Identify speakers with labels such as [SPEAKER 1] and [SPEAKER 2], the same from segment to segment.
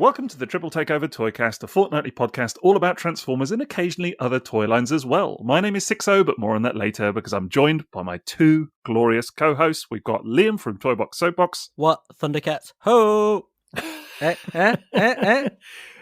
[SPEAKER 1] Welcome to the Triple Takeover Toycast, a fortnightly podcast all about Transformers and occasionally other toy lines as well. My name is Sixo, but more on that later because I'm joined by my two glorious co-hosts. We've got Liam from Toybox Soapbox.
[SPEAKER 2] What? Thundercats? Ho!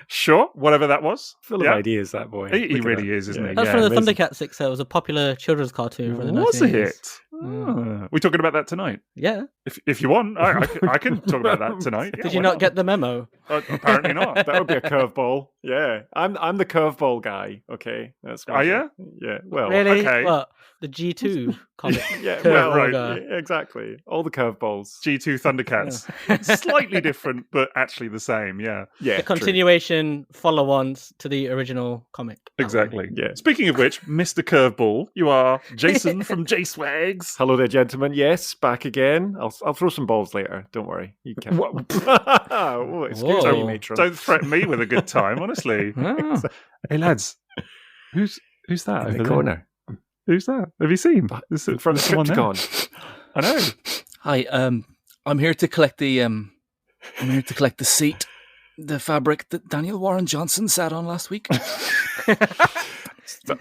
[SPEAKER 1] Sure, whatever that was.
[SPEAKER 3] Full of ideas, that boy.
[SPEAKER 1] He really is, isn't he?
[SPEAKER 2] That's from the Thundercats, Sixo. It was a popular children's cartoon from the 1980s.
[SPEAKER 1] Was it? We're talking about that tonight.
[SPEAKER 2] Yeah.
[SPEAKER 1] If you want, I can talk about that tonight.
[SPEAKER 2] Did you not get the memo?
[SPEAKER 1] Apparently not.
[SPEAKER 3] That would be a curveball. Yeah, I'm the curveball guy. Okay, that's.
[SPEAKER 1] Are you?
[SPEAKER 3] Yeah. Well,
[SPEAKER 2] really?
[SPEAKER 1] Okay.
[SPEAKER 2] What? The G2 comic?
[SPEAKER 3] Yeah. Well, right. Yeah, exactly. All the curveballs.
[SPEAKER 1] G2 Thundercats. Slightly different, but actually the same. Yeah.
[SPEAKER 3] Yeah.
[SPEAKER 2] The continuation, follow-ons to the original comic.
[SPEAKER 1] Exactly.
[SPEAKER 3] Yeah.
[SPEAKER 1] Speaking of which, Mr. Curveball, you are Jason from J-Swags.
[SPEAKER 3] Hello there, gentlemen. Yes, back again. I'll throw some balls later. Don't worry. You can. Oh, excuse me, matron.
[SPEAKER 1] Don't threaten me with a good time, honestly. Hey lads, who's that
[SPEAKER 3] in
[SPEAKER 1] over
[SPEAKER 3] the corner?
[SPEAKER 1] Who's that? Have you seen?
[SPEAKER 3] In front of Tripticon.
[SPEAKER 1] I know.
[SPEAKER 4] Hi, I'm here to collect the seat, the fabric that Daniel Warren Johnson sat on last week.
[SPEAKER 3] That's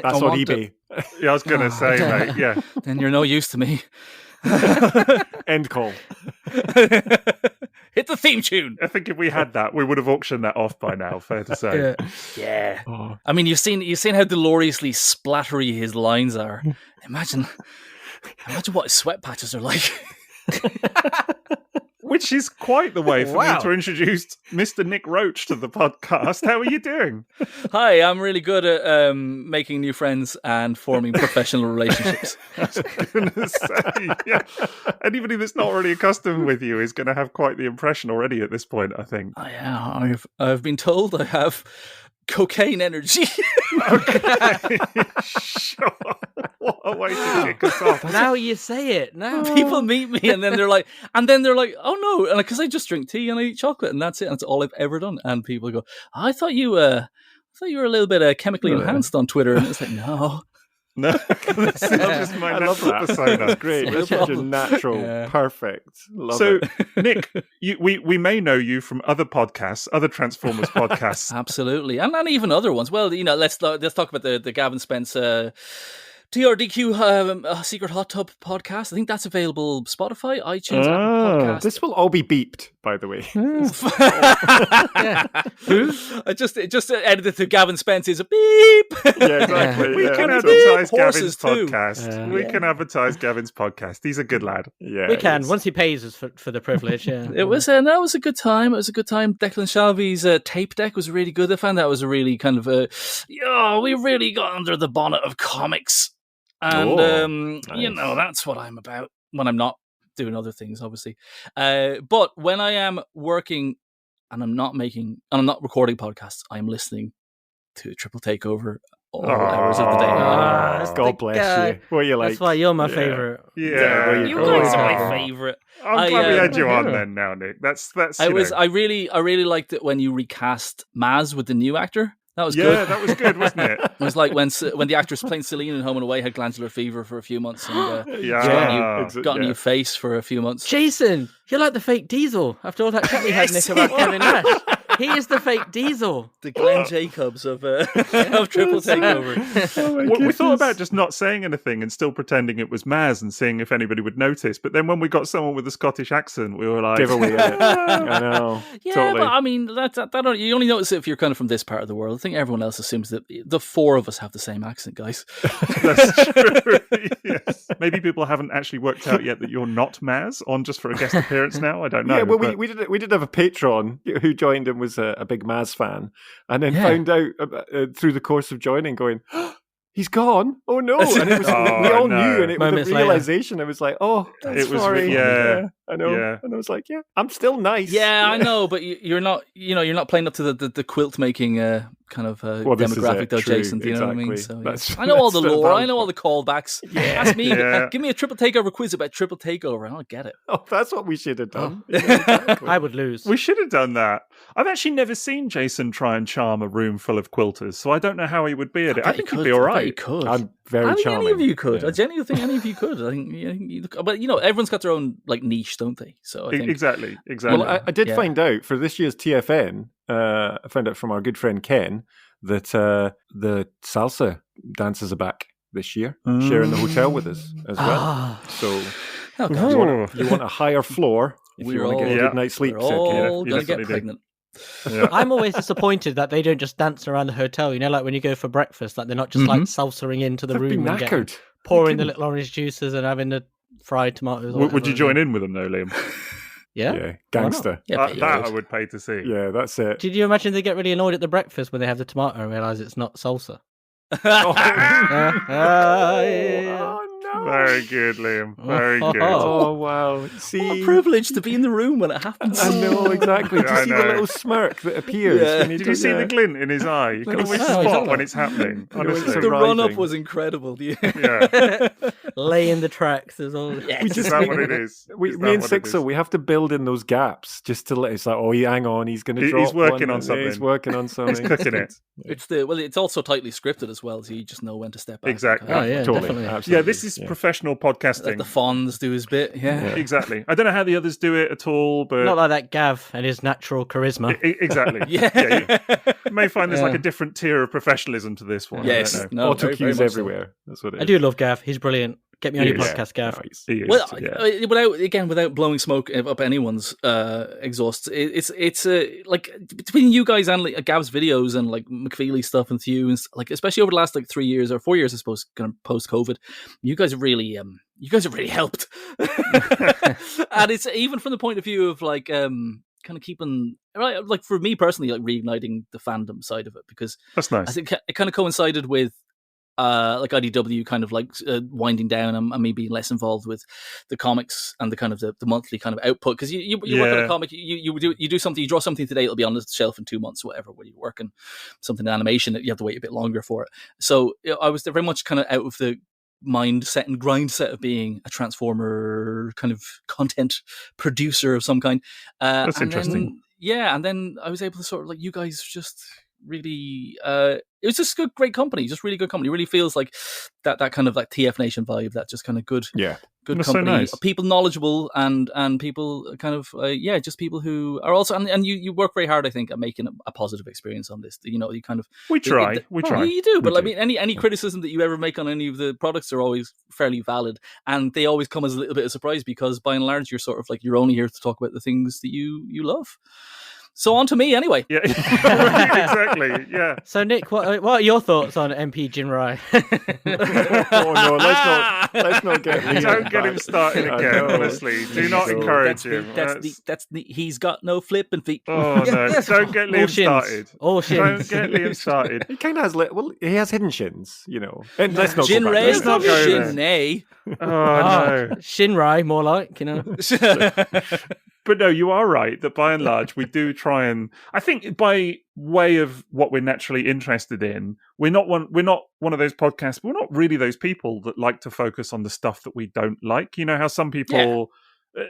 [SPEAKER 3] on eBay.
[SPEAKER 1] Yeah, I was going to say, mate. Yeah.
[SPEAKER 4] Then you're no use to me.
[SPEAKER 3] End call.
[SPEAKER 4] Hit the theme tune.
[SPEAKER 1] I think if we had that, we would have auctioned that off by now. Fair to say.
[SPEAKER 4] Yeah. Oh. I mean, you've seen how deloriously splattery his lines are. Imagine what his sweat patches are like.
[SPEAKER 1] Which is quite the way for me to introduce Mr. Nick Roche to the podcast. How are you doing?
[SPEAKER 4] Hi, I'm really good at making new friends and forming professional relationships.
[SPEAKER 1] I was going to say, yeah. Anybody that's not already accustomed with you is going to have quite the impression already at this point, I think.
[SPEAKER 4] Yeah, I've been told I have cocaine energy.
[SPEAKER 1] Okay, sure. What a way to kick us off.
[SPEAKER 2] Now you say it. Now
[SPEAKER 4] people meet me and then they're like, oh no, and because I just drink tea and I eat chocolate and that's it. And that's all I've ever done. And people go, I thought you were a little bit chemically enhanced on Twitter. And it's like, no.
[SPEAKER 1] No, that's just my natural persona.
[SPEAKER 3] Great, that's such a natural, perfect. Love it.
[SPEAKER 1] Nick, we may know you from other podcasts, other Transformers podcasts,
[SPEAKER 4] absolutely, and even other ones. Well, let's talk about the Gavin Spence TRDQ Secret Hot Tub podcast. I think that's available Spotify, iTunes, Apple Podcasts.
[SPEAKER 3] This will all be beeped, by the way.
[SPEAKER 4] I just edited to Gavin Spence is a beep.
[SPEAKER 3] Yeah, exactly.
[SPEAKER 1] We can advertise Gavin's podcast. We can advertise Gavin's podcast. He's a good lad.
[SPEAKER 3] Yeah,
[SPEAKER 2] we can once he pays us for the privilege. Yeah,
[SPEAKER 4] it was a good time. It was a good time. Declan Shalvey's tape deck was really good. I found that was a really kind of we really got under the bonnet of comics. And,
[SPEAKER 3] nice.
[SPEAKER 4] That's what I'm about when I'm not doing other things, obviously. But when I am working and I'm not recording podcasts, I'm listening to Triple Takeover all hours of the day.
[SPEAKER 3] God bless you. What you like?
[SPEAKER 2] That's why you're my favorite.
[SPEAKER 1] Yeah.
[SPEAKER 4] You guys are my favorite.
[SPEAKER 1] I'm glad we had you on then now, Nick. That's
[SPEAKER 4] I really liked it when you recast Maz with the new actor. That was good.
[SPEAKER 1] Yeah, that was good, wasn't it?
[SPEAKER 4] It was like when the actress playing Celine in Home and Away had glandular fever for a few months and got a new face for a few months.
[SPEAKER 2] Jason, you're like the fake Diesel after all that chat we had, Nick, about Kevin Nash. He is the fake Diesel.
[SPEAKER 4] The Glenn Jacobs of Triple Takeover.
[SPEAKER 1] We thought about just not saying anything and still pretending it was Maz and seeing if anybody would notice. But then when we got someone with a Scottish accent, we were like...
[SPEAKER 3] Giveaway. I know.
[SPEAKER 4] Yeah,
[SPEAKER 3] totally.
[SPEAKER 4] But I mean, that you only notice it if you're kind of from this part of the world. I think everyone else assumes that the four of us have the same accent, guys.
[SPEAKER 1] That's true. Yes. Maybe people haven't actually worked out yet that you're not Maz on just for a guest appearance now. I don't know.
[SPEAKER 3] Yeah, well, we did have a patron who joined and was a big Maz fan, and then found out through the course of joining, going, he's gone. Oh no! And it was, we all knew, and it was the realization. I was like, that's sorry. I know. Yeah. And I was like, I'm still nice.
[SPEAKER 4] Yeah, I know, but you're not. You're not playing up to the quilt making kind of demographic, though,
[SPEAKER 3] true,
[SPEAKER 4] Jason. Do you know what I mean?
[SPEAKER 3] So
[SPEAKER 4] I know all the lore. I know all the callbacks.
[SPEAKER 3] Yeah.
[SPEAKER 4] Ask me. Give me a Triple Takeover quiz about Triple Takeover, and I'll get it.
[SPEAKER 3] Oh, that's what we should have done.
[SPEAKER 2] Exactly. I would lose.
[SPEAKER 1] We should have done that. I've actually never seen Jason try and charm a room full of quilters, so I don't know how he would be at it. I think he'd be all right.
[SPEAKER 4] He could.
[SPEAKER 3] I'm very charming.
[SPEAKER 4] Any of you could. I genuinely think any of you could. I think, but everyone's got their own niche, don't they? So I think
[SPEAKER 1] exactly.
[SPEAKER 3] Well, I did find out for this year's TFN, from our good friend Ken that the salsa dancers are back this year, sharing the hotel with us as well. So you want a higher floor if you want to get a good night's sleep.
[SPEAKER 4] We're all going to get pregnant.
[SPEAKER 2] Yeah. I'm always disappointed that they don't just dance around the hotel. You know, like when you go for breakfast, like they're not just like salsering into the room and pouring the little orange juices and having the fried tomatoes.
[SPEAKER 1] Would you join in with them, though, Liam?
[SPEAKER 2] Yeah,
[SPEAKER 3] gangster.
[SPEAKER 1] That I would pay to see.
[SPEAKER 3] Yeah, that's it.
[SPEAKER 2] Did you imagine they get really annoyed at the breakfast when they have the tomato and realise it's not salsa?
[SPEAKER 3] No.
[SPEAKER 1] Very good, Liam. Very good.
[SPEAKER 3] Oh, wow. See,
[SPEAKER 4] what a privilege to be in the room when it happens.
[SPEAKER 3] I know, exactly. Do you see the little smirk that appears?
[SPEAKER 4] Yeah.
[SPEAKER 1] Did you see the glint in his eye? You can always spot when it's happening. Honestly.
[SPEAKER 4] The run-up was incredible.
[SPEAKER 1] Yeah.
[SPEAKER 2] Laying the tracks is all.
[SPEAKER 1] Yes. Is that what it is?
[SPEAKER 3] Me and Sixo, we have to build in those gaps just to let it's like, hang on, he's going to drop.
[SPEAKER 1] He's working on something.
[SPEAKER 3] He's working on something.
[SPEAKER 1] He's cooking it.
[SPEAKER 4] It's also tightly scripted as well, so you just know when to step back.
[SPEAKER 1] Exactly.
[SPEAKER 2] Oh yeah,
[SPEAKER 3] totally.
[SPEAKER 2] definitely.
[SPEAKER 3] Absolutely.
[SPEAKER 1] Yeah, this is professional podcasting.
[SPEAKER 4] Let the Fonz do his bit. Yeah,
[SPEAKER 1] exactly. I don't know how the others do it at all, but
[SPEAKER 2] not like that Gav and his natural charisma.
[SPEAKER 1] Exactly. You may find there's like a different tier of professionalism to this one.
[SPEAKER 4] Yes,
[SPEAKER 3] auto cues everywhere. That's what it is.
[SPEAKER 2] I do love Gav. He's brilliant. Get me on your podcast, Gav.
[SPEAKER 4] Without blowing smoke up anyone's exhausts, it's like between you guys and like Gav's videos and like McFeely stuff and Thew and like especially over the last like 3 years or 4 years, I suppose, kind of post COVID, you guys have really helped, and it's even from the point of view of like kind of keeping right, like for me personally, like reigniting the fandom side of it, because
[SPEAKER 1] that's nice.
[SPEAKER 4] I think it kind of coincided with like IDW kind of like winding down and me being less involved with the comics and the kind of the monthly kind of output, because you work on a comic, you do something, you draw something today, it'll be on the shelf in 2 months, whatever. When you work on something in animation, you have to wait a bit longer for it. So I was very much kind of out of the mindset and grind set of being a Transformer kind of content producer of some kind.
[SPEAKER 1] That's interesting.
[SPEAKER 4] And then I was able to sort of like, you guys just really it was just good, great company, just really good company. Really feels like that kind of like TF Nation vibe, that just kind of good company,
[SPEAKER 1] so nice.
[SPEAKER 4] People knowledgeable and people kind of just people who are also and you work very hard, I think, at making a positive experience on this. You know, you kind of
[SPEAKER 1] we try.
[SPEAKER 4] You do, but I mean, any criticism that you ever make on any of the products are always fairly valid, and they always come as a little bit of surprise, because by and large you're sort of like, you're only here to talk about the things that you love. So on to me, anyway.
[SPEAKER 1] Yeah, exactly. Yeah.
[SPEAKER 2] So Nick, what are your thoughts on MP Jinrai?
[SPEAKER 3] Oh no, let's not get him.
[SPEAKER 1] Don't get him started again. Honestly, do not encourage him.
[SPEAKER 4] That's the he's got no flipping feet.
[SPEAKER 1] Oh no! Don't get Liam started.
[SPEAKER 2] All shins.
[SPEAKER 1] Don't get Liam started.
[SPEAKER 3] He kind of has he has hidden shins, you know. And let's not
[SPEAKER 4] Jinrai,
[SPEAKER 3] go back.
[SPEAKER 1] Let's not go there.
[SPEAKER 4] Shinray.
[SPEAKER 1] Oh no!
[SPEAKER 2] Shinrai, more like, you know.
[SPEAKER 1] But no, you are right that by and large we do try, and I think by way of what we're naturally interested in, we're not one of those podcasts, but we're not really those people that like to focus on the stuff that we don't like. You know how some people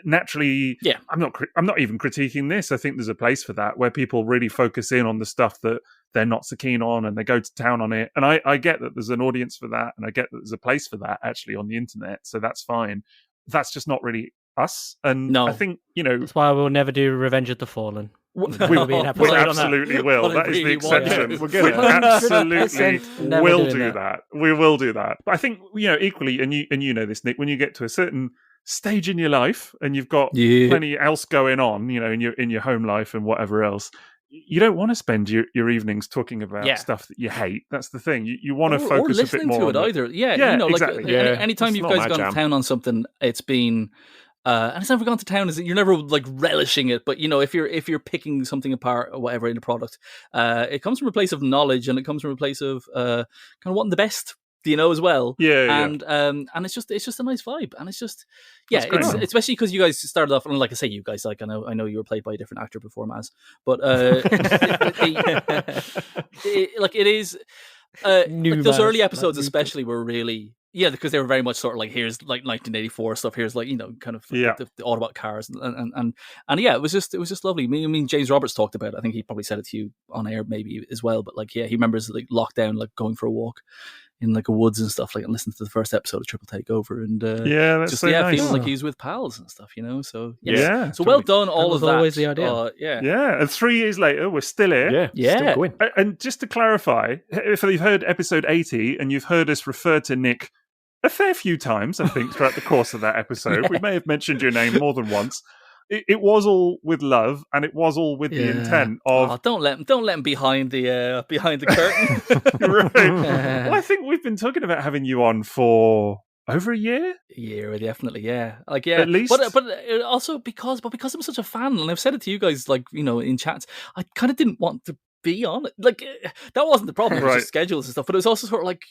[SPEAKER 1] naturally. Yeah, I'm not even critiquing this. I think there's a place for that, where people really focus in on the stuff that they're not so keen on, and they go to town on it. And I get that there's an audience for that, and I get that there's a place for that actually on the internet. So that's fine. That's just not really us. And I think, you know,
[SPEAKER 2] that's why we'll never do Revenge of the Fallen.
[SPEAKER 1] We absolutely will. That is the exception. We absolutely will do that. We will do that. But I think, you know, equally, and you know this, Nick, when you get to a certain stage in your life and you've got plenty else going on, you know, in your home life and whatever else, you don't want to spend your evenings talking about stuff that you hate. That's the thing. You want to focus a bit more
[SPEAKER 4] to it
[SPEAKER 1] on
[SPEAKER 4] either. Yeah, you know,
[SPEAKER 1] exactly.
[SPEAKER 4] Like anytime you guys gone to town on something, it's been. And it's never gone to town. Is you're never like relishing it, but you know, if you're picking something apart or whatever in a product, it comes from a place of knowledge, and it comes from a place of kind of wanting the best, you know, as well. And it's just a nice vibe, and it's just it's especially because you guys started off, and like I say, you guys, like I know you were played by a different actor before, Maz, but it is like those early episodes especially were really. Yeah, because they were very much sort of like, here's like 1984 stuff. Here's like, you know, kind of like the Autobot cars and yeah, it was just lovely. I mean, James Roberts talked about it. I think he probably said it to you on air maybe as well. But like, yeah, he remembers like lockdown, like going for a walk in like a woods and stuff, like, and listen to the first episode of Triple Takeover, and
[SPEAKER 1] that's so nice.
[SPEAKER 4] feeling like he's with pals and stuff, you know. So
[SPEAKER 1] yeah,
[SPEAKER 4] so well done, all of that.
[SPEAKER 2] Always the idea.
[SPEAKER 1] And 3 years later, we're still here.
[SPEAKER 3] Still going.
[SPEAKER 1] And just to clarify, if you've heard episode 80 and you've heard us refer to Nick a fair few times, I think, throughout the course of that episode, we may have mentioned your name more than once. It was all with love, and it was all with the intent of.
[SPEAKER 4] Don't let him behind the curtain.
[SPEAKER 1] Right. Well, I think we've been talking about having you on for over a year.
[SPEAKER 4] Definitely, like
[SPEAKER 1] at least.
[SPEAKER 4] But also because I'm such a fan, and I've said it to you guys, like, you know, in chats, I kind of didn't want to be on it. Like, that wasn't the problem. It was just schedules and stuff. But it was also sort of like,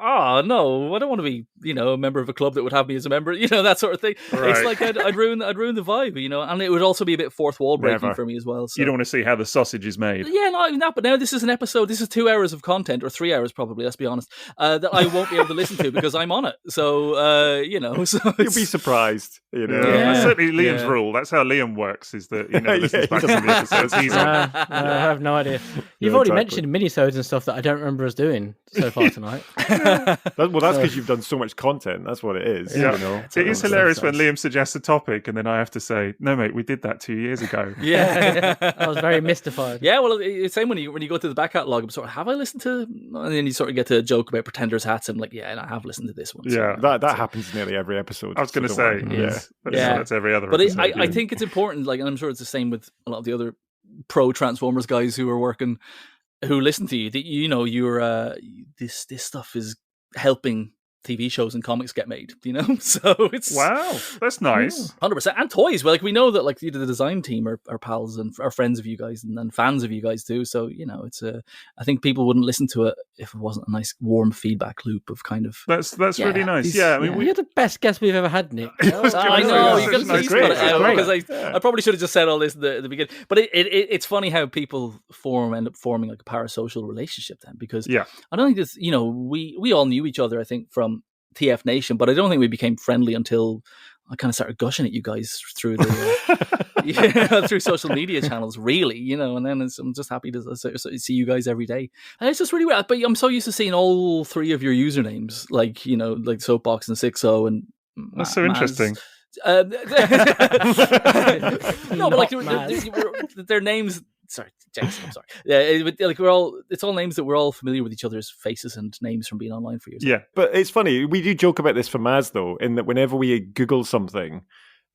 [SPEAKER 4] no, I don't want to be, you know, a member of a club that would have me as a member, you know, that sort of thing. Right. It's like I'd ruin the vibe, you know, and it would also be a bit fourth wall breaking for me as well. So.
[SPEAKER 1] You don't want to see how the sausage is made.
[SPEAKER 4] Yeah, not even that. But now this is an episode. This is 2 hours of content, or 3 hours probably. Let's be honest, that I won't be able to listen to because I'm on it. So you know, so
[SPEAKER 3] you'll be surprised. You know,
[SPEAKER 1] that's certainly Liam's rule. That's how Liam works. Is that, you know, listens back to the episodes he's on.
[SPEAKER 2] I have no idea. You've already mentioned minisodes and stuff that I don't remember us doing so far tonight.
[SPEAKER 3] Well, that's because you've done so much content. That's what it is.
[SPEAKER 1] Yeah.
[SPEAKER 3] You know?
[SPEAKER 1] It is hilarious when Liam suggests a topic and then I have to say, no, mate, we did that 2 years ago.
[SPEAKER 2] I was very mystified.
[SPEAKER 4] Yeah, well, it's same when you go to the back catalogue. I'm sort of, have I listened to? And then you sort of get to a joke about Pretenders hats. And I'm like, and I have listened to this one.
[SPEAKER 1] Yeah,
[SPEAKER 4] so,
[SPEAKER 3] that happens nearly every episode.
[SPEAKER 1] I was going to say, that's every other.
[SPEAKER 4] But
[SPEAKER 1] episode,
[SPEAKER 4] I think it's important. Like, and I'm sure it's the same with a lot of the other pro Transformers guys who are working, who listen to you. That, you know, you're this stuff is helping TV shows and comics get made, you know? So it's...
[SPEAKER 1] Wow, that's nice.
[SPEAKER 4] 100%. And toys. Well, like, we know that, like, the design team are pals and are friends of you guys and fans of you guys too. So, you know, it's I think people wouldn't listen to it if it wasn't a nice, warm feedback loop of kind of...
[SPEAKER 1] That's really nice. I mean,
[SPEAKER 2] you're the best guest we've ever had, Nick.
[SPEAKER 4] I know. You got to spell it out because I probably should have just said all this at the beginning. But it's funny how people end up forming like a parasocial relationship then, because I don't think this, you know, we all knew each other, I think, from TF Nation, but I don't think we became friendly until I kind of started gushing at you guys through the through social media channels, really, you know. And then I'm just happy to see you guys every day. And it's just really weird. But I'm so used to seeing all three of your usernames, like, you know, like Soapbox and Sixo and
[SPEAKER 1] that's so interesting.
[SPEAKER 4] No, but like their names. Sorry, Jason, I'm sorry. Yeah, like it's all names that we're all familiar with each other's faces and names from being online for years.
[SPEAKER 3] Yeah, but it's funny. We do joke about this for Maz though, in that whenever we Google something,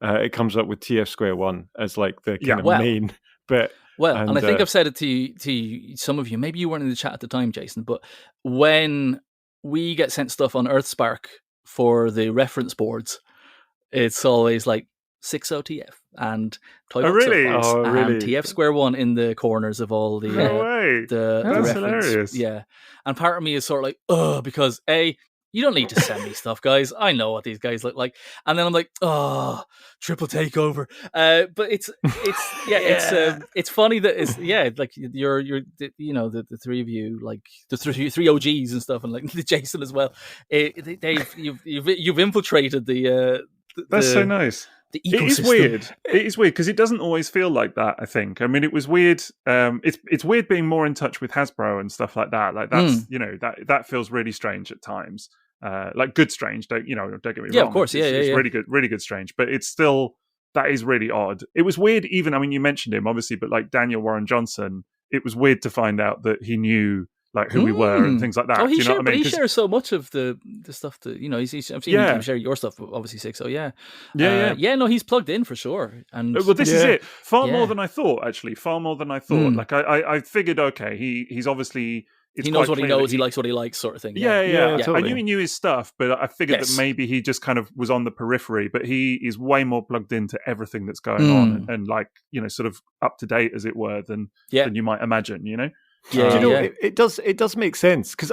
[SPEAKER 3] it comes up with TF Square 1 as like the kind of main bit.
[SPEAKER 4] And I think I've said it to some of you. Maybe you weren't in the chat at the time, Jason, but when we get sent stuff on Earthspark for the reference boards, it's always like Sixo TF and Toybox and TF Square 1 in the corners of all the the
[SPEAKER 1] that's
[SPEAKER 4] reference.
[SPEAKER 1] Hilarious.
[SPEAKER 4] Yeah, and part of me is sort of like, because you don't need to send me stuff, guys. I know what these guys look like. And then I'm like, Triple Takeover. But it's funny that it's like you're you know, the three of you, like the three OGs and stuff, and like the Jason as well. You've infiltrated the
[SPEAKER 1] that's so nice.
[SPEAKER 4] The ecosystem.
[SPEAKER 1] It is weird because it doesn't always feel like that, I think. I mean, it was weird. It's weird being more in touch with Hasbro and stuff like that. Like that's you know, that feels really strange at times. Like good strange, don't get me wrong.
[SPEAKER 4] Yeah, of course.
[SPEAKER 1] It's really good strange, but it's still, that is really odd. It was weird even, I mean, you mentioned him obviously, but like Daniel Warren Johnson, it was weird to find out that he knew like who we were and things like that.
[SPEAKER 4] Oh, he
[SPEAKER 1] shares,
[SPEAKER 4] but he shares so much of the stuff that, you know, I've seen him share your stuff, obviously, Sixo. No, he's plugged in for sure. And
[SPEAKER 1] well, this is it. Far more than I thought, actually. Far more than I thought. Like I figured, okay, he's obviously,
[SPEAKER 4] he knows what he knows, he likes what he likes, sort of thing.
[SPEAKER 1] Yeah.
[SPEAKER 3] Totally.
[SPEAKER 1] I knew he knew his stuff, but I figured that maybe he just kind of was on the periphery, but he is way more plugged into everything that's going on and like, you know, sort of up to date, as it were, than you might imagine, you know?
[SPEAKER 3] Yeah, do you know, it does make sense because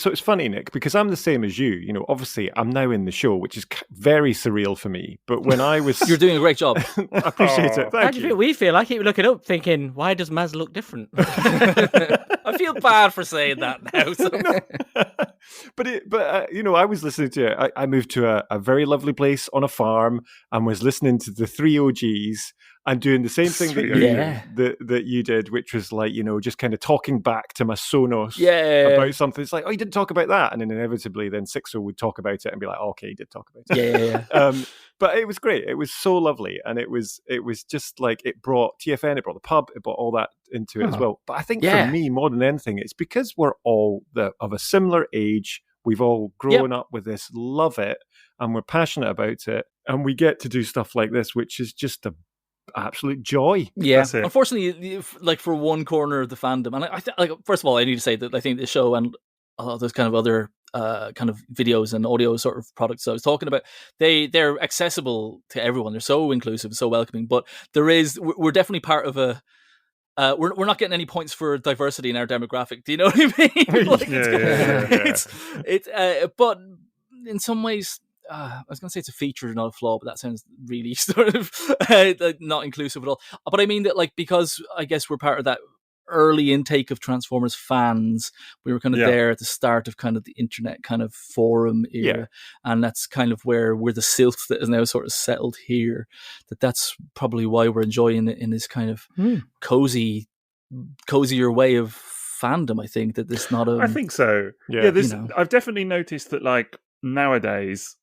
[SPEAKER 3] so it's funny, Nick, because I'm the same as you. You know, obviously I'm now in the show, which is very surreal for me. But when I was,
[SPEAKER 4] you're doing a great job.
[SPEAKER 3] I appreciate it. Thank you.
[SPEAKER 2] We feel. I keep looking up, thinking, why does Maz look different?
[SPEAKER 4] I feel bad for saying that now. So.
[SPEAKER 3] But you know, I was listening to it. I moved to a very lovely place on a farm and was listening to the three OGs. and doing the same thing that you did, which was like, just kind of talking back to my Sonos about something. It's like, oh, you didn't talk about that. And then inevitably then Sixo would talk about it and be like, oh, okay, he did talk about it.
[SPEAKER 4] Yeah.
[SPEAKER 3] But it was great. It was so lovely. And it was just like, it brought TFN, it brought the pub, it brought all that into it as well. But I think for me, more than anything, it's because we're all of a similar age. We've all grown up with this, love it, and we're passionate about it. And we get to do stuff like this, which is just a absolute joy.
[SPEAKER 4] Yeah, unfortunately, like for one corner of the fandom, and I first of all, I need to say that I think this show and those kind of other kind of videos and audio sort of products I was talking about, they're accessible to everyone. They're so inclusive, so welcoming. But we're definitely part of a. We're not getting any points for diversity in our demographic. Do you know what I mean? But in some ways. I was going to say it's a feature, not a flaw, but that sounds really sort of not inclusive at all. But I mean that, like, because I guess we're part of that early intake of Transformers fans, we were kind of there at the start of kind of the internet kind of forum era, and that's kind of where we're the silt that is now sort of settled here. That's probably why we're enjoying it in this kind of cozier way of fandom. I think that this not.
[SPEAKER 1] I think so. Yeah, I've definitely noticed that, like, nowadays.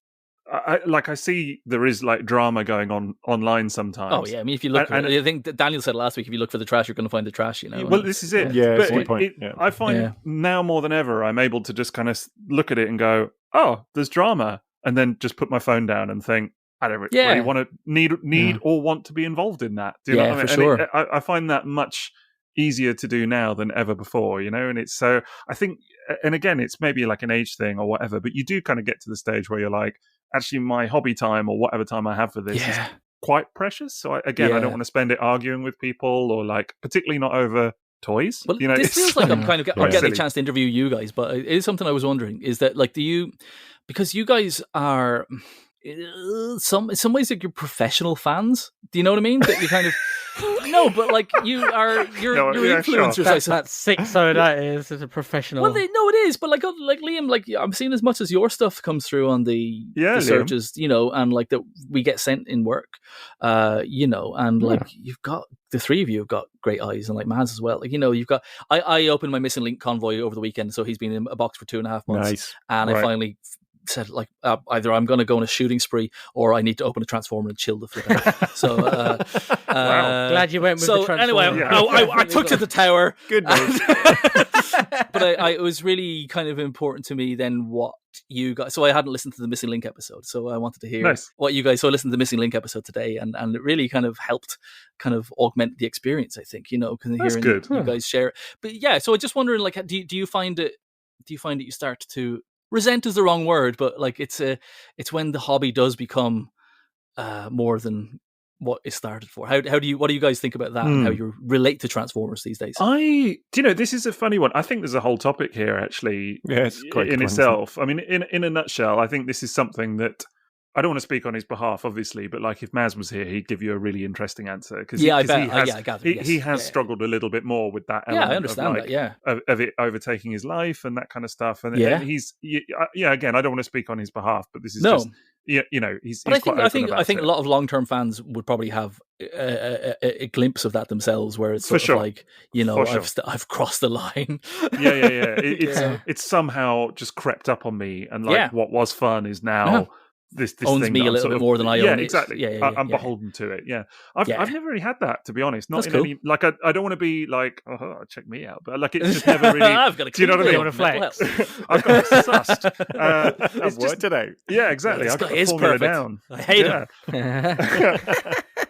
[SPEAKER 1] I see there is like drama going on online sometimes.
[SPEAKER 4] Oh yeah, I mean, if you look, I think Daniel said last week, if you look for the trash, you're going to find the trash.
[SPEAKER 1] Well, this is it.
[SPEAKER 3] Yeah,
[SPEAKER 1] but
[SPEAKER 3] that's the point.
[SPEAKER 1] I find now more than ever, I'm able to just kind of look at it and go, "Oh, there's drama," and then just put my phone down and think, "I don't really want to need or want to be involved in that." Do you know what I mean?
[SPEAKER 4] For sure.
[SPEAKER 1] I find that much easier to do now than ever before, and it's so. I think, and again, it's maybe like an age thing or whatever, but you do kind of get to the stage where you're like, actually, my hobby time or whatever time I have for this is quite precious. So I don't want to spend it arguing with people or like, particularly not over toys.
[SPEAKER 4] Well, this feels like I'm kind of getting a chance to interview you guys, but it is something I was wondering, is that like, because you guys are in some ways like you're professional fans. Do you know what I mean? That you kind of no, but like you're influencers.
[SPEAKER 2] Sure. That's Sixo. That is a professional.
[SPEAKER 4] Well, no, it is. But like Liam, like I'm seeing as much as your stuff comes through on the searches, and like that we get sent in work, and like you've got the three of you have got great eyes, and like Maz as well. Like you've got. I opened my Missing Link convoy over the weekend, so he's been in a box for 2.5 months, and I finally said like either I'm going to go on a shooting spree or I need to open a Transformer and chill the flip out. So
[SPEAKER 2] wow. Glad you went with the Transformer.
[SPEAKER 4] Anyway, I took to the tower.
[SPEAKER 3] Good news.
[SPEAKER 4] But it was really kind of important to me then what you guys. So I hadn't listened to the Missing Link episode, so I wanted to hear what you guys. So I listened to the Missing Link episode today, and it really kind of helped kind of augment the experience. I think
[SPEAKER 1] That's good.
[SPEAKER 4] You guys share it. But yeah, so I'm just wondering, like, do you find it? Do you find that you start to resent is the wrong word, but like it's when the hobby does become more than what it started for. What do you guys think about that and how you relate to Transformers these days?
[SPEAKER 1] This is a funny one. I think there's a whole topic here actually
[SPEAKER 3] it's quite
[SPEAKER 1] in itself. I mean, in a nutshell, I think this is something that I don't want to speak on his behalf, obviously, but like if Maz was here, he'd give you a really interesting answer.
[SPEAKER 4] I gather.
[SPEAKER 1] He has struggled a little bit more with that element.
[SPEAKER 4] I understand
[SPEAKER 1] of it overtaking his life and that kind of stuff. And he's again, I don't want to speak on his behalf, but this is just he's quite open about
[SPEAKER 4] I think a lot of long-term fans would probably have a glimpse of that themselves, where it's sort of like I've crossed the line.
[SPEAKER 1] It's somehow just crept up on me, and like what was fun is now. This
[SPEAKER 4] owns
[SPEAKER 1] thing
[SPEAKER 4] me a little bit more than I own it.
[SPEAKER 1] Exactly. I'm beholden to it. Yeah, I've never really had that, to be honest. Not
[SPEAKER 4] That's
[SPEAKER 1] in
[SPEAKER 4] cool.
[SPEAKER 1] any like I don't want to be like check me out, but like it's just never really.
[SPEAKER 4] I've got a
[SPEAKER 1] do you know what I mean?
[SPEAKER 2] Want to flex?
[SPEAKER 1] I've got it sussed.
[SPEAKER 3] I've worked it out.
[SPEAKER 1] Yeah, exactly.
[SPEAKER 4] This
[SPEAKER 1] I've got
[SPEAKER 4] guy
[SPEAKER 1] the
[SPEAKER 4] is
[SPEAKER 1] formula
[SPEAKER 4] perfect.
[SPEAKER 1] down.
[SPEAKER 4] I hate him.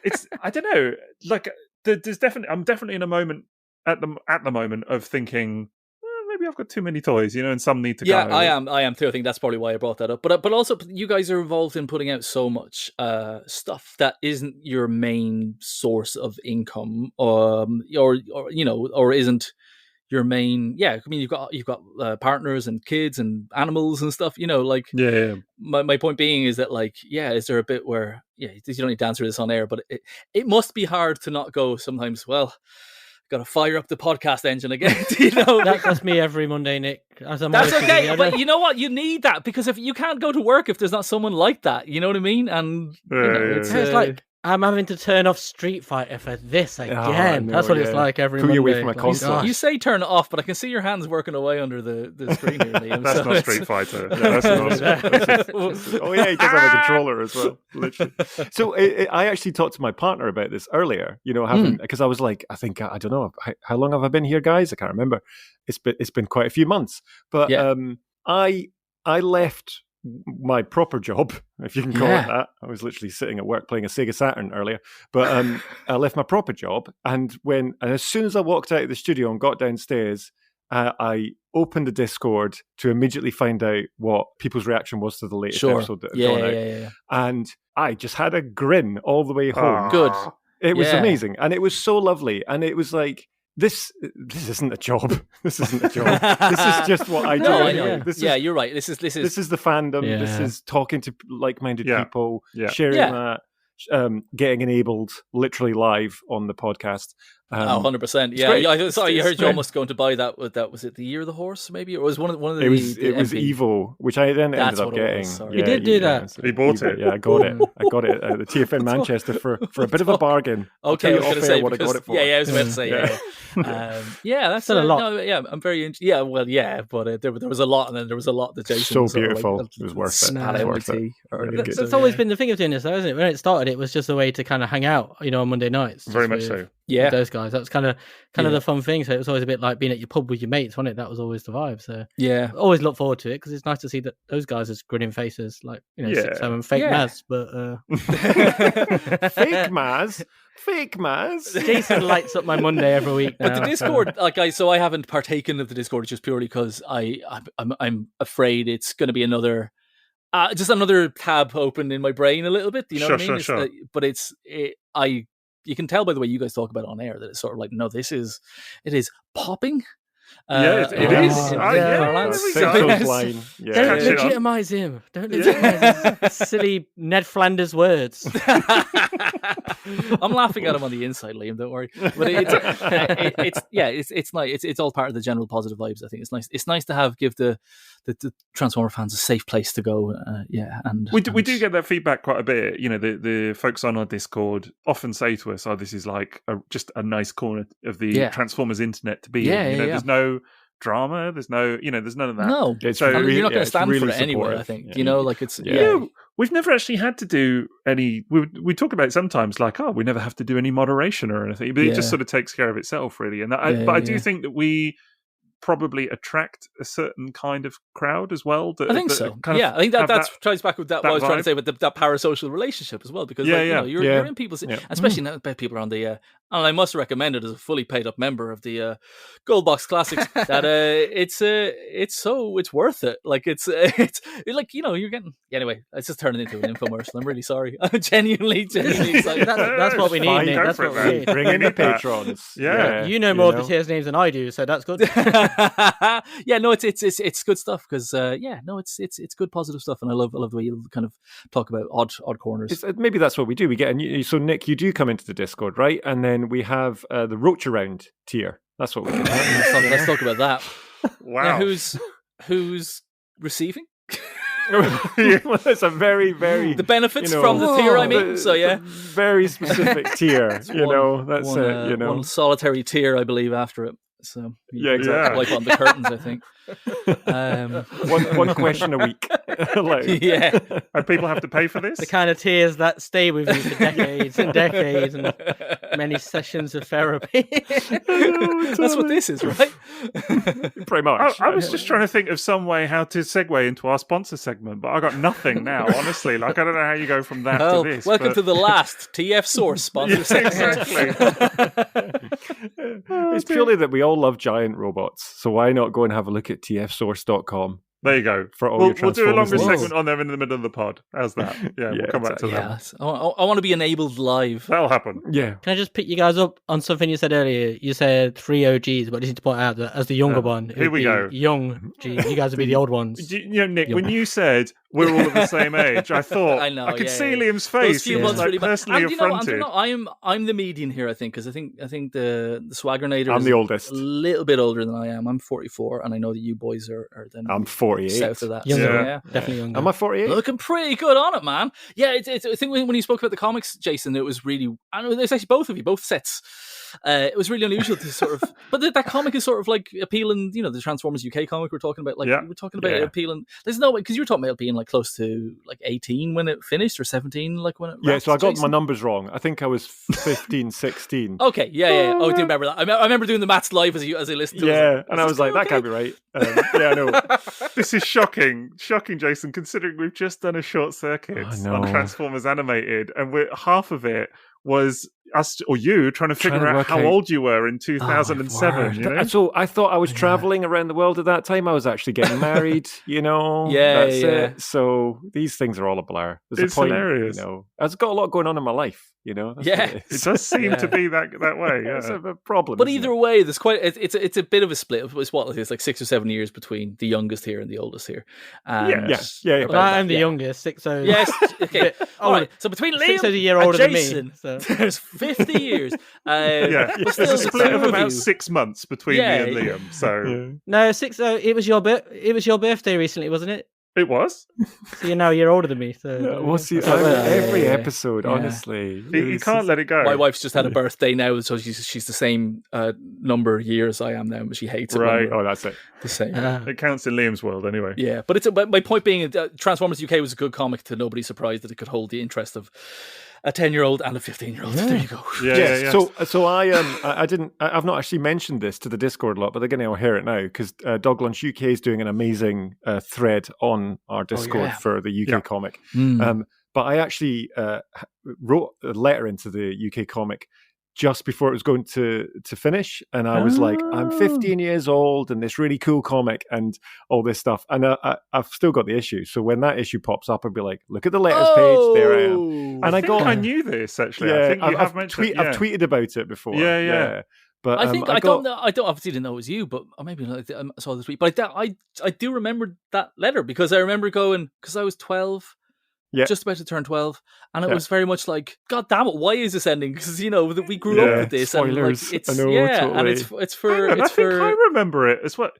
[SPEAKER 1] It's I don't know. Like there's definitely I'm definitely in a moment at the moment of thinking. Maybe I've got too many toys, and some need to go.
[SPEAKER 4] Yeah, I am too. I think that's probably why I brought that up. But also, you guys are involved in putting out so much stuff that isn't your main source of income, or isn't your main. Yeah, I mean, you've got partners and kids and animals and stuff.
[SPEAKER 1] Yeah.
[SPEAKER 4] My point being is that is there a bit where you don't need to answer this on air, but it must be hard to not go sometimes. Well, got to fire up the podcast engine again.
[SPEAKER 2] That's me every Monday, Nick.
[SPEAKER 4] That's okay, but you know what? You need that, because if you can't go to work if there's not someone like that, you know what I mean? And
[SPEAKER 2] it's like I'm having to turn off Street Fighter for this again. That's what it's like every Monday.
[SPEAKER 3] Away from my console.
[SPEAKER 4] You say turn it off, but I can see your hands working away under the screen here, Liam.
[SPEAKER 1] That's not Street Fighter. That's
[SPEAKER 3] oh yeah, he does have a controller as well. Literally. So I actually talked to my partner about this earlier. Because I was like, I don't know, how long have I been here, guys? I can't remember. It's been quite a few months, but I left my proper job, if you can call it that. I was literally sitting at work playing a Sega Saturn earlier, but I left my proper job, and as soon as I walked out of the studio and got downstairs, I opened the Discord to immediately find out what people's reaction was to the latest episode that had gone out. And I just had a grin all the way home.
[SPEAKER 4] Good.
[SPEAKER 3] It was amazing, and it was so lovely, and it was like, This isn't a job. This isn't a job. This is just what I do.
[SPEAKER 4] You're right. This is
[SPEAKER 3] the fandom. Yeah. This is talking to like-minded people, sharing that, getting enabled literally live on the podcast.
[SPEAKER 4] 100%. Yeah, I heard you almost going to buy that. Was it the Year of the Horse? Maybe it was one of the.
[SPEAKER 3] It was Evo, which I then ended up getting.
[SPEAKER 2] You did do that.
[SPEAKER 1] He bought it.
[SPEAKER 3] Yeah, I got it. I got it at the TFN Manchester for a bit of a bargain.
[SPEAKER 4] Okay, I was going to say
[SPEAKER 3] what I got it for.
[SPEAKER 4] I was about to say. That's still a lot. I'm very interested. Yeah, well, but there was a lot, and then there was a lot that Jason.
[SPEAKER 3] So beautiful. It was worth it.
[SPEAKER 2] It was worth it. That's always been the thing of doing this, though, isn't it? When it started, it was just a way to kind of hang out, on Monday nights.
[SPEAKER 1] Very much so.
[SPEAKER 2] Yeah, those guys. That was kind of the fun thing. So it was always a bit like being at your pub with your mates, wasn't it? That was always the vibe. So always look forward to it because it's nice to see that those guys as grinning faces, like Sixo and fake Maz. But
[SPEAKER 3] fake Maz.
[SPEAKER 2] Jason lights up my Monday every week now.
[SPEAKER 4] But the Discord, I haven't partaken of the Discord just purely because I'm afraid it's going to be another. Just another tab open in my brain a little bit. You know what I mean?
[SPEAKER 1] Sure.
[SPEAKER 4] But you can tell by the way you guys talk about it on air that it's sort of like, no, it is popping.
[SPEAKER 1] It is.
[SPEAKER 2] Don't legitimize him. Don't legitimize his silly Ned Flanders words.
[SPEAKER 4] I'm laughing at him on the inside, Liam. Don't worry. But it's nice. It's all part of the general positive vibes. I think it's nice. It's nice to give the Transformer fans a safe place to go. And
[SPEAKER 1] we do get that feedback quite a bit. The folks on our Discord often say to us, "Oh, this is like just a nice corner of the Transformers internet to be in." There's no drama. There's no, there's none of that.
[SPEAKER 4] No, so you're not going to stand for it anyway. I think it's.
[SPEAKER 1] We've never actually had to do any. We talk about it sometimes, like, we never have to do any moderation or anything, but it just sort of takes care of itself, really. And I do think that we probably attract a certain kind of crowd as well.
[SPEAKER 4] I think so. I think that ties back with that what I was trying to say with that parasocial relationship as well, because you're in people's, especially now people are on the. And I must recommend it as a fully paid up member of the Gold Box Classics. That it's worth it. Like it's like you're getting anyway. It's just turning into an infomercial. I'm really sorry. I'm genuinely excited.
[SPEAKER 2] That's what we need. Nick. That's what we need.
[SPEAKER 3] Bring in the patrons.
[SPEAKER 2] You know more of the tiers names than I do, so that's good.
[SPEAKER 4] It's good stuff because it's good positive stuff, and I love the way you kind of talk about odd corners.
[SPEAKER 3] Maybe that's what we do. We get so Nick, you do come into the Discord, right? And then we have the Roach Around tier. That's what we do.
[SPEAKER 4] Let's talk about that.
[SPEAKER 1] Wow.
[SPEAKER 4] Now, who's receiving?
[SPEAKER 3] It's a very, very
[SPEAKER 4] the benefits from the tier. I mean,
[SPEAKER 3] very specific tier. That's
[SPEAKER 4] one solitary tier, I believe, after it. So
[SPEAKER 3] exactly.
[SPEAKER 4] Wipe on the curtains, I think.
[SPEAKER 3] One question a week.
[SPEAKER 1] And people have to pay for this?
[SPEAKER 2] The kind of tears that stay with you for decades and decades and many sessions of therapy.
[SPEAKER 4] That's what this is, right?
[SPEAKER 3] Pretty much.
[SPEAKER 1] I was just trying to think of some way how to segue into our sponsor segment, but I got nothing now, honestly. Like, I don't know how you go from that to this.
[SPEAKER 4] Welcome to the last TF Source sponsor segment.
[SPEAKER 1] Exactly.
[SPEAKER 3] It's purely that we all love giant robots, so why not go and have a look at tfsource.com?
[SPEAKER 1] There you go.
[SPEAKER 3] For all
[SPEAKER 1] we'll do a longer segment on them in the middle of the pod. How's that? We'll come back to that.
[SPEAKER 4] I want to be enabled live.
[SPEAKER 1] That'll happen.
[SPEAKER 3] Yeah.
[SPEAKER 2] Can I just pick you guys up on something you said earlier? You said 3 OGs, but I just need to point out that as the younger one,
[SPEAKER 1] here we go.
[SPEAKER 2] Young G, you guys would be the old ones.
[SPEAKER 1] Nick, when you said we're all of the same age. I thought I
[SPEAKER 4] know.
[SPEAKER 1] I could see Liam's face. He was like
[SPEAKER 4] really
[SPEAKER 1] personally affronted.
[SPEAKER 4] I'm the median here. I think because I think the Swaggernator.
[SPEAKER 3] I'm the oldest,
[SPEAKER 4] a little bit older than I am. I'm 44, and I know that you boys are then.
[SPEAKER 3] I'm 48.
[SPEAKER 4] South of that,
[SPEAKER 2] younger, definitely younger.
[SPEAKER 3] Am I 48?
[SPEAKER 4] Looking pretty good on it, man. Yeah, it's I think when you spoke about the comics, Jason, it was really. I know it's actually both of you, both sets. It was really unusual to sort of, but that comic is sort of like appealing. You know, the Transformers UK comic we're talking about. Like we're talking about appealing. There's no way because you were talking about being like close to like 18 when it finished or 17 like when it.
[SPEAKER 3] Yeah, so I got my numbers wrong. I think I was 15, 16.
[SPEAKER 4] Okay, yeah. Oh, I do remember that. I remember doing the maths live as I listened to it.
[SPEAKER 3] Yeah, and I was like, that can't be right. Yeah, I know.
[SPEAKER 1] This is shocking, Jason. Considering we've just done a short circuit on Transformers Animated, and half of it was us or you trying to figure out how old you were in 2007. You know?
[SPEAKER 3] So I thought I was traveling around the world at that time. I was actually getting married, That's it. So these things are all a blur. There's
[SPEAKER 1] a point, hilarious.
[SPEAKER 3] I've got a lot going on in my life, That's
[SPEAKER 1] it does seem to be that way. Yeah,
[SPEAKER 3] it's a problem.
[SPEAKER 4] But either way, there's it's a bit of a split. It's what it is, like 6 or 7 years between the youngest here and the oldest here.
[SPEAKER 3] Yeah.
[SPEAKER 2] Well, I'm the youngest, Sixo.
[SPEAKER 4] Yes. Okay. All right. So between Liam
[SPEAKER 2] Sixo's a year older
[SPEAKER 4] and Jason,
[SPEAKER 2] than me, so.
[SPEAKER 4] there's 50 years.
[SPEAKER 1] There's a split of about 6 months between me and Liam. So
[SPEAKER 2] no, Sixo, it was your birthday recently, wasn't it?
[SPEAKER 1] It was.
[SPEAKER 2] So you're now a year older than me. So
[SPEAKER 3] every episode, honestly,
[SPEAKER 1] you can't let it go.
[SPEAKER 4] My wife's just had a birthday now, so she's the same number of years I am now, but she hates it.
[SPEAKER 1] Right.
[SPEAKER 3] Oh, that's it.
[SPEAKER 4] The same.
[SPEAKER 1] It counts in Liam's world anyway.
[SPEAKER 4] Yeah, but my point being, Transformers UK was a good comic to nobody's surprise that it could hold the interest of a 10-year-old and a 15-year-old. Yeah. There you go.
[SPEAKER 1] Yeah.
[SPEAKER 3] So I've not actually mentioned this to the Discord a lot, but they're going to hear it now because Dog Lunch UK is doing an amazing thread on our Discord for the UK comic. But I actually wrote a letter into the UK comic just before it was going to finish, and I was like, I'm 15 years old and this really cool comic and all this stuff, and I've still got the issue. So when that issue pops up, I'll be like, look at the letters page, there I am. And
[SPEAKER 1] I knew this actually. I think I've
[SPEAKER 3] tweeted about it before.
[SPEAKER 1] Yeah.
[SPEAKER 3] But
[SPEAKER 4] I think I don't obviously didn't know it was you, but maybe I saw the tweet. But I do remember that letter because I remember going because I was 12. Just about to turn 12, and it was very much like, God damn it, why is this ending? Because we grew up with this,
[SPEAKER 3] spoilers.
[SPEAKER 4] And like, it's
[SPEAKER 3] totally.
[SPEAKER 4] and it's for.
[SPEAKER 1] I think I remember it. It's what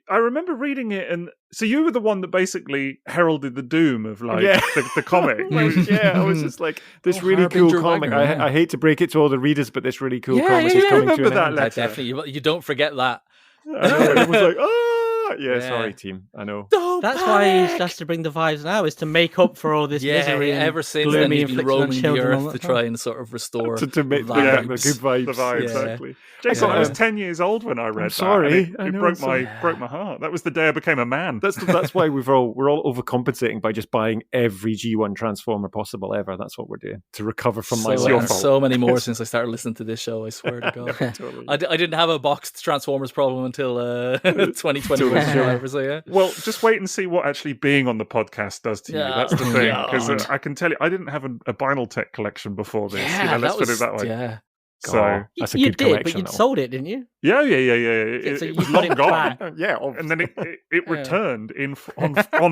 [SPEAKER 1] I remember reading it, and so you were the one that basically heralded the doom of the comic.
[SPEAKER 3] I was just like, this really cool comic. I hate to break it to all the readers, but this really cool comic is coming to an end.
[SPEAKER 4] Definitely, you don't forget that.
[SPEAKER 3] It was like, sorry, team. I know.
[SPEAKER 2] That's why he has to bring the vibes now, is to make up for all this misery.
[SPEAKER 4] Ever since then, he's been roaming the earth to try and sort of restore
[SPEAKER 3] to make the good vibes.
[SPEAKER 1] The vibes, exactly. Jason, I was 10 years old when I read that.
[SPEAKER 3] Sorry,
[SPEAKER 1] it broke my heart. That was the day I became a man.
[SPEAKER 3] That's why we're all overcompensating by just buying every G1 Transformer possible ever. That's what we're doing to recover from my fault.
[SPEAKER 4] So many more since I started listening to this show. I swear to God. Totally. I didn't have a boxed Transformers problem until 2020.
[SPEAKER 1] Well, just wait and see what actually being on the podcast does to you. That's the thing, because I can tell you, I didn't have a vinyl tech collection before this. Let's put it that way.
[SPEAKER 4] Yeah.
[SPEAKER 3] So that's a good
[SPEAKER 2] did, but you'd sold it, didn't you?
[SPEAKER 1] Yeah. It was long gone.
[SPEAKER 3] Obviously.
[SPEAKER 1] And then it returned en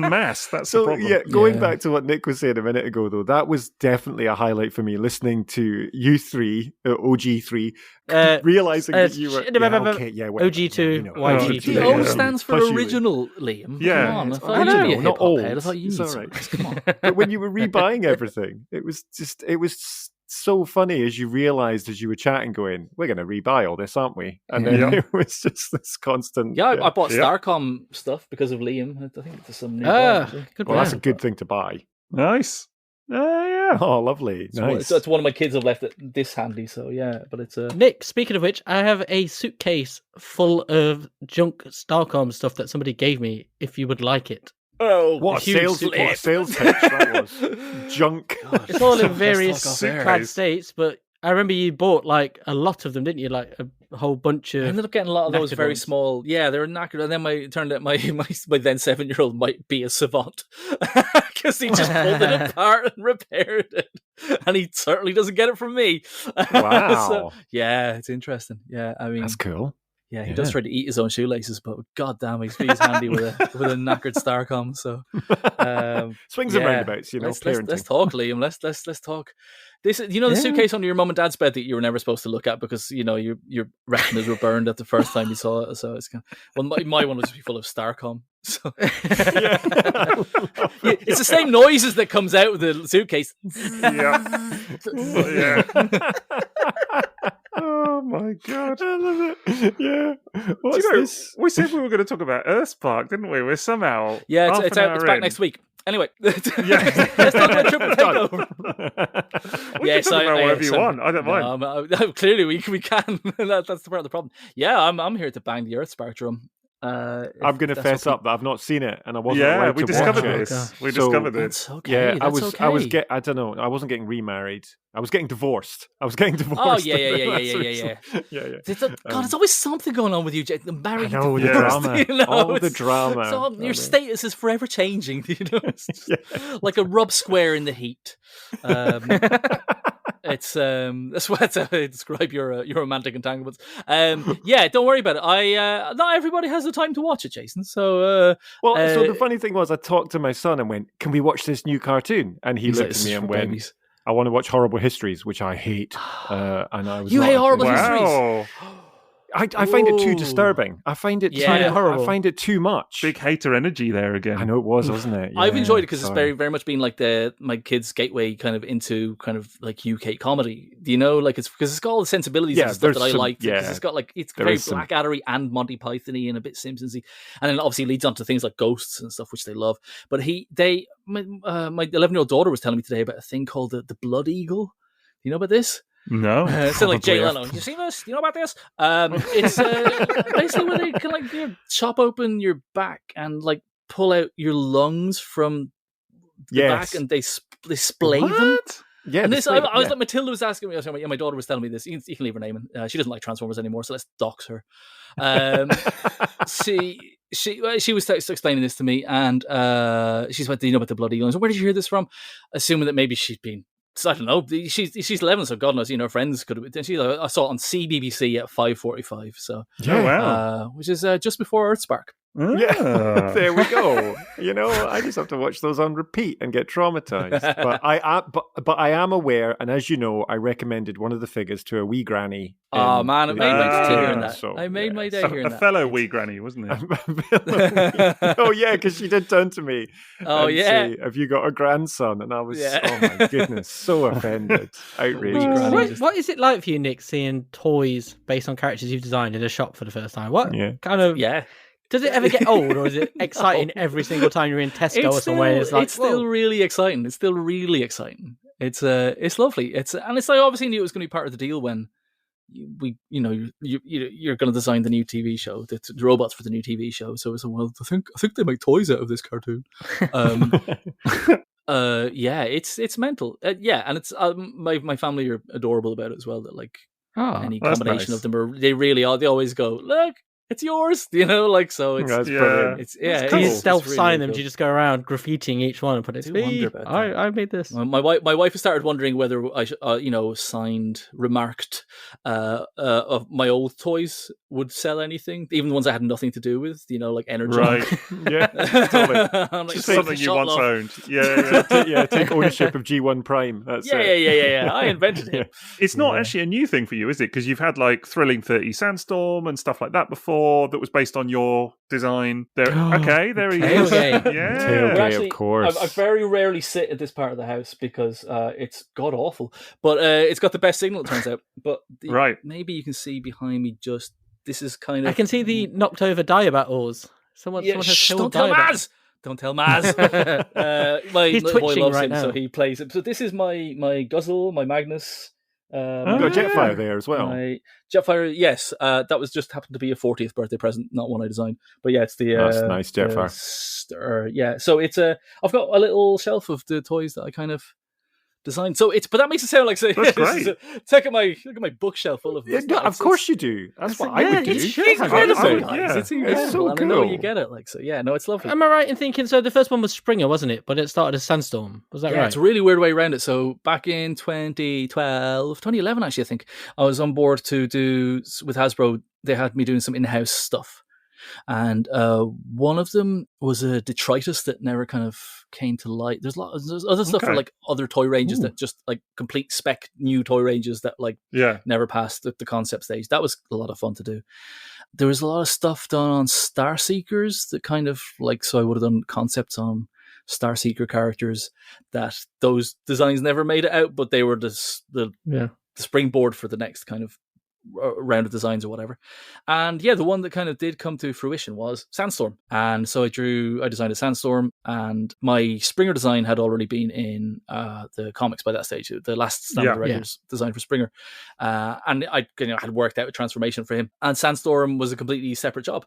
[SPEAKER 1] masse. That's the problem.
[SPEAKER 3] Going back to what Nick was saying a minute ago, though, that was definitely a highlight for me. Listening to you three, OG3, realizing that you were
[SPEAKER 2] OG2, YG2.
[SPEAKER 4] The O stands for original, Liam.
[SPEAKER 1] Yeah,
[SPEAKER 4] come on. I know, not old. I thought you
[SPEAKER 3] it's all right. Come on. But when you were rebuying everything, it was so funny as you realized as you were chatting going, we're going to rebuy all this, aren't we? And then it was just this constant
[SPEAKER 4] I bought Starcom stuff because of Liam. I think it's some new
[SPEAKER 3] that's a good thing to buy.
[SPEAKER 1] Nice.
[SPEAKER 3] Oh, lovely. Nice.
[SPEAKER 4] So it's one of my kids have left it this handy, so but it's
[SPEAKER 2] Nick, speaking of which, I have a suitcase full of junk Starcom stuff that somebody gave me, if you would like it.
[SPEAKER 3] Oh, what a sales pitch that was. Junk.
[SPEAKER 2] God, it's all in various bad states, but I remember you bought like a lot of them, didn't you? Like a whole bunch of.
[SPEAKER 4] I ended up getting a lot of those very small. Yeah, they were knackered, and then it turned out my then 7-year-old might be a savant because he just pulled it apart and repaired it, and he certainly doesn't get it from me.
[SPEAKER 3] Wow.
[SPEAKER 4] So, it's interesting. Yeah, I mean
[SPEAKER 3] that's cool.
[SPEAKER 4] Yeah, he does try to eat his own shoelaces, but god damn, he's handy with a knackered Starcom. So
[SPEAKER 3] swings and roundabouts,
[SPEAKER 4] let's talk, Liam. Let's talk. This, the suitcase under your mum and dad's bed that you were never supposed to look at because your retinas were burned at the first time you saw it. So it's kind of, my one was just full of Starcom. So it's the same noises that comes out of the suitcase.
[SPEAKER 1] Yeah. Oh my god,
[SPEAKER 3] I love it. Yeah. What's this?
[SPEAKER 1] We said we were going to talk about Earthspark, didn't we? We're somehow
[SPEAKER 4] it's out. It's back next week. Anyway, let's talk about Triple Takeover.
[SPEAKER 1] We can talk about whatever you want. I don't mind.
[SPEAKER 4] Clearly, we can. That's the part of the problem. Yeah, I'm here to bang the Earthspark drum.
[SPEAKER 3] I'm going to fess up that I've not seen it, and I wasn't.
[SPEAKER 1] Yeah, we discovered
[SPEAKER 3] watch
[SPEAKER 1] this.
[SPEAKER 3] It.
[SPEAKER 1] We discovered this.
[SPEAKER 4] That's okay.
[SPEAKER 3] Yeah,
[SPEAKER 4] that's
[SPEAKER 3] I don't know. I wasn't getting remarried. I was getting divorced.
[SPEAKER 4] Oh yeah. God, there's always something going on with you, Jake. The married,
[SPEAKER 3] the drama, all the drama.
[SPEAKER 4] So your status is forever changing. It's like a rub square in the heat. It's that's what I describe your romantic entanglements. Don't worry about it. Not everybody has the time to watch it, Jason. So
[SPEAKER 3] so the funny thing was, I talked to my son and went, "Can we watch this new cartoon?" And he looked at me and went, "I want to watch Horrible Histories," which I hate. And I was,
[SPEAKER 4] you hate Horrible Histories?
[SPEAKER 1] Wow.
[SPEAKER 3] I find it too disturbing. I find it horrible. I find it too much.
[SPEAKER 1] Big hater energy there again.
[SPEAKER 3] I know it was, wasn't it? Yeah,
[SPEAKER 4] I've enjoyed it because it's very, very much been like my kids' gateway kind of into kind of like UK comedy. Do you know? Like it's because it's got all the sensibilities and stuff that I like. Yeah, it's got like it's very Blackaddery and Monty Python-y and a bit Simpsons-y, and then obviously leads on to things like ghosts and stuff which they love. But my 11-year-old daughter was telling me today about a thing called the Blood Eagle. Do you know about this?
[SPEAKER 1] No,
[SPEAKER 4] it's like Jay Leno. You see this? You know about this? It's basically where they can like chop open your back and like pull out your lungs from the back, and they splay them.
[SPEAKER 3] Yeah,
[SPEAKER 4] and this I was like, Matilda was asking me. My daughter was telling me this. You can leave her name in. She doesn't like Transformers anymore, so let's dox her. She was explaining this to me, and she's like, "Do you know about the Blood Eagle?" And so, where did you hear this from? Assuming that maybe she'd been. So I don't know. She's 11, so God knows. Her friends could have been. I saw it on CBBC at 5:45. So which is just before Earthspark.
[SPEAKER 3] Yeah, there we go. I just have to watch those on repeat and get traumatized. But I am aware, and as you know, I recommended one of the figures to a wee granny.
[SPEAKER 4] Oh man, it made my day hearing that. I made my day hearing that.
[SPEAKER 1] A fellow wee granny, wasn't it?
[SPEAKER 3] Oh yeah, because she did turn to me.
[SPEAKER 4] Oh yeah,
[SPEAKER 3] say, "Have you got a grandson?" And I was, oh my goodness, so offended. Outrageous.
[SPEAKER 2] What is it like for you, Nick, seeing toys based on characters you've designed in a shop for the first time? What kind of Does it ever get old, or is it exciting every single time you're in Tesco or somewhere?
[SPEAKER 4] It's still really exciting. It's still really exciting. It's lovely. And it's like obviously knew it was going to be part of the deal when you're going to design the new TV show, the robots for the new TV show. So it's I think they make toys out of this cartoon. It's mental. And it's my family are adorable about it as well. That like any combination of them they really are. They always go, look. It's yours, so it's
[SPEAKER 3] brilliant.
[SPEAKER 4] It's
[SPEAKER 2] cool. You self-sign them. Cool. You just go around graffitiing each one and put it. I made this.
[SPEAKER 4] My wife has started wondering whether I signed, remarked of my old toys would sell anything, even the ones I had nothing to do with. Like energy.
[SPEAKER 1] Right. Yeah. Totally.
[SPEAKER 4] Like,
[SPEAKER 1] just something you once owned. Yeah.
[SPEAKER 3] Take ownership of G1 Prime. That's
[SPEAKER 4] I invented it.
[SPEAKER 1] It's not actually a new thing for you, is it? Because you've had like Thrilling 30 Sandstorm and stuff like that before. That was based on your design. There he is.
[SPEAKER 3] Tailgate, of course.
[SPEAKER 4] I very rarely sit at this part of the house because it's god awful. But it's got the best signal, it turns out. But maybe you can see behind me. Just this is kind of.
[SPEAKER 2] I can see the knocked over Diabat ores. Someone has killed Diabat.
[SPEAKER 4] Don't tell Maz. My
[SPEAKER 2] He's
[SPEAKER 4] little boy
[SPEAKER 2] twitching
[SPEAKER 4] loves
[SPEAKER 2] right
[SPEAKER 4] him,
[SPEAKER 2] now.
[SPEAKER 4] so he plays it. So this is my Guzzle, my Magnus.
[SPEAKER 3] You've got Jetfire there as well.
[SPEAKER 4] Jetfire, yes. That was just happened to be a 40th birthday present, not one I designed. But yeah, it's the
[SPEAKER 3] that's nice Jetfire.
[SPEAKER 4] So it's I've got a little shelf of the toys that I kind of designed. So but that makes it sound like
[SPEAKER 1] that's great.
[SPEAKER 4] Look at my bookshelf full of this.
[SPEAKER 3] Yeah, of course you do. That's what I would do.
[SPEAKER 4] It's incredible. It's incredible.
[SPEAKER 3] It's so cool.
[SPEAKER 4] I know you get it. It's lovely.
[SPEAKER 2] Am I right in thinking? So the first one was Springer, wasn't it? But it started as Sandstorm. Was that right?
[SPEAKER 4] It's a really weird way around it. So back in 2011, actually, I think I was on board to do with Hasbro they had me doing some in-house stuff. And one of them was a detritus that never kind of came to light. There's other stuff for like other toy ranges that just like complete spec new toy ranges that like never passed the concept stage. That was a lot of fun to do. There was a lot of stuff done on Star Seekers that kind of like, so I would have done concepts on Star Seeker characters that those designs never made it out, but they were the springboard for the next kind of round of designs or whatever. And the one that kind of did come to fruition was Sandstorm. And so I designed a Sandstorm, and my Springer design had already been in the comics by that stage, the last standard director's design for Springer. And I had worked out a transformation for him, and Sandstorm was a completely separate job.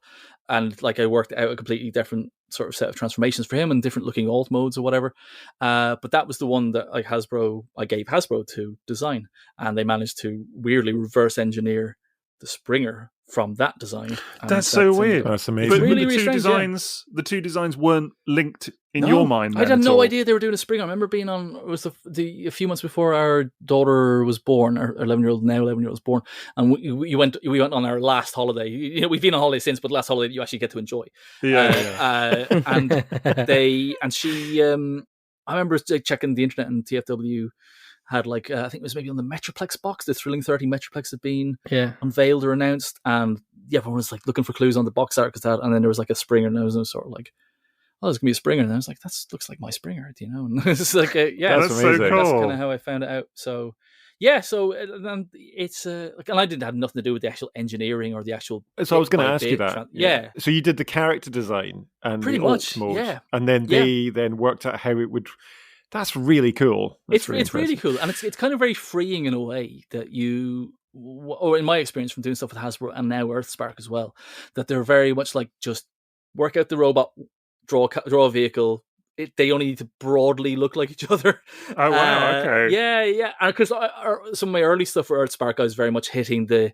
[SPEAKER 4] And like I worked out a completely different sort of set of transformations for him and different looking alt modes or whatever. But that was the one that I gave Hasbro to design, and they managed to weirdly reverse engineer the Springer from that design.
[SPEAKER 1] That's so weird.
[SPEAKER 3] That's amazing.
[SPEAKER 1] But
[SPEAKER 4] really,
[SPEAKER 1] the two designs weren't linked in your mind.
[SPEAKER 4] I had no idea they were doing a Springer. I remember being on, it was a few months before our daughter was born, our 11-year-old was born, and we went on our last holiday. You know, we've been on holiday since, but the last holiday you actually get to enjoy. And she, I remember checking the internet, and TFW had like I think it was maybe on the Metroplex box, the Thrilling 30 Metroplex had been unveiled or announced, and everyone was like looking for clues on the box art, and then there was like a Springer, and I was sort of like, oh, there's gonna be a Springer, and I was like, that looks like my Springer, you know. And it's like
[SPEAKER 1] that's so cool.
[SPEAKER 4] That's kind of how I found it out. So and it's and I didn't have nothing to do with the actual engineering or the actual.
[SPEAKER 3] So I was going to ask you that. So you did the character design and
[SPEAKER 4] pretty
[SPEAKER 3] the
[SPEAKER 4] much
[SPEAKER 3] mode, and then they then worked out how it would. That's really cool.
[SPEAKER 4] It's really cool, and it's kind of very freeing in a way that you, or in my experience from doing stuff with Hasbro and now Earthspark as well, that they're very much like just work out the robot, draw a vehicle. They only need to broadly look like each other.
[SPEAKER 1] Oh wow! Okay.
[SPEAKER 4] Yeah. Because some of my early stuff for Earthspark, I was very much hitting the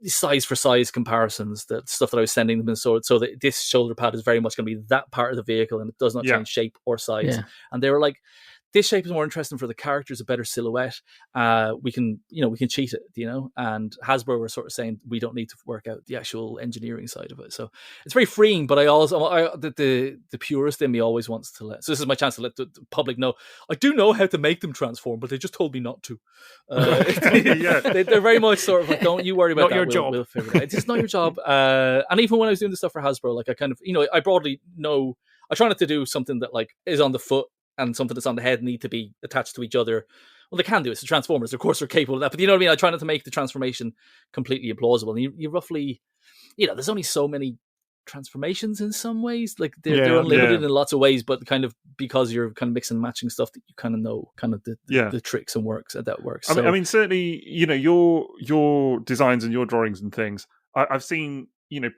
[SPEAKER 4] size for size comparisons, the stuff that I was sending them, and so that this shoulder pad is very much going to be that part of the vehicle, and it does not change shape or size. And they were like, this shape is more interesting for the characters, a better silhouette. We can cheat it, you know. And Hasbro were sort of saying we don't need to work out the actual engineering side of it. So it's very freeing. But the purist in me always wants to let. So this is my chance to let the public know. I do know how to make them transform, but they just told me not to. They're very much sort of like, don't you worry about
[SPEAKER 3] not that. Your job.
[SPEAKER 4] We'll figure it out. It's just not your job. And even when I was doing the stuff for Hasbro, like I kind of, I broadly know. I try not to do something that like is on the foot and something that's on the head need to be attached to each other. Well, they can do it. It's the Transformers. Of course, they're capable of that. But you know what I mean? I try not to make the transformation completely implausible. And you roughly, there's only so many transformations in some ways. Like they're unlimited in lots of ways, but kind of because you're kind of mixing and matching stuff that you kind of know kind of the tricks and works that works.
[SPEAKER 1] I mean, certainly, your designs and your drawings and things, I've seen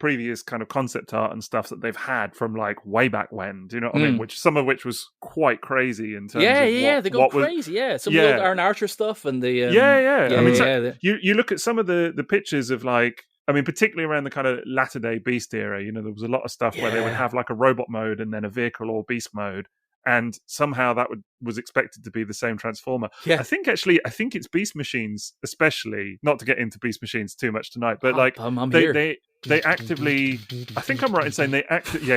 [SPEAKER 1] previous kind of concept art and stuff that they've had from like way back when, do you know what I mean? Some of which was quite crazy in terms of
[SPEAKER 4] they go crazy. Some of the old Aaron Archer stuff and the
[SPEAKER 1] I mean, you look at some of the pictures of like, I mean, particularly around the kind of latter day Beast era, there was a lot of stuff where they would have like a robot mode and then a vehicle or beast mode. And somehow that was expected to be the same Transformer. I think it's Beast Machines, especially, not to get into Beast Machines too much tonight, but they actively, I think I'm right in saying they actively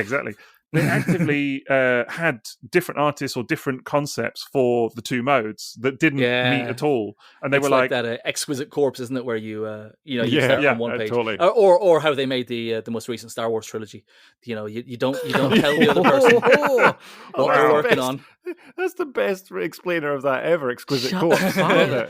[SPEAKER 1] had different artists or different concepts for the two modes that didn't meet at all, and they were like
[SPEAKER 4] that Exquisite Corpse, isn't it? Where you start on one page,
[SPEAKER 3] totally.
[SPEAKER 4] or how they made the most recent Star Wars trilogy. You don't tell the other person what they're working on.
[SPEAKER 3] That's the best explainer of that ever. Exquisite Corpse.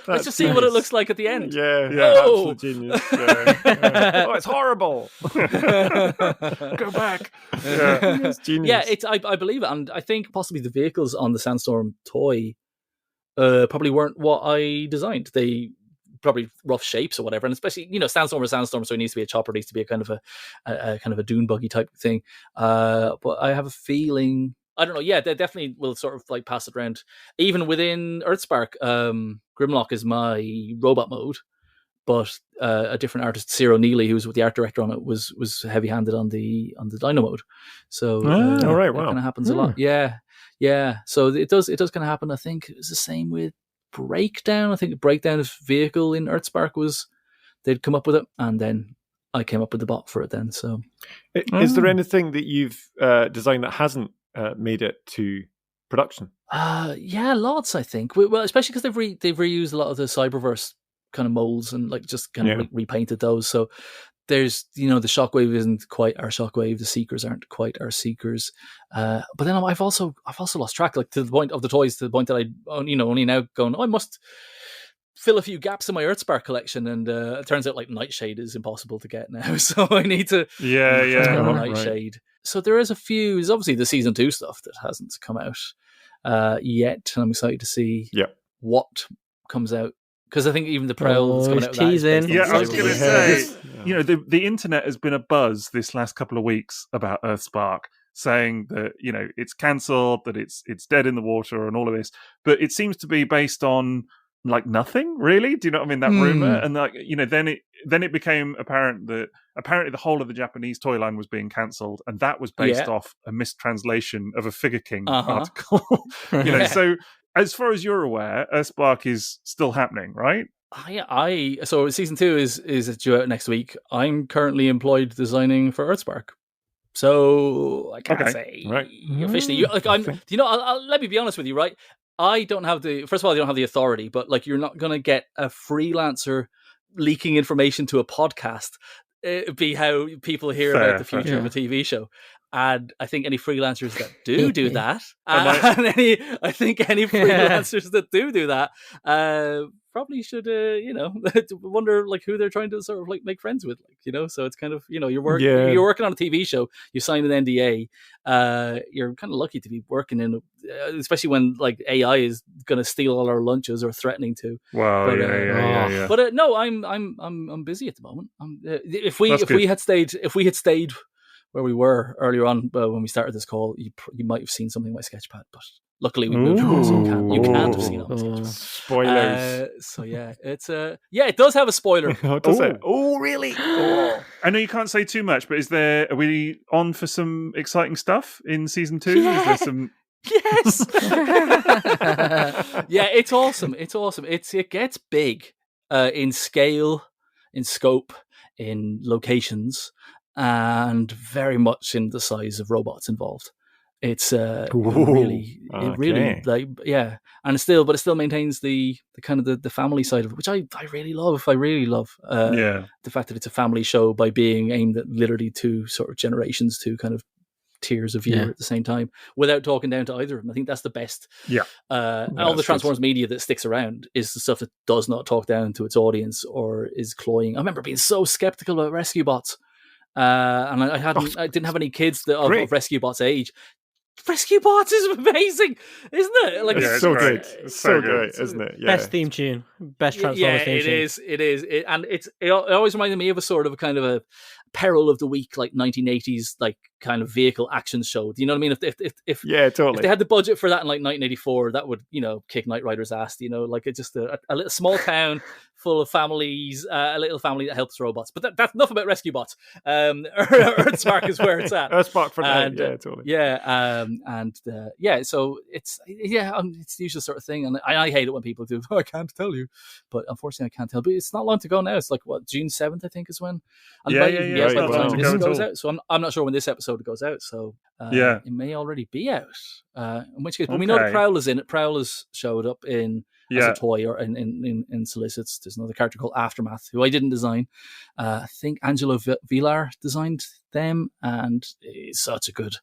[SPEAKER 4] Let's just see what it looks like at the end.
[SPEAKER 3] Absolute genius. Oh, it's horrible.
[SPEAKER 1] Go back.
[SPEAKER 3] It's genius.
[SPEAKER 4] I believe it, and I think possibly the vehicles on the Sandstorm toy probably weren't what I designed. They probably rough shapes or whatever, and especially Sandstorm or Sandstorm, so it needs to be a chopper, it needs to be a kind of a kind of a dune buggy type thing. But I have a feeling, I don't know. Yeah, they definitely will sort of like pass it around. Even within Earthspark, Grimlock is my robot mode, but a different artist, Ciro Neely, who was the art director on it, was heavy-handed on the Dino mode. So,
[SPEAKER 3] all right, wow,
[SPEAKER 4] it kind of happens a lot. Yeah. So it does kind of happen. I think it's the same with Breakdown. I think Breakdown's vehicle in Earthspark was they'd come up with it, and then I came up with the bot for it then. So,
[SPEAKER 3] is there anything that you've designed that hasn't made it to production?
[SPEAKER 4] Yeah, lots. I think. Well, especially because they've reused a lot of the Cyberverse kind of molds and like just kind of repainted those. So there's the Shockwave isn't quite our Shockwave. The Seekers aren't quite our Seekers. But then I've also lost track, like to the point of the toys, to the point that I only now going, I must fill a few gaps in my Earthspark collection, and it turns out like Nightshade is impossible to get now, so I need to Nightshade. So there is a few. There's obviously the season 2 stuff that hasn't come out yet, and I'm excited to see what comes out, because I think even the Prowl that's coming out
[SPEAKER 2] teasing.
[SPEAKER 1] I was going to say, the internet has been a buzz this last couple of weeks about Earthspark, saying that it's cancelled, that it's dead in the water, and all of this, but it seems to be based on like nothing really. Do you know what I mean? That rumor, and like then it became apparent that apparently the whole of the Japanese toy line was being cancelled, and that was based off a mistranslation of a Figure King article. So as far as you're aware, Earthspark is still happening, right?
[SPEAKER 4] So season 2 is due out next week. I'm currently employed designing for Earthspark, so I can't say officially. Let me be honest with you, right? I don't have first of all, I don't have the authority, but like, you're not going to get a freelancer leaking information to a podcast. It'd be how people hear about the future of a TV show. And I think any freelancers that do that, I think any freelancers that do that, probably should, wonder like who they're trying to sort of like make friends with, like, so it's kind of, you're working on a TV show, you sign an NDA, you're kind of lucky to be working in, especially when like AI is going to steal all our lunches or threatening to.
[SPEAKER 1] Wow,
[SPEAKER 4] But no, I'm busy at the moment. If we had stayed where we were earlier on when we started this call, you might have seen something on my sketchpad, but luckily we moved on, so you can't have seen it on sketchpad.
[SPEAKER 3] Spoilers.
[SPEAKER 4] So yeah, it's it does have a spoiler.
[SPEAKER 3] Does it? Oh, really?
[SPEAKER 1] I know you can't say too much, but are we on for some exciting stuff in season 2? Yeah. Is there some?
[SPEAKER 4] Yes. Yeah, it's awesome. It gets big in scale, in scope, in locations, and very much in the size of robots involved. It's really like, and it still maintains the kind of the family side of it, which I really love. The fact that it's a family show by being aimed at literally 2 sort of generations, 2 kind of tiers of viewer at the same time, without talking down to either of them. I think that's the best. All the Transformers media that sticks around is the stuff that does not talk down to its audience or is cloying. I remember being so skeptical about Rescue Bots. And I didn't have any kids of Rescue Bots' age. Rescue Bots is amazing, isn't it? Like,
[SPEAKER 3] it's so good. It's so great, isn't it? Yeah.
[SPEAKER 2] Best theme tune, best Transformers theme tune.
[SPEAKER 4] It is. It always reminded me of a sort of a kind of a peril of the week, like 1980s, like kind of vehicle action show. Do you know what I mean? If
[SPEAKER 3] totally.
[SPEAKER 4] If they had the budget for that in like 1984, that would kick Knight Rider's ass. Like it's just a little small town full of families, a little family that helps robots. But that's enough about Rescue Bots. Earthspark is where it's at.
[SPEAKER 3] Earthspark for now. Totally.
[SPEAKER 4] So it's the usual sort of thing, and I hate it when people do. Oh, I can't tell you, but unfortunately I can't tell. But it's not long to go now. It's like June 7th, I think, is when. And by the time this goes out, so I'm not sure when this episode goes out. So it may already be out. In which case, but we know the Prowl is in it. Prowl has showed up in as a toy or in solicits. There's another character called Aftermath, who I didn't design. I think Angelo Villar designed them, and it's such a good.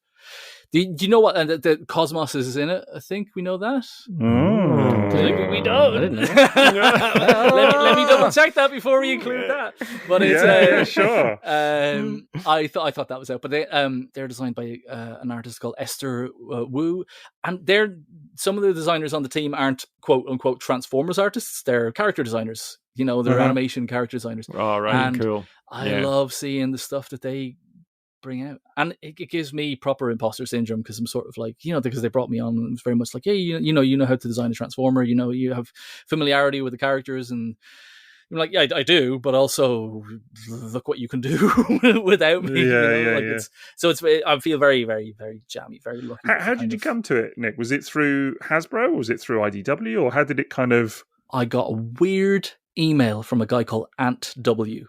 [SPEAKER 4] Do you know what? The Cosmos is in it. I think we know that. Maybe we don't.
[SPEAKER 2] I didn't know.
[SPEAKER 4] let me double check that before we include that. But it's
[SPEAKER 1] sure.
[SPEAKER 4] I thought that was out, but they're designed by an artist called Esther Wu, and some of the designers on the team aren't quote unquote Transformers artists. They're character designers. They're animation character designers.
[SPEAKER 3] Oh, right, and cool.
[SPEAKER 4] I love seeing the stuff that they bring out, and it gives me proper imposter syndrome, because I'm sort of like, because they brought me on, and it's very much like, hey, you know how to design a Transformer, you have familiarity with the characters, and I'm like, yeah, I do, but also look what you can do without me. So I feel very, very, very jammy, very lucky.
[SPEAKER 1] How did you come to it, Nick? Was it through Hasbro, or was it through IDW, or how did it kind of?
[SPEAKER 4] I got a weird email from a guy called Ant W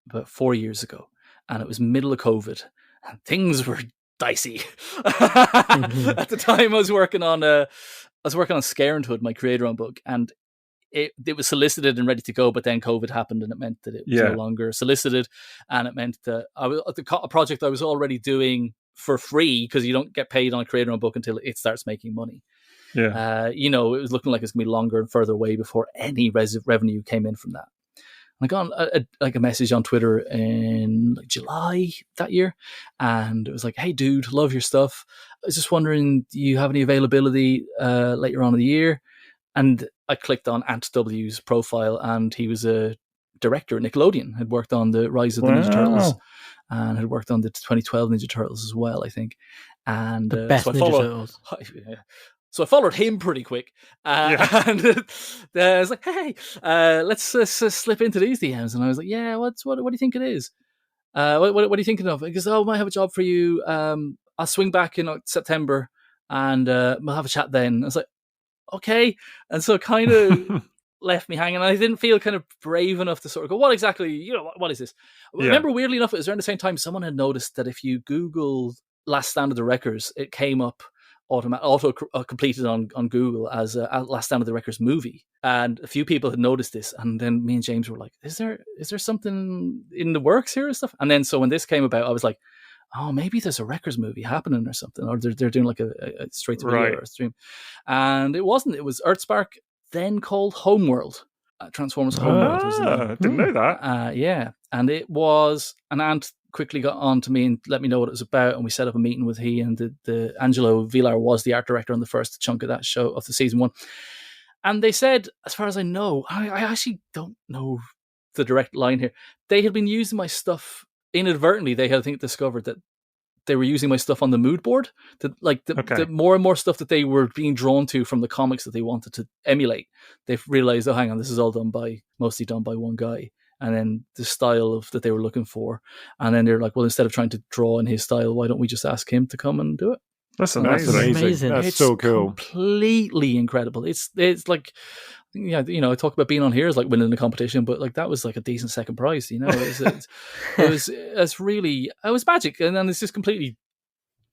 [SPEAKER 4] about 4 years ago, and it was middle of COVID, and things were dicey. At the time, I was working on Scarenhood, my creator-owned book, and it was solicited and ready to go, but then COVID happened, and it meant that it was no longer solicited, and it meant that a project I was already doing for free, because you don't get paid on a creator-owned book until it starts making money.
[SPEAKER 3] Yeah,
[SPEAKER 4] it was looking like it's gonna be longer and further away before any revenue came in from that. I got a message on Twitter in July that year, and it was like, "Hey, dude, love your stuff. I was just wondering, do you have any availability later on in the year?" And I clicked on Ant W's profile, and he was a director at Nickelodeon, had worked on the Rise of the Ninja Turtles, and had worked on the 2012 Ninja Turtles as well, I think. And
[SPEAKER 2] the best Ninja Turtles.
[SPEAKER 4] So I followed him pretty quick, and I was like, "Hey, let's slip into these DMs." And I was like, "Yeah, what do you think it is? What are you thinking of?" He goes, "Oh, I might have a job for you. I'll swing back in September, and we'll have a chat then." I was like, "Okay," and so it kind of left me hanging. I didn't feel kind of brave enough to sort of go, "What exactly? What is this?" I remember, weirdly enough, it was around the same time someone had noticed that if you Googled "Last Stand of the Wreckers," it came up auto completed on Google as Last Stand of the Wreckers movie, and a few people had noticed this, and then me and James were like, is there something in the works here and stuff? And then so when this came about, I was like, oh, maybe there's a Wreckers movie happening or something, or they're doing like a straight to video or a stream. And it wasn't. It was Earthspark, then called Homeworld. Transformers Homeworld.
[SPEAKER 1] Didn't know that.
[SPEAKER 4] Yeah, and it was an Ant quickly got on to me and let me know what it was about, and we set up a meeting with he and the Angelo Villar was the art director on the first chunk of that show of the season 1. And they said, as far as I know, I actually don't know the direct line here, they had been using my stuff inadvertently. They had, I think, discovered that they were using my stuff on the mood board, the more and more stuff that they were being drawn to from the comics that they wanted to emulate. They've realized, oh, hang on, this is all mostly done by one guy. And then the style that they were looking for. And then they're like, well, instead of trying to draw in his style, why don't we just ask him to come and do it?
[SPEAKER 1] That's amazing.
[SPEAKER 3] That's so cool.
[SPEAKER 4] Completely incredible. It's like, I talk about being on here as like winning the competition, but like that was like a decent second prize, it was magic. And then it's just completely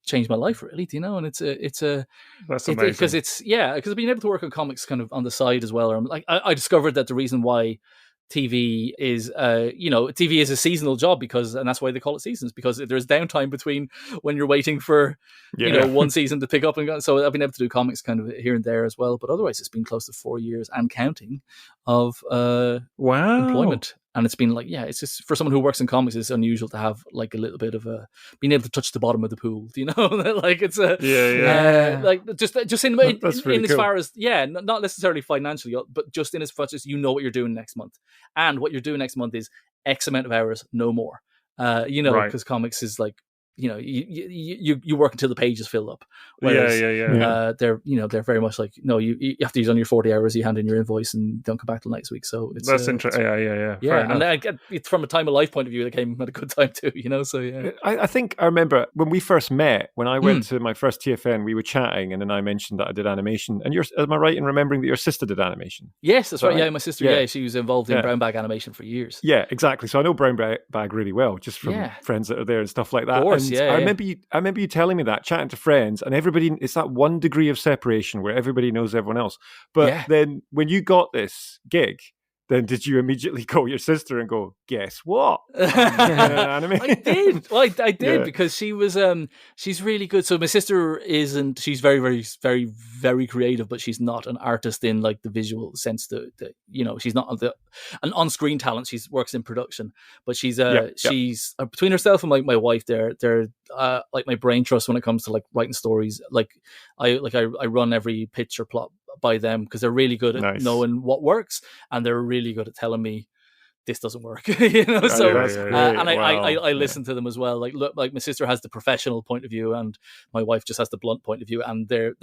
[SPEAKER 4] changed my life, really, and it's a
[SPEAKER 1] that's amazing,
[SPEAKER 4] because being able to work on comics kind of on the side as well. Or like I discovered that the reason why TV is TV is a seasonal job, and that's why they call it seasons, because there's downtime between when you're waiting for one season to pick up and go. So I've been able to do comics kind of here and there as well, but otherwise it's been close to 4 years and counting of employment. And it's been like, it's just, for someone who works in comics, it's unusual to have like a little bit of being able to touch the bottom of the pool, like it's like just in
[SPEAKER 3] cool.
[SPEAKER 4] as far as not necessarily financially, but just in as much as what you're doing next month, and what you're doing next month is X amount of hours, no more. Because comics is like, you work until the page is filled up. Whereas, they're very much like, no, you have to use on your 40 hours, you hand in your invoice and don't come back till next week. So it's
[SPEAKER 1] that's interesting.
[SPEAKER 4] And I get it from a time of life point of view, they came at a good time too, So
[SPEAKER 3] I think I remember when we first met, when I went to my first TFN, we were chatting, and then I mentioned that I did animation. And am I right in remembering that your sister did animation?
[SPEAKER 4] Yes, that's right. Yeah, my sister. She was involved in brown bag animation for years.
[SPEAKER 3] Yeah, exactly. So I know brown bag really well, just from friends that are there and stuff like that.
[SPEAKER 4] Of course.
[SPEAKER 3] I remember you telling me that, chatting to friends, and everybody, it's that one degree of separation where everybody knows everyone else. But then when you got this gig, then did you immediately call your sister and go, guess what?
[SPEAKER 4] I did. Well, I did because she was she's really good. So my sister she's very, very, very, very creative, but she's not an artist in like the visual sense that she's not an on-screen talent. She works in production, but she's between herself and my wife, they're like my brain trust when it comes to like writing stories. Like I run every pitch or plot by them, because they're really good at knowing what works, and they're really good at telling me this doesn't work. I listen to them as well. Like, look, like my sister has the professional point of view, and my wife just has the blunt point of view, and they're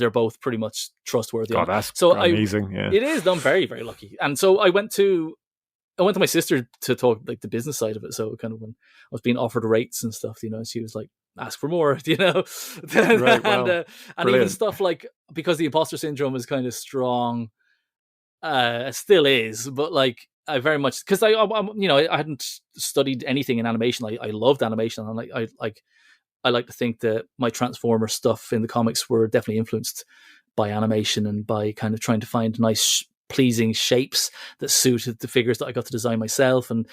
[SPEAKER 4] both pretty much trustworthy.
[SPEAKER 3] God, that's amazing.
[SPEAKER 4] It is. I'm very, very lucky. And so I went to my sister to talk like the business side of it. So kind of when I was being offered rates and stuff, she was like, ask for more,
[SPEAKER 3] Right, wow.
[SPEAKER 4] and even stuff like, because the imposter syndrome is kind of strong Still is, but like I very much because I hadn't studied anything in animation. I loved animation, and I like to think that my Transformer stuff in the comics were definitely influenced by animation and by kind of trying to find nice, pleasing shapes that suited the figures that I got to design myself. And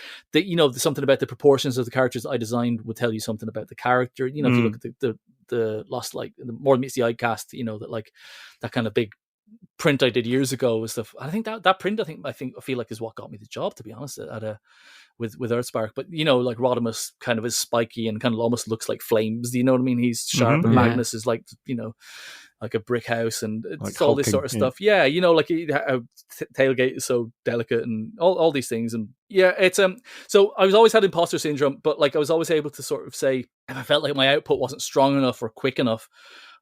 [SPEAKER 4] something about the proportions of the characters that I designed would tell you something about the character. If you look at the Lost, like the More Than Meets the Eye cast, that like that kind of big print I did years ago was stuff. I think that print I feel like is what got me the job, to be honest, with Earthspark. But like Rodimus kind of is spiky and kind of almost looks like flames. Do you know what I mean? He's sharp, and Magnus is like like a brick house, and it's like all this sort of stuff. Yeah, like Tailgate is so delicate, and all these things. And yeah, it's So I was always had imposter syndrome, but like I was always able to sort of say if I felt like my output wasn't strong enough or quick enough,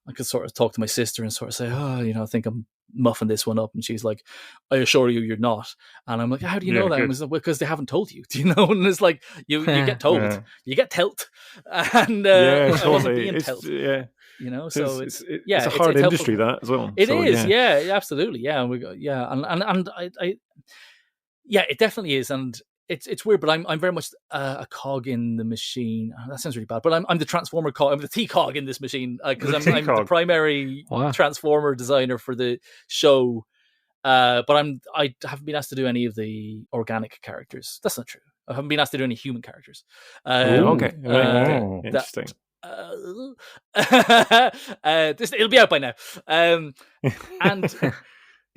[SPEAKER 4] I could sort of talk to my sister and sort of say, I think I'm muffing this one up. And she's like, I assure you, you're not. And I'm like, how do you know that? And like, because they haven't told you, do you know? And it's like, you get told, you get telt. And I wasn't being telt. So it's a
[SPEAKER 3] hard industry that as well.
[SPEAKER 4] It is, absolutely. Yeah. And we got, and I it definitely is. And it's weird, but I'm very much a cog in the machine. That sounds really bad, but I'm the Transformer cog. I'm the T cog in this machine because I'm the primary Transformer designer for the show. But I haven't been asked to do any of the organic characters. That's not true. I haven't been asked to do any human characters.
[SPEAKER 3] Okay. Interesting.
[SPEAKER 4] It'll be out by now. And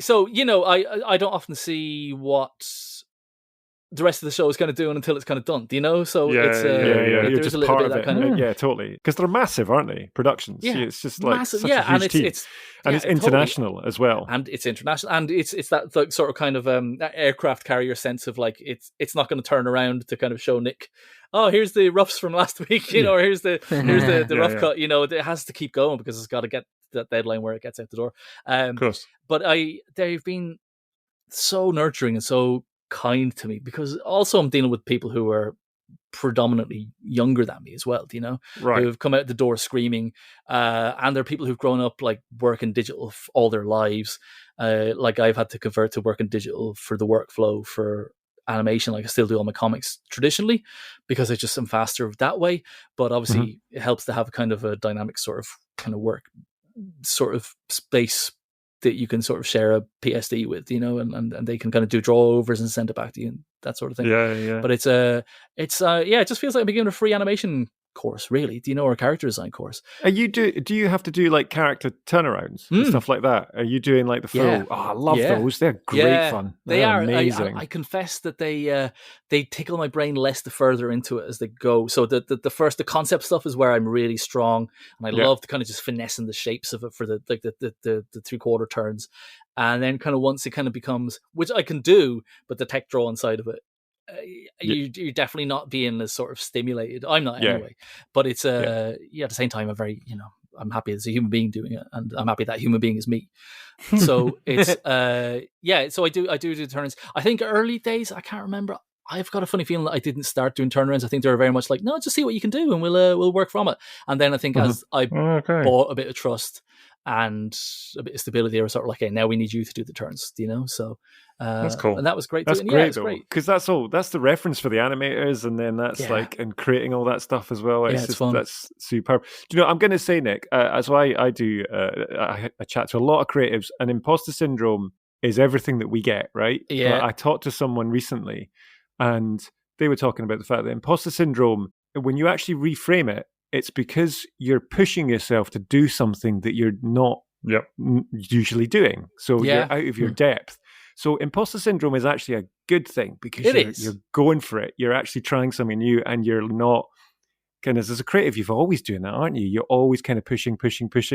[SPEAKER 4] so I don't often see what the rest of the show is kind of doing until it's kind of done, do you know? So it's there's a little bit of that kind of
[SPEAKER 3] totally, because they're massive, aren't they? Productions, it's just like
[SPEAKER 4] massive,
[SPEAKER 3] such a huge team. It's international
[SPEAKER 4] totally.
[SPEAKER 3] as well,
[SPEAKER 4] and it's international, and it's that like, sort of kind of aircraft carrier sense of like it's not going to turn around to kind of show Nick, oh, here's the roughs from last week, or here's the rough cut. It has to keep going because it's got to get that deadline where it gets out the door.
[SPEAKER 1] Of course,
[SPEAKER 4] but they've been so nurturing and so kind to me, because also I'm dealing with people who are predominantly younger than me as well, who've come out the door screaming, and there are people who've grown up like working digital all their lives. Like I've had to convert to working digital for the workflow for animation. Like I still do all my comics traditionally because I just am faster that way, but obviously it helps to have a kind of a dynamic sort of work sort of space that you can sort of share a PSD with, and they can kind of do drawovers and send it back to you and that sort of thing.
[SPEAKER 1] Yeah.
[SPEAKER 4] But it just feels like I'm given a free animation course, really, or a character design course.
[SPEAKER 3] Do you have to do like character turnarounds and stuff like that? Are you doing like the full? Yeah. Oh, I love those. They're great fun.
[SPEAKER 4] They are
[SPEAKER 3] amazing.
[SPEAKER 4] I confess that they tickle my brain less the further into it as they go. So the concept stuff is where I'm really strong, and I love to kind of just finessing the shapes of it for the 3/4 turns, and then kind of once it kind of becomes, which I can do, but the tech drawing side of it, you're definitely not being as sort of stimulated. I'm not anyway, but it's at the same time, I'm happy as a human being doing it, and I'm happy that human being is me. So it's so I do the turns. I think early days, I can't remember. I've got a funny feeling that I didn't start doing turnarounds. I think they were very much like, no, just see what you can do and we'll work from it. And then I think as I bought a bit of trust and a bit of stability, they were sort of like, okay, now we need you to do the turns, So
[SPEAKER 1] that's cool.
[SPEAKER 4] And that was great.
[SPEAKER 3] That's great, though, because that's the reference for the animators, and then that's and creating all that stuff as well. It's fun. That's superb. Do I'm going to say, Nick, as I do, I chat to a lot of creatives, and imposter syndrome is everything that we get, right?
[SPEAKER 4] Yeah.
[SPEAKER 3] But I talked to someone recently, and they were talking about the fact that imposter syndrome, when you actually reframe it, it's because you're pushing yourself to do something that you're not usually doing. So you're out of your depth. So imposter syndrome is actually a good thing, because you're going for it. You're actually trying something new, and you're not kind of, as a creative, you're always doing that, aren't you? You're always kind of pushing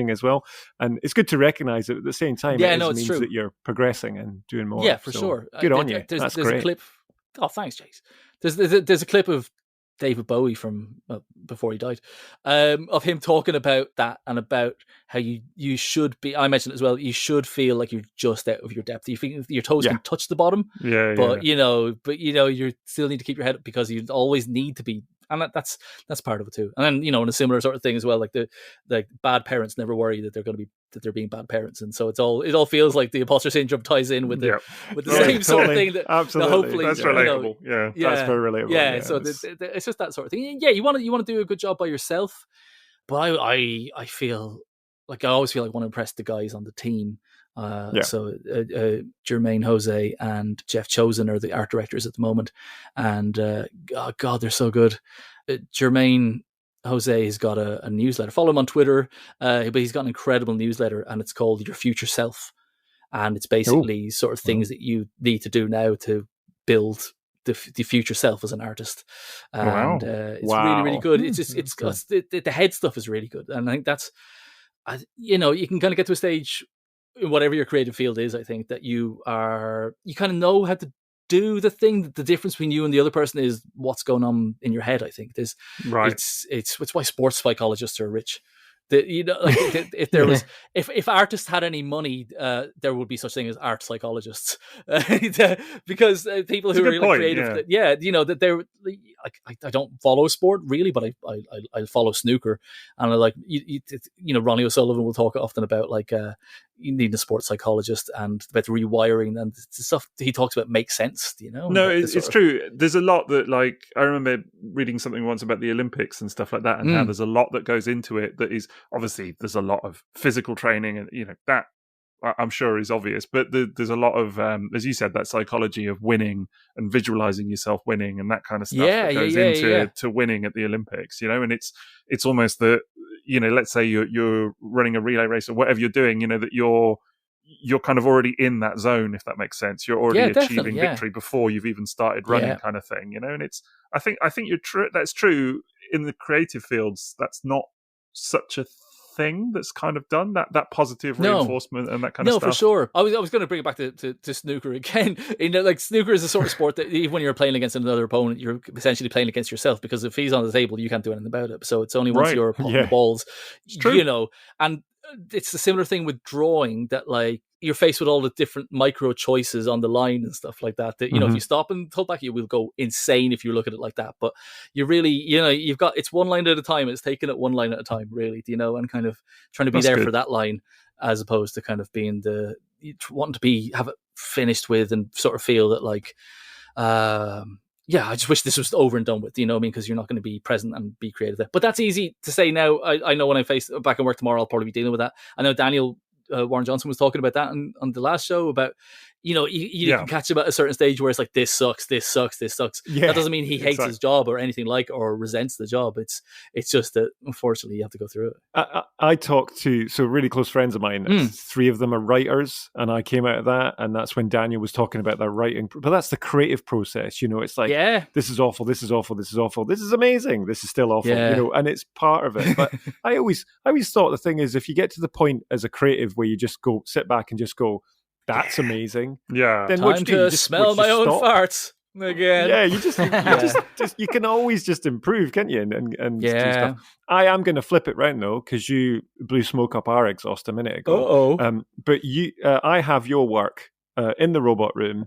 [SPEAKER 3] as well. And it's good to recognize it at the same time. It means
[SPEAKER 4] true.
[SPEAKER 3] that you're progressing and doing more.
[SPEAKER 4] Yeah, for sure.
[SPEAKER 3] Good on you. That's great.
[SPEAKER 4] A clip. Oh, thanks, Chase. There's a clip of David Bowie from before he died, of him talking about that and about how you should be. I mentioned it as well. You should feel like you're just out of your depth. You think your toes can touch the bottom, but you still need to keep your head up, because you always need to be and that's part of it too. And then in a similar sort of thing as well, like the bad parents never worry that they're being bad parents, and so it all feels like the imposter syndrome ties in with the same sort of thing.
[SPEAKER 3] Absolutely,
[SPEAKER 4] hopefully
[SPEAKER 1] that's relatable. That's
[SPEAKER 3] very relatable.
[SPEAKER 4] Yeah, so it's just that sort of thing. Yeah, you want to do a good job by yourself, but I feel like I always feel like I want to impress the guys on the team. So Jermaine Jose and Jeff Chosen are the art directors at the moment, and God, they're so good. Jermaine Jose has got a newsletter. Follow him on Twitter, but he's got an incredible newsletter, and it's called Your Future Self, and it's basically sort of things that you need to do now to build the future self as an artist, and it's really, really good. It's just the head stuff is really good, and I think that's you can kind of get to a stage in whatever your creative field is. I think that you kind of know how to do the thing. The difference between you and the other person is what's going on in your head. I think it's why sports psychologists are rich. If there was, if artists had any money, there would be such thing as art psychologists, because people who are really creative, that they're like, I don't follow sport really, but I follow snooker, and I like Ronnie O'Sullivan will talk often about like you need a sports psychologist and about the rewiring, and the stuff he talks about makes sense.
[SPEAKER 1] No, it's true. There's a lot that, like, I remember reading something once about the Olympics and stuff like that, and how there's a lot that goes into it. That is obviously there's a lot of physical training, and that I'm sure is obvious, but there's a lot of, as you said, that psychology of winning and visualizing yourself winning and that kind of stuff that goes into winning at the Olympics. And it's almost that, let's say you're running a relay race or whatever you're doing, that you're kind of already in that zone, if that makes sense. You're already achieving victory before you've even started running, kind of thing. And it's I think you're true. That's true in the creative fields. That's not such a thing that's kind of done that positive reinforcement and that kind of stuff.
[SPEAKER 4] No, for sure. I was going to bring it back to snooker again. Like snooker is a sort of sport that even when you're playing against another opponent, you're essentially playing against yourself, because if he's on the table, you can't do anything about it. So it's only once you're putting the balls.
[SPEAKER 1] It's true.
[SPEAKER 4] And it's a similar thing with drawing, that like you're faced with all the different micro choices on the line and stuff like that. That if you stop and hold back, you will go insane if you look at it like that. But you really, you've got, it's one line at a time. It's taking it one line at a time, really. And kind of trying to be there for that line, as opposed to kind of being wanting to have it finished with and sort of feel that like, I just wish this was over and done with, because you're not going to be present and be creative there. But that's easy to say now. I know when I face back in work tomorrow, I'll probably be dealing with that. I know Daniel Warren Johnson was talking about that on the last show about, you can catch him at a certain stage where it's like, this sucks. Yeah, that doesn't mean he hates his job or anything or resents the job. It's just that unfortunately you have to go through it.
[SPEAKER 3] I talked to really close friends of mine. 3 of them are writers, and I came out of that, and that's when Daniel was talking about their writing. But that's the creative process. It's like, this is awful, this is awful, this is awful, this is amazing, this is still awful. And it's part of it. But I always thought the thing is, if you get to the point as a creative where you just go sit back and just go, that's amazing.
[SPEAKER 1] Yeah.
[SPEAKER 4] Then time to smell my own farts again.
[SPEAKER 3] Yeah, you can always just improve, can't you? And do stuff. I am going to flip it round though, because you blew smoke up our exhaust a minute ago. But I have your work in the robot room,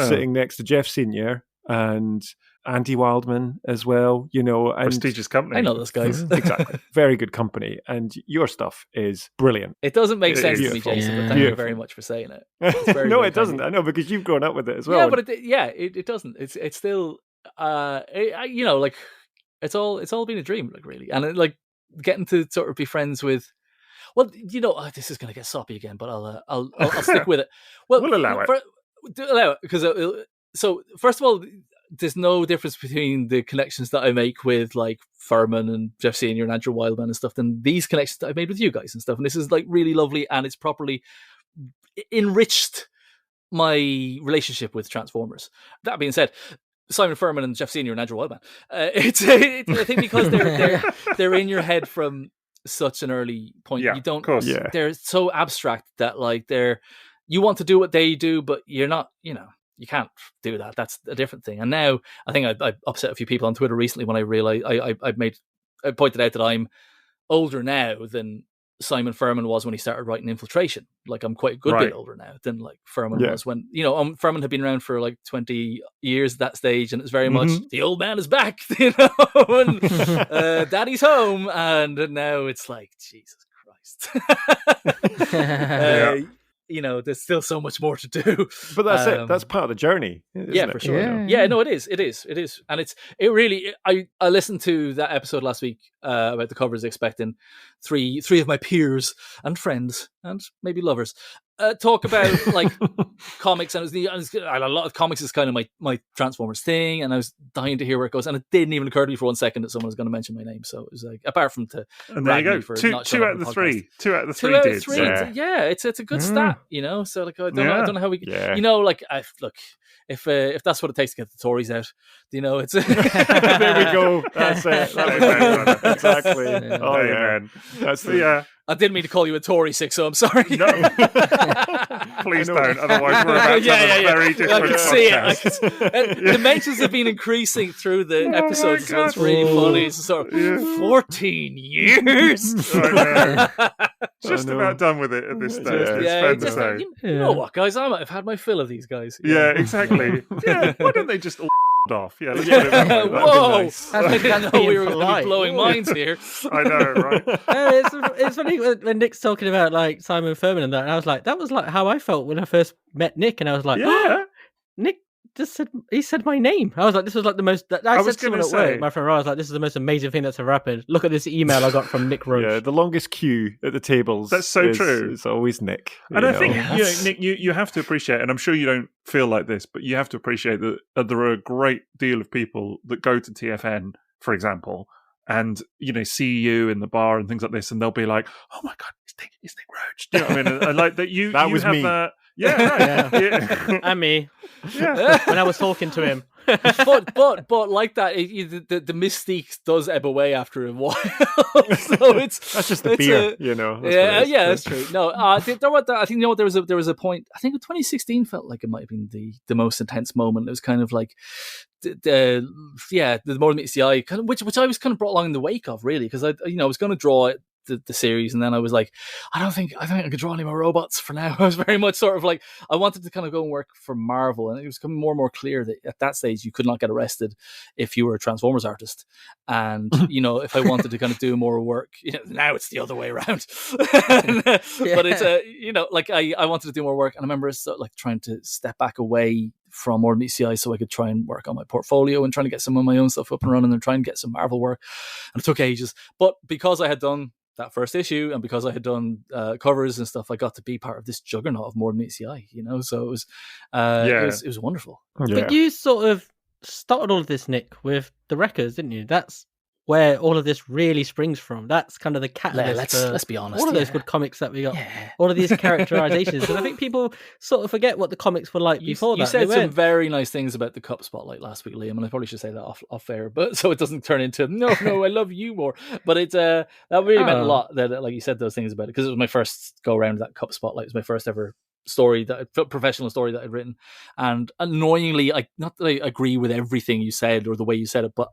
[SPEAKER 3] sitting next to Jeff Senior and Andy Wildman as well, and
[SPEAKER 1] prestigious company.
[SPEAKER 4] I know those guys.
[SPEAKER 3] Exactly. Very good company. And your stuff is brilliant.
[SPEAKER 4] It doesn't make sense to me, Jason, but thank you very much for saying it.
[SPEAKER 3] No, it doesn't. I know, because you've grown up with it as well.
[SPEAKER 4] Yeah, but it doesn't. It's still, like, it's all been a dream, like, really. And like getting to sort of be friends with, well, this is going to get soppy again, but I'll stick with it. Well,
[SPEAKER 1] we'll allow
[SPEAKER 4] it. Because so first of all, there's no difference between the connections that I make with like Furman and Jeff Senior and Andrew Wildman and stuff than these connections that I've made with you guys and stuff. And this is like really lovely, and it's properly enriched my relationship with Transformers. That being said, Simon Furman and Jeff Senior and Andrew Wildman, I think because they're in your head from such an early point.
[SPEAKER 1] Yeah,
[SPEAKER 4] you don't.
[SPEAKER 1] Of course.
[SPEAKER 4] They're so abstract that like you want to do what they do, but you're not. You can't do that. That's a different thing. And now I think I upset a few people on Twitter recently when I realized I pointed out that I'm older now than Simon Furman was when he started writing Infiltration. Like, I'm quite a good bit older now than like Furman was when, Furman had been around for like 20 years at that stage, and it's very much the old man is back, and daddy's home, and now it's like, Jesus Christ. There's still so much more to do.
[SPEAKER 3] But that's it. That's part of the journey.
[SPEAKER 4] Yeah, for sure. Yeah, no, it is. It is. And it really, I listened to that episode last week about the covers, expecting three of my peers and friends and maybe lovers talk about like comics, and a lot of comics is kind of my Transformers thing, and I was dying to hear where it goes, and it didn't even occur to me for 1 second that someone was going to mention my name. So it was like, apart from to
[SPEAKER 1] and there you go, two out of the three.
[SPEAKER 4] Yeah, it's a good stat, So like, I don't know how we, like, if that's what it takes to get the Tories out, it's
[SPEAKER 3] there we go. That's it. Exactly. Oh yeah, man. That's
[SPEAKER 4] I didn't mean to call you a Tory, Sixo. I'm sorry.
[SPEAKER 1] No. Please don't. Otherwise, we're about to have a very different
[SPEAKER 4] I can
[SPEAKER 1] podcast.
[SPEAKER 4] See it. The mentions have been increasing through the episodes. So it's really funny. It's sort of 14 years.
[SPEAKER 1] Just about done with it at this stage.
[SPEAKER 4] You know what, guys? I've had my fill of these guys.
[SPEAKER 1] Yeah, exactly. Yeah, why don't they just all off? Yeah, let's put it that way.
[SPEAKER 4] Whoa!
[SPEAKER 2] Nice.
[SPEAKER 4] I didn't know we were going to be blowing minds here.
[SPEAKER 1] I know, right?
[SPEAKER 2] It's funny when Nick's talking about like Simon Furman and that, and I was like, that was like how I felt when I first met Nick, and I was like, Nick just said my name. I was like, this was like the most. I said to someone at work, my friend, I was like, this is the most amazing thing that's ever happened. Look at this email I got from Nick Roche.
[SPEAKER 3] Yeah, the longest queue at the tables.
[SPEAKER 1] That's so true.
[SPEAKER 3] It's always Nick.
[SPEAKER 1] And I think, Nick, you have to appreciate, and I'm sure you don't feel like this, but you have to appreciate that there are a great deal of people that go to TFN, for example, and see you in the bar and things like this, and they'll be like, "Oh my god, it's Nick Roche." Do you know what I mean? And like that,
[SPEAKER 3] that was
[SPEAKER 1] have
[SPEAKER 3] me.
[SPEAKER 1] That. Yeah, right. Yeah.
[SPEAKER 2] And me.
[SPEAKER 1] Yeah.
[SPEAKER 2] When I was talking to him.
[SPEAKER 4] but like that, the mystique does ebb away after a while. So
[SPEAKER 3] that's just the beer,
[SPEAKER 4] That's true. No, I think there was a point. I think 2016 felt like it might have been the most intense moment. It was kind of like the more than meets the eye, kind of which I was kind of brought along in the wake of, really, because I was going to draw it. The series, and then I was like, I think I could draw any more robots for now. I was very much sort of like, I wanted to kind of go and work for Marvel, and it was becoming more and more clear that at that stage you could not get arrested if you were a Transformers artist. And if I wanted to kind of do more work, now it's the other way around. But it's like I wanted to do more work, and I remember sort of like trying to step back away from more ECI so I could try and work on my portfolio and trying to get some of my own stuff up and running and try and get some Marvel work. And it took ages, but because I had done that first issue, and because I had done covers and stuff, I got to be part of this juggernaut of more than ECI, so it was it was wonderful.
[SPEAKER 2] But you sort of started all of this, Nick, with the records, didn't you? That's where all of this really springs from. That's kind of the catalyst.
[SPEAKER 4] Let's be honest.
[SPEAKER 2] All of those good comics that we got, all of these characterizations, and I think people sort of forget what the comics were like before that.
[SPEAKER 4] You said some very nice things about the Cup Spotlight last week, Liam, and I probably should say that off air, but so it doesn't turn into no, I love you more. But it that really meant a lot that, like you said, those things about it, because it was my first go around that Cup Spotlight. It was my first ever professional story that I'd written, and annoyingly, not that I agree with everything you said or the way you said it, but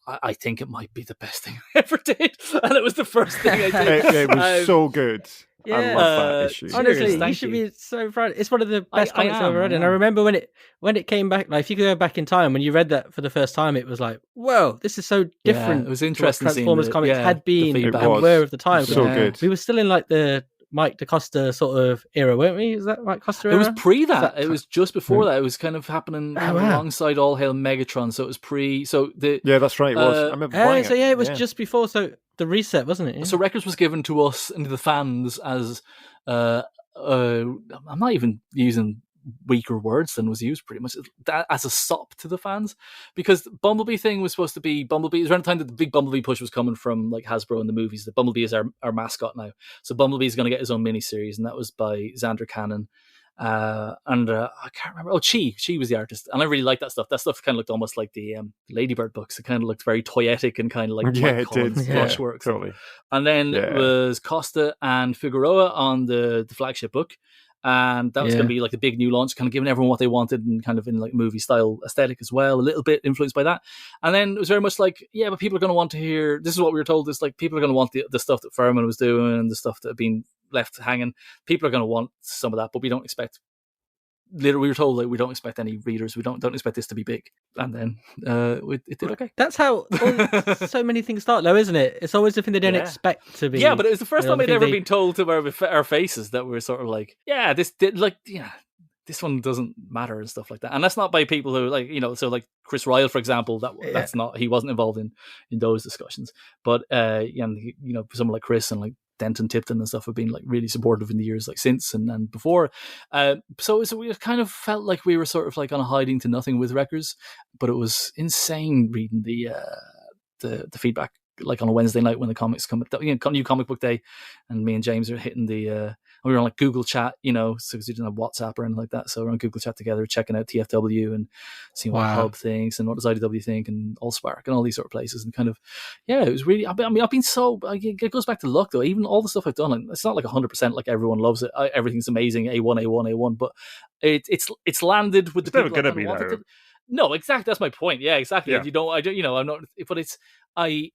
[SPEAKER 4] I think it might be the best thing I ever did, and it was the first thing I did.
[SPEAKER 3] It was so good.
[SPEAKER 2] Yeah.
[SPEAKER 3] I love that issue.
[SPEAKER 2] Honestly, you should be so proud. It's one of the best comics I've ever read, and I remember when it came back. Like, if you could go back in time, when you read that for the first time, it was like, whoa, this is so different.
[SPEAKER 4] It was interesting.
[SPEAKER 2] To what Transformers comics had been and were of the time.
[SPEAKER 3] So good.
[SPEAKER 2] We were still in like the Mike DaCosta sort of era, weren't we? Is that Mike DaCosta era?
[SPEAKER 4] It was pre that. It was just before that. It was kind of happening alongside All Hail Megatron. So it was pre. So
[SPEAKER 3] that's right. It was. I remember buying it.
[SPEAKER 2] It was just before. So the reset, wasn't it? Yeah.
[SPEAKER 4] So Records was given to us and to the fans as I'm not even using weaker words than was used, pretty much that as a sop to the fans, because the Bumblebee thing was supposed to be Bumblebee. It was around the time that the big Bumblebee push was coming from like Hasbro in the movies. The Bumblebee is our mascot now, so Bumblebee is going to get his own miniseries, and that was by Xander Cannon. I can't remember. Oh, Chi was the artist, and I really liked that stuff. That stuff kind of looked almost like the Ladybird books. It kind of looked very toyetic and kind of like
[SPEAKER 3] it did.
[SPEAKER 4] Brushworks.
[SPEAKER 3] Totally.
[SPEAKER 4] And then it was Costa and Figueroa on the flagship book. and that was going to be like the big new launch, kind of giving everyone what they wanted and kind of in like movie style aesthetic as well, a little bit influenced by that. And then it was very much like, yeah, but people are going to want to hear, this is what we were told, is like people are going to want the stuff that Furman was doing and the stuff that had been left hanging. People are going to want some of that, but we don't expect, literally we were told that we don't expect any readers, we don't expect this to be big. And then it did okay.
[SPEAKER 2] That's how so many things start though, isn't it? It's always the thing they don't expect to be.
[SPEAKER 4] Yeah, but it was the first time we'd ever been told to our faces that we're sort of like, yeah, this one doesn't matter and stuff like that. And that's not by people who like, so like Chris Ryle, for example, that's not, he wasn't involved in those discussions. But someone like Chris and like Denton Tipton and stuff have been like really supportive in the years like since and before. So we kind of felt like we were sort of like on a hiding to nothing with Wreckers, but it was insane reading the feedback like on a Wednesday night when the comics come, new comic book day, and me and James are hitting we were on like Google Chat, so because we didn't have WhatsApp or anything like that, so we're on Google Chat together, checking out TFW and seeing what Hub thinks and what does IDW think and Allspark and all these sort of places, and kind of, it was really. I mean, I've been it goes back to luck though. Even all the stuff I've done, it's not like 100% like everyone loves it. Everything's amazing, A1, but it's landed with the people.
[SPEAKER 1] Never gonna be there.
[SPEAKER 4] No, exactly. That's my point. Yeah, exactly. Yeah. I'm not. But it's I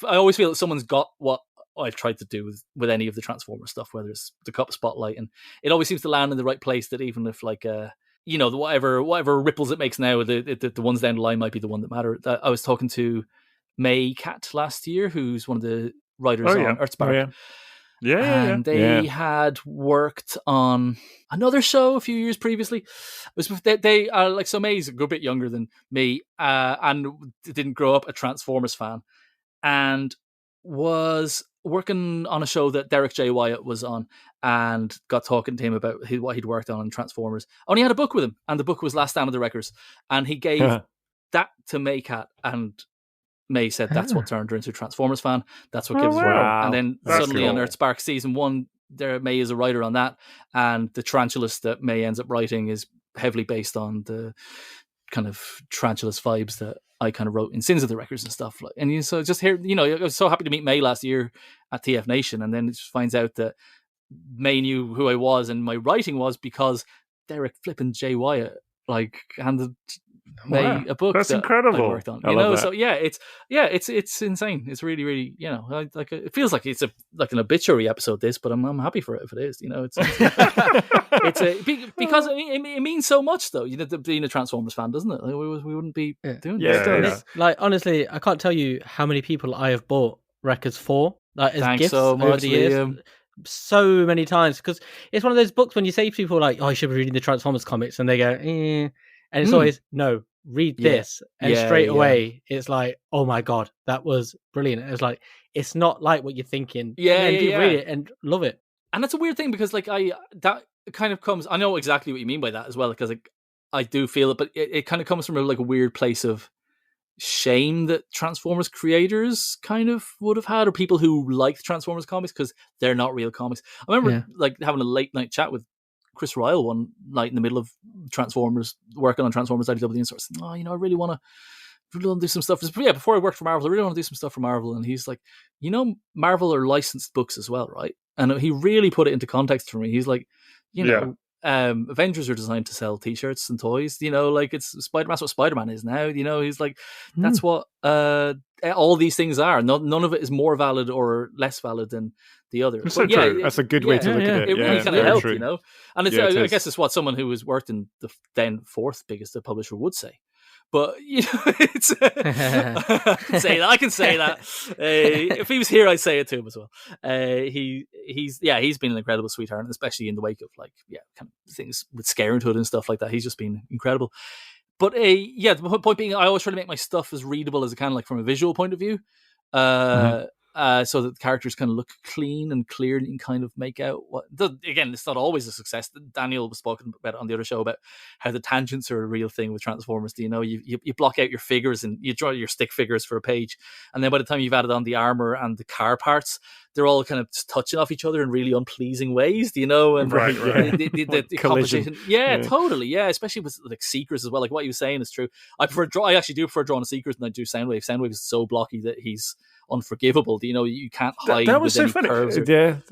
[SPEAKER 4] always feel that someone's got what I've tried to do with any of the Transformers stuff, whether it's the cup spotlight, and it always seems to land in the right place. That even if like whatever ripples it makes now, the ones down the line might be the one that matter. I was talking to May Cat last year, who's one of the writers on Earthspark. And they had worked on another show a few years previously. It was they are like, so May's a good bit younger than me, and didn't grow up a Transformers fan, and was working on a show that Derek J. Wyatt was on, and got talking to him about what he'd worked on in Transformers. Only had a book with him, and the book was Last Stand of the Wreckers, and he gave that to Maycat, and May said that's what turned her into a Transformers fan. That's what gives her. And then suddenly on Earthspark season 1, May is a writer on that, and the Tarantulas that May ends up writing is heavily based on the kind of Tarantulas vibes that I kind of wrote in Sins of the Wreckers and stuff. And so just here, I was so happy to meet May last year at TF Nation, and then it just finds out that May knew who I was and my writing was because Derek flipping J. Wyatt handed May a book.
[SPEAKER 1] That's incredible.
[SPEAKER 4] I worked on, that. So it's insane. It's really, really, it feels like it's like an obituary episode. This, but I'm happy for it if it is. Because it means so much though. Being a Transformers fan, doesn't it? We wouldn't be doing this.
[SPEAKER 2] Like honestly, I can't tell you how many people I have bought records for. Like as
[SPEAKER 4] Thanks
[SPEAKER 2] gifts
[SPEAKER 4] so much,
[SPEAKER 2] over the years.
[SPEAKER 4] Liam.
[SPEAKER 2] So many times, because it's one of those books when you say to people like, "Oh, you should be reading the Transformers comics," and they go, "Eh." And it's always, no, read this. And straight away, it's like, oh my God, that was brilliant. It's like, it's not like what you're thinking. Read it and love it.
[SPEAKER 4] And that's a weird thing because that kind of comes, I know exactly what you mean by that as well, because I do feel it, but it kind of comes from a weird place of shame that Transformers creators kind of would have had, or people who liked Transformers comics because they're not real comics. I remember having a late night chat with Chris Ryle one night in the middle of Transformers, working on Transformers IDW, and sort of saying, I really want to do some stuff. Before I worked for Marvel, I really want to do some stuff for Marvel. And he's like, Marvel are licensed books as well, right? And he really put it into context for me. He's like, Avengers are designed to sell T-shirts and toys. It's Spider-Man. That's what Spider-Man is now. He's like, that's what all these things are. None of it is more valid or less valid than the other.
[SPEAKER 3] It's so true. That's a good way to look at it.
[SPEAKER 4] It really kind of helped, And it's, I guess it's what someone who has worked in the then fourth biggest publisher would say. But it's I can say that. If he was here, I'd say it to him as well. He's been an incredible sweetheart, and especially in the wake of kind of things with Scaringhood and stuff like that. He's just been incredible. But the point being, I always try to make my stuff as readable as I can, from a visual point of view. So that the characters kind of look clean and clear, and you can kind of make out again, it's not always a success. Daniel was spoken about it on the other show about how the tangents are a real thing with Transformers. You block out your figures and you draw your stick figures for a page, and then by the time you've added on the armor and the car parts, they're all kind of just touching off each other in really unpleasing ways, and the composition. Totally. Especially with Seekers as well. Like what you were saying is true. I actually do prefer drawing a Seekers than I do Soundwave. Soundwave is so blocky that he's unforgivable. You know, you can't hide
[SPEAKER 1] that was
[SPEAKER 4] with
[SPEAKER 1] so
[SPEAKER 4] any
[SPEAKER 1] funny.
[SPEAKER 4] curves.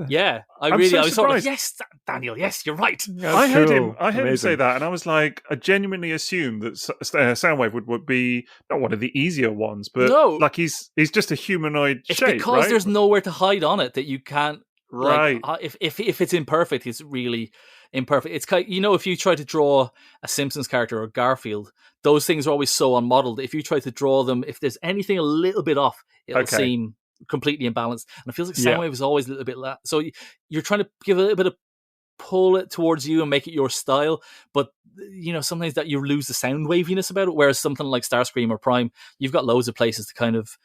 [SPEAKER 3] Yeah.
[SPEAKER 4] I was
[SPEAKER 1] surprised.
[SPEAKER 4] sort of, yes, Daniel, yes, you're right.
[SPEAKER 1] I heard him say that, and I was like, I genuinely assumed that Soundwave would be not one of the easier ones, but like he's just a humanoid shape.
[SPEAKER 4] It's because
[SPEAKER 1] right?
[SPEAKER 4] there's nowhere to hide on it that you can't.
[SPEAKER 1] Right.
[SPEAKER 4] Like, if it's imperfect, it's really imperfect. It's kind, you know, if you try to draw a Simpsons character or Garfield, those things are always so unmodeled. If you try to draw them, if there's anything a little bit off, it'll seem completely imbalanced. And it feels like Soundwave is always a little bit so you're trying to give a little bit of pull it towards you and make it your style, but you know, sometimes that you lose the sound waviness about it, whereas something like Starscream or Prime, you've got loads of places to kind of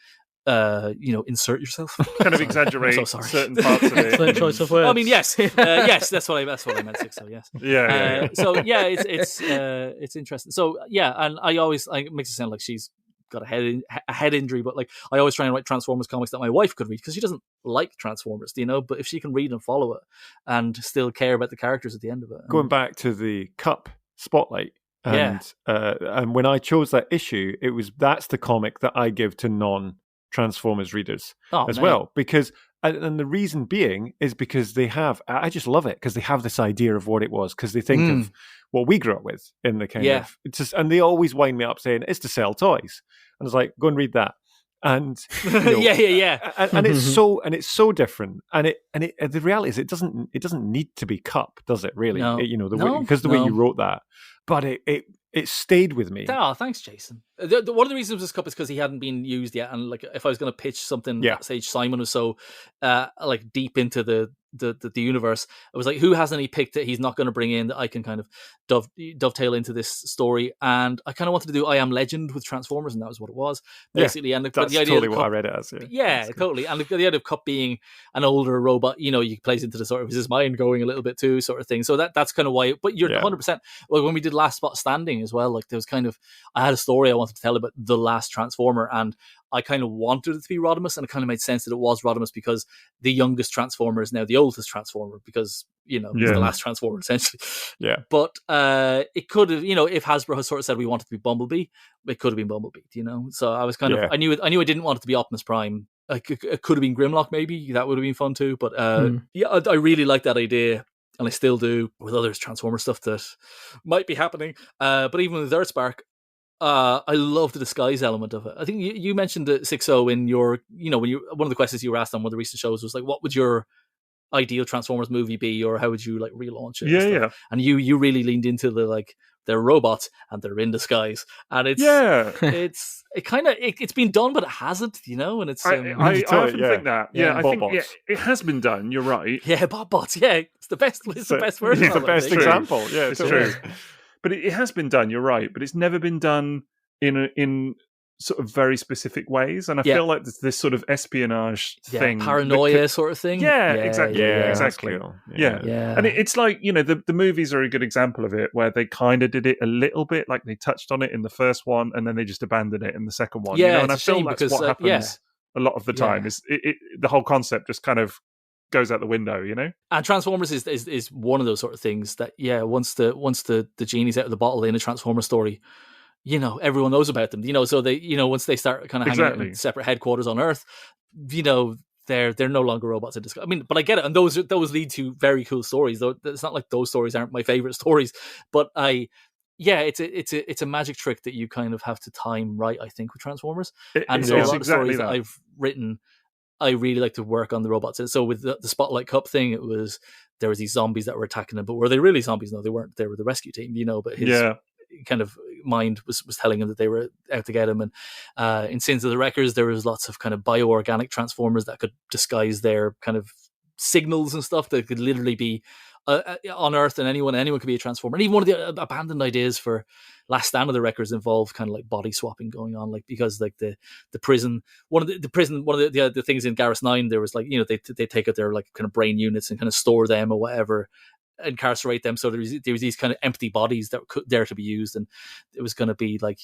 [SPEAKER 4] insert yourself,
[SPEAKER 1] kind of exaggerate certain parts of it.
[SPEAKER 2] Excellent choice of words.
[SPEAKER 4] I mean, yes, that's what I meant. Sixo, yes.
[SPEAKER 1] Yeah.
[SPEAKER 4] So yeah, it's interesting. So yeah, and it makes it sound like she's got a head injury, but like I always try and write Transformers comics that my wife could read because she doesn't like Transformers, you know. But if she can read and follow it and still care about the characters at the end of it,
[SPEAKER 3] going back to the Cup spotlight. And when I chose that issue, that's the comic that I give to non-Transformers readers well, because and the reason being is because I just love it because they have this idea of what it was, because they think of what we grew up with in the kind of and they always wind me up saying it's to sell toys, and I was like, go and read that. And you know, and it's so different, and the reality is it doesn't need to be Cup, does it really?
[SPEAKER 4] No.
[SPEAKER 3] Because the way you wrote that, but it stayed with me.
[SPEAKER 4] Oh, thanks, Jason. One of the reasons this Cup is because he hadn't been used yet, and like if I was going to pitch something at that stage, Simon was so like deep into the universe. I was like, who hasn't he picked that he's not going to bring in that I can kind of dovetail into this story? And I kind of wanted to do I Am Legend with Transformers, and that was what it was basically. And
[SPEAKER 3] that's
[SPEAKER 4] the idea
[SPEAKER 3] totally
[SPEAKER 4] of Cup,
[SPEAKER 3] what I read it as.
[SPEAKER 4] Yeah, totally. And the idea of Cup being an older robot, you know, you plays into the sort of is his mind going a little bit too, sort of thing. So that's kind of why. But you're 100%. Well, when we did Last Spot Standing as well, like there was kind of I had a story I wanted to tell about the last Transformer, and I kind of wanted it to be Rodimus, and it kind of made sense that it was Rodimus because the youngest Transformer is now the oldest Transformer because, you know, he's the last Transformer essentially. Yeah. But it could have, you know, if Hasbro had sort of said we want it to be Bumblebee, it could have been Bumblebee, you know? So I was kind of, I knew I didn't want it to be Optimus Prime. Like, it could have been Grimlock maybe. That would have been fun too. But I really like that idea. And I still do with other Transformer stuff that might be happening. But even with Earthspark, I love the disguise element of it. I think you mentioned the Sixo in your, you know, when one of the questions you were asked on one of the recent shows was like, what would your ideal Transformers movie be, or how would you like relaunch it?
[SPEAKER 1] Yeah.
[SPEAKER 4] And you really leaned into the like they're robots and they're in disguise, and it's been done, but it hasn't, you know. And it's
[SPEAKER 1] I often think that. I think it has been done. You're right.
[SPEAKER 4] Yeah, Botbots. Yeah, it's the best. It's the best version.
[SPEAKER 3] It's the best example. Yeah,
[SPEAKER 1] it's true. But it has been done. You're right. But it's never been done in sort of very specific ways, and I feel like this sort of espionage thing,
[SPEAKER 4] paranoia sort of thing.
[SPEAKER 1] Exactly.
[SPEAKER 3] Cool.
[SPEAKER 1] And it's like, you know, the movies are a good example of it, where they kind of did it a little bit, like they touched on it in the first one, and then they just abandoned it in the second one.
[SPEAKER 4] Yeah,
[SPEAKER 1] you know? And I feel that's what happens a lot of the time. Is the whole concept just kind of goes out the window, you know. And
[SPEAKER 4] Transformers is one of those sort of things that once the genie's out of the bottle in a Transformer story, you know, everyone knows about them, you know, so they, you know, once they start kind of hanging out in separate headquarters on Earth, you know, they're no longer robots in disguise. I mean, but I get it, and those lead to very cool stories, though. It's not like those stories aren't my favorite stories, but it's a magic trick that you kind of have to time right, I think, with Transformers. And so a lot of stories that I've written, I really like to work on the robots. And so with the Spotlight Cup thing, there was these zombies that were attacking them, but were they really zombies? No, they weren't. They were the rescue team, you know, but his kind of mind was telling him that they were out to get him. And in Sins of the Wreckers, there was lots of kind of bioorganic Transformers that could disguise their kind of signals and stuff that could literally be on Earth, and anyone could be a Transformer. And even one of the abandoned ideas for Last Stand of the Wreckers involved kind of like body swapping going on, like because like the prison, one of the things in Garrus 9, there was like, you know, they take out their like kind of brain units and kind of store them or whatever, incarcerate them. So there was these kind of empty bodies that were there to be used, and it was going to be like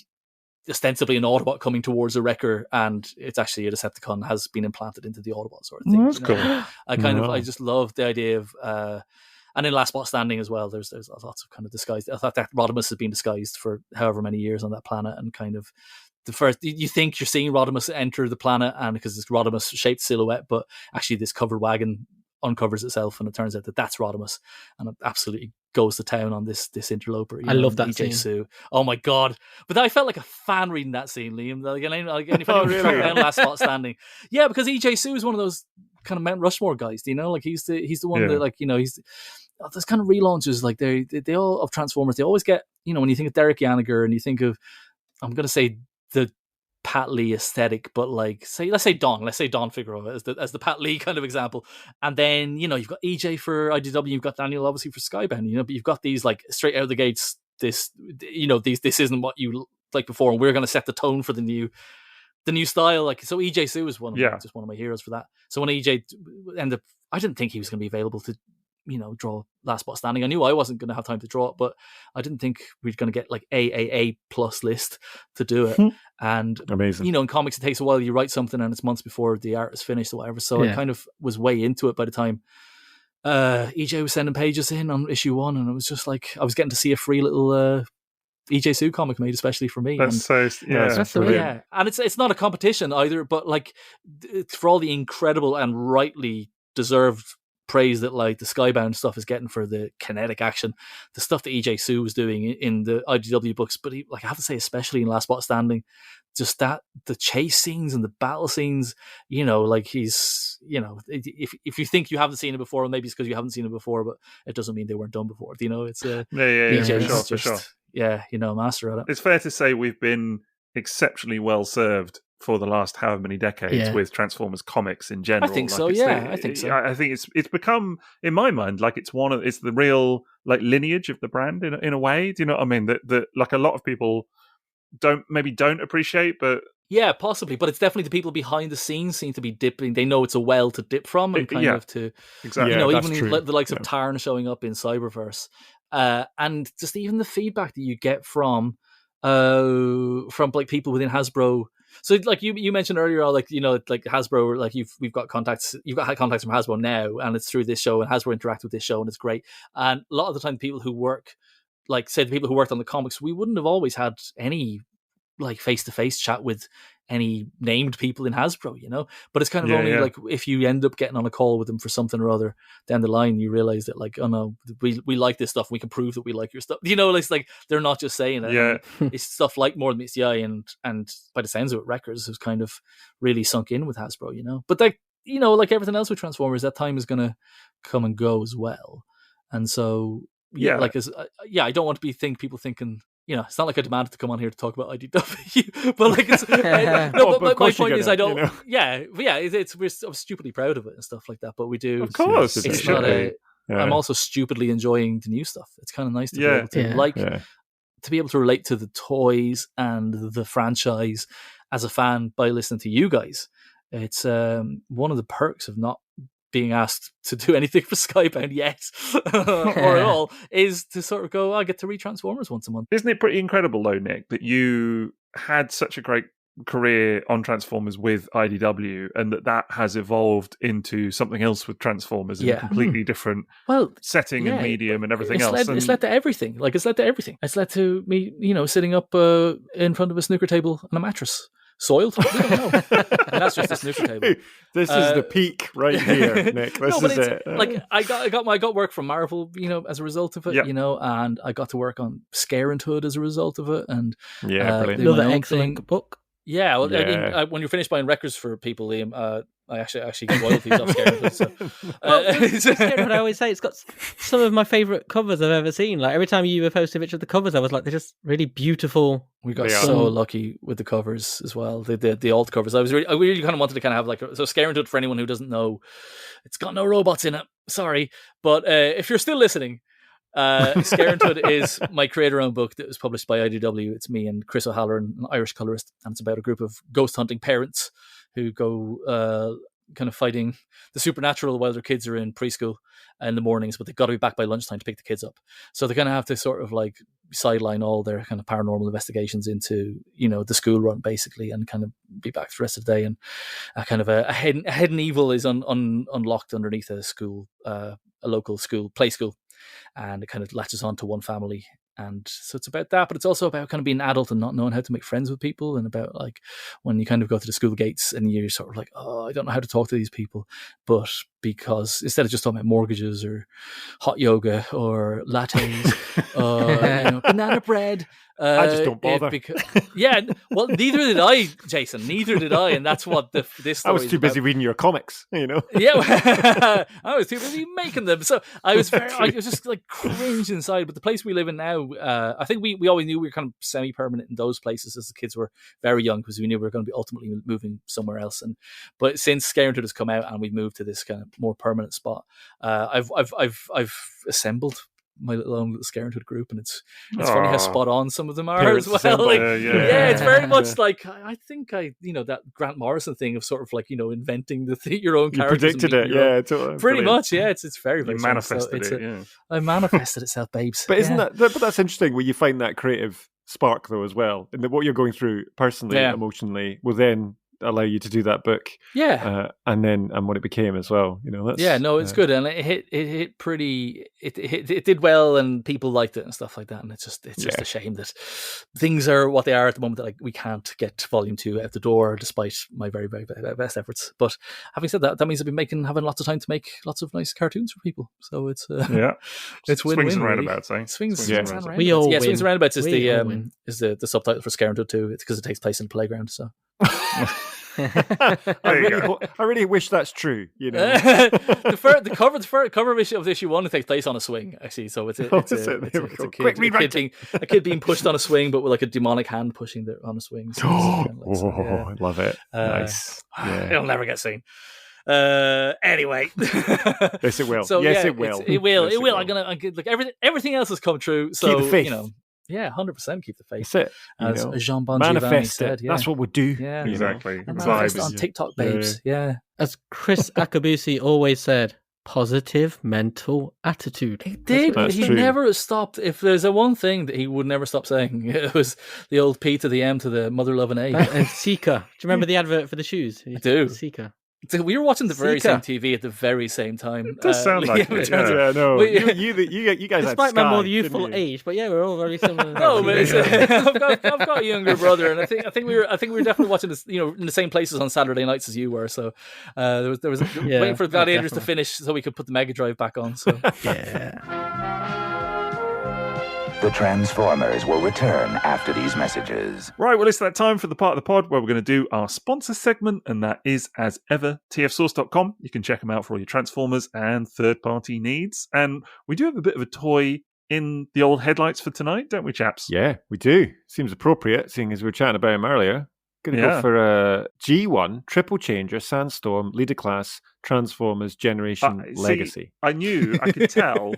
[SPEAKER 4] ostensibly an Autobot coming towards a Wrecker, and it's actually a Decepticon has been implanted into the Autobot sort of thing.
[SPEAKER 1] That's cool.
[SPEAKER 4] I just love the idea of and in Last Spot Standing as well, there's lots of kind of disguised. I thought that Rodimus has been disguised for however many years on that planet, and kind of the first, you think you're seeing Rodimus enter the planet, and because it's Rodimus shaped silhouette, but actually this covered wagon uncovers itself, and it turns out that that's Rodimus, and it absolutely goes to town on this interloper.
[SPEAKER 2] I love that
[SPEAKER 4] EJ
[SPEAKER 2] scene.
[SPEAKER 4] Sue. Oh my god! But I felt like a fan reading that scene, Liam. Like, if anyone was down Last Spot Standing, yeah, because EJ Sue is one of those kind of Mount Rushmore guys. Do you know? Like he's the one that, like, he's there's kind of relaunches, like they all of Transformers. They always get, when you think of Derek Yaniger and you think of, I'm going to say the Pat Lee aesthetic, but like let's say Don Figueroa as the Pat Lee kind of example, and then you've got EJ for IDW, you've got Daniel obviously for Skybound, but you've got these like straight out of the gates. This this isn't what you like before, and we're going to set the tone for the new style. Like, so EJ Sue is just one of my heroes for that. So when EJ ended up, I didn't think he was going to be available to draw Last Spot Standing. I knew I wasn't going to have time to draw it, but I didn't think we were going to get like AAA plus list to do it. And
[SPEAKER 3] amazing.
[SPEAKER 4] In comics, it takes a while. You write something and it's months before the art is finished or whatever. So I kind of was way into it by the time EJ was sending pages in on issue 1, and it was just like I was getting to see a free little EJ Sue comic made especially for me.
[SPEAKER 1] That's
[SPEAKER 3] that's brilliant.
[SPEAKER 4] Yeah, and it's not a competition either, but like for all the incredible and rightly deserved praise that like the Skybound stuff is getting for the kinetic action, the stuff that EJ Sue was doing in the IDW books, but I have to say, especially in Last Spot Standing, just that the chase scenes and the battle scenes, like he's, if you think you haven't seen it before, maybe it's because you haven't seen it before, but it doesn't mean they weren't done before. It's
[SPEAKER 1] For sure.
[SPEAKER 4] Yeah, master at it.
[SPEAKER 1] It's fair to say we've been exceptionally well served for the last however many decades with Transformers comics in general.
[SPEAKER 4] I think
[SPEAKER 1] like
[SPEAKER 4] so.
[SPEAKER 1] I
[SPEAKER 4] think so.
[SPEAKER 1] I think it's become, in my mind, like it's the real like lineage of the brand in a way. Do you know what I mean? That like a lot of people don't appreciate, but
[SPEAKER 4] yeah, possibly. But it's definitely the people behind the scenes seem to be dipping. They know it's a well to dip from, and kind of to
[SPEAKER 1] exactly.
[SPEAKER 4] Even the likes of Tarn showing up in Cyberverse, and just even the feedback that you get from like people within Hasbro. So like you mentioned earlier, like like Hasbro, like you've got contacts from Hasbro now, and it's through this show, and Hasbro interact with this show, and it's great. And a lot of the time, people who work, like say the people who worked on the comics, we wouldn't have always had any like face-to-face chat with any named people in Hasbro, but it's kind of only like if you end up getting on a call with them for something or other down the line, you realize that like, oh no, we like this stuff, we can prove that we like your stuff, it's like they're not just saying it. It's stuff like More Than Meets the Eye and by the sounds of it, Wreckers has kind of really sunk in with Hasbro, but like like everything else with Transformers, that time is gonna come and go as well. And so I don't want to be people thinking, it's not like I demanded to come on here to talk about IDW, but like it's but my point is I don't. I'm stupidly proud of it and stuff like that. But we do,
[SPEAKER 1] of course.
[SPEAKER 4] It's not I'm also stupidly enjoying the new stuff. It's kind of nice to be able to to be able to relate to the toys and the franchise as a fan by listening to you guys. It's one of the perks of not being asked to do anything for Skybound yet or at all is to sort of go, I get to read Transformers once a month.
[SPEAKER 1] Isn't it pretty incredible though, Nick, that you had such a great career on Transformers with IDW and that has evolved into something else with Transformers in a completely different setting and medium and everything else.
[SPEAKER 4] It's led to everything. Like it's led to me, sitting up in front of a snooker table on a mattress. Soiled? We don't know. And that's just a snooker table.
[SPEAKER 3] This is the peak right here, Nick. This is it.
[SPEAKER 4] Like I got work from Marvel, as a result of it, and I got to work on Scare and Hood as a result of it. And
[SPEAKER 3] brilliant.
[SPEAKER 2] Another excellent book.
[SPEAKER 4] Yeah, well, I mean, when you're finished buying records for people, Liam, I actually get royalties off Scare and Hood. So.
[SPEAKER 2] I always say it's got some of my favourite covers I've ever seen. Like every time you were posting a picture of the covers, I was like, they're just really beautiful.
[SPEAKER 4] We got so lucky with the covers as well. The alt covers. I really kind of wanted to kind of have like so Scare and Hood, for anyone who doesn't know, it's got no robots in it. Sorry, but if you're still listening. Scare and Hood is my creator-owned book that was published by IDW. It's me and Chris O'Halloran, an Irish colorist, and it's about a group of ghost hunting parents who go kind of fighting the supernatural while their kids are in preschool in the mornings, but they've got to be back by lunchtime to pick the kids up. So they kind of have to sort of like sideline all their kind of paranormal investigations into the school run basically, and kind of be back for the rest of the day. And kind of a hidden evil is unlocked underneath a school, a local school, play school. And it kind of latches on to one family And so it's about that, but it's also about kind of being an adult and not knowing how to make friends with people, and about like when you kind of go to the school gates and you're sort of like, oh, I don't know how to talk to these people. But because instead of just talking about mortgages or hot yoga or lattes or banana bread,
[SPEAKER 3] I just don't bother.
[SPEAKER 4] Well, neither did I, Jason. Neither did I, and that's what this story
[SPEAKER 3] I was too busy reading your comics,
[SPEAKER 4] Yeah, I was too busy making them. So I was just like cringed inside. But the place we live in now, I think we always knew we were kind of semi-permanent in those places as the kids were very young, because we knew we were going to be ultimately moving somewhere else. But since Scarenthood has come out and we've moved to this kind of more permanent spot, I've assembled my own little Scarenthood group, and it's funny how spot on some of them are as well. Like, it's very much like I think that Grant Morrison thing of sort of like inventing your own characters.
[SPEAKER 3] You predicted it, totally.
[SPEAKER 4] Pretty much, yeah. It's very, very.
[SPEAKER 1] You manifested it.
[SPEAKER 4] I manifested itself, babes.
[SPEAKER 3] But isn't that? But that's interesting. Where you find that creative spark though as well, and what you're going through personally, emotionally, will then allow you to do that book, and what it became as well. It's
[SPEAKER 4] good, and it did well, and people liked it and stuff like that. And it's just a shame that things are what they are at the moment. That like we can't get volume 2 out the door, despite my very, very best efforts. But having said that, means I've been having lots of time to make lots of nice cartoons for people. So it's it's win-win.
[SPEAKER 1] Swings and roundabouts, eh?
[SPEAKER 4] Swings and roundabouts.
[SPEAKER 2] We all win.
[SPEAKER 4] Swings and roundabouts is the subtitle for Scarenthood 2. It's because it takes place in a playground. So.
[SPEAKER 3] I really wish that's true.
[SPEAKER 4] The cover of issue 1 takes place on a swing, actually. So it's a kid being pushed on a swing, but with like a demonic hand pushing on a swing. So
[SPEAKER 3] I love it. Nice.
[SPEAKER 4] It'll never get seen. Anyway,
[SPEAKER 3] yes, it will.
[SPEAKER 4] So,
[SPEAKER 3] yes, it will.
[SPEAKER 4] It will. It will. I'm like everything else has come true. So
[SPEAKER 3] keep the faith.
[SPEAKER 4] 100% keep the faith.
[SPEAKER 3] That's it.
[SPEAKER 4] As Jean Bon
[SPEAKER 3] manifest
[SPEAKER 4] said.
[SPEAKER 3] it. That's what we do.
[SPEAKER 4] Yeah,
[SPEAKER 1] exactly.
[SPEAKER 4] Manifest on TikTok, babes. Yeah.
[SPEAKER 2] As Chris Akabusi always said, positive mental attitude.
[SPEAKER 4] He did. But he never stopped. If there's a one thing that he would never stop saying, it was the old P to the M to the mother love and A.
[SPEAKER 2] And Sika. Do you remember the advert for the shoes?
[SPEAKER 4] I do.
[SPEAKER 2] Sika.
[SPEAKER 4] We were watching the very same TV at the very same time.
[SPEAKER 1] It does sound like it.
[SPEAKER 3] No. You guys
[SPEAKER 2] despite
[SPEAKER 3] had
[SPEAKER 2] my
[SPEAKER 3] Sky,
[SPEAKER 2] more youthful age, but we're all very similar.
[SPEAKER 4] No, but I've got a younger brother, and I think we were definitely watching this, in the same places on Saturday nights as you were. So there was waiting for Gladiators to finish so we could put the Mega Drive back on. So
[SPEAKER 5] The Transformers will return after these messages.
[SPEAKER 1] Right, well, it's that time for the part of the pod where we're going to do our sponsor segment, and that is, as ever, tfsource.com. You can check them out for all your Transformers and third-party needs. And we do have a bit of a toy in the old headlights for tonight, don't we, chaps?
[SPEAKER 3] Yeah, we do. Seems appropriate, seeing as we were chatting about him earlier. Going to go for a G1, Triple Changer, Sandstorm, Leader Class, Transformers, Generation, Legacy.
[SPEAKER 1] I could tell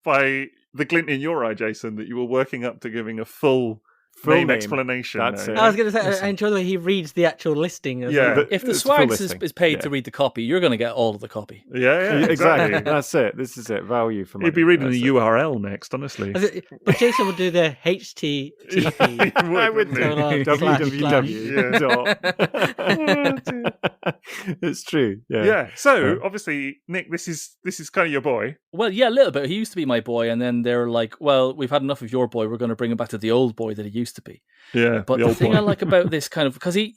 [SPEAKER 1] by the glint in your eye, Jason, that you were working up to giving a full name explanation.
[SPEAKER 2] That's it. I was going to say, I enjoy the way he reads the actual listing.
[SPEAKER 4] If the Swags is paid to read the copy, you're going to get all of the copy.
[SPEAKER 1] Yeah,
[SPEAKER 3] exactly. That's it. This is it. Value for money.
[SPEAKER 1] He'd be reading the URL next, honestly.
[SPEAKER 2] But Jason would do the HTTP.
[SPEAKER 3] I would do www. It's true.
[SPEAKER 1] Yeah. So obviously, Nick, this is kind of your boy.
[SPEAKER 4] Well, yeah, a little bit. He used to be my boy, and then they're like, "Well, we've had enough of your boy. We're going to bring him back to the old boy that he used to be."
[SPEAKER 1] Yeah.
[SPEAKER 4] But the thing I like about this kind of, because he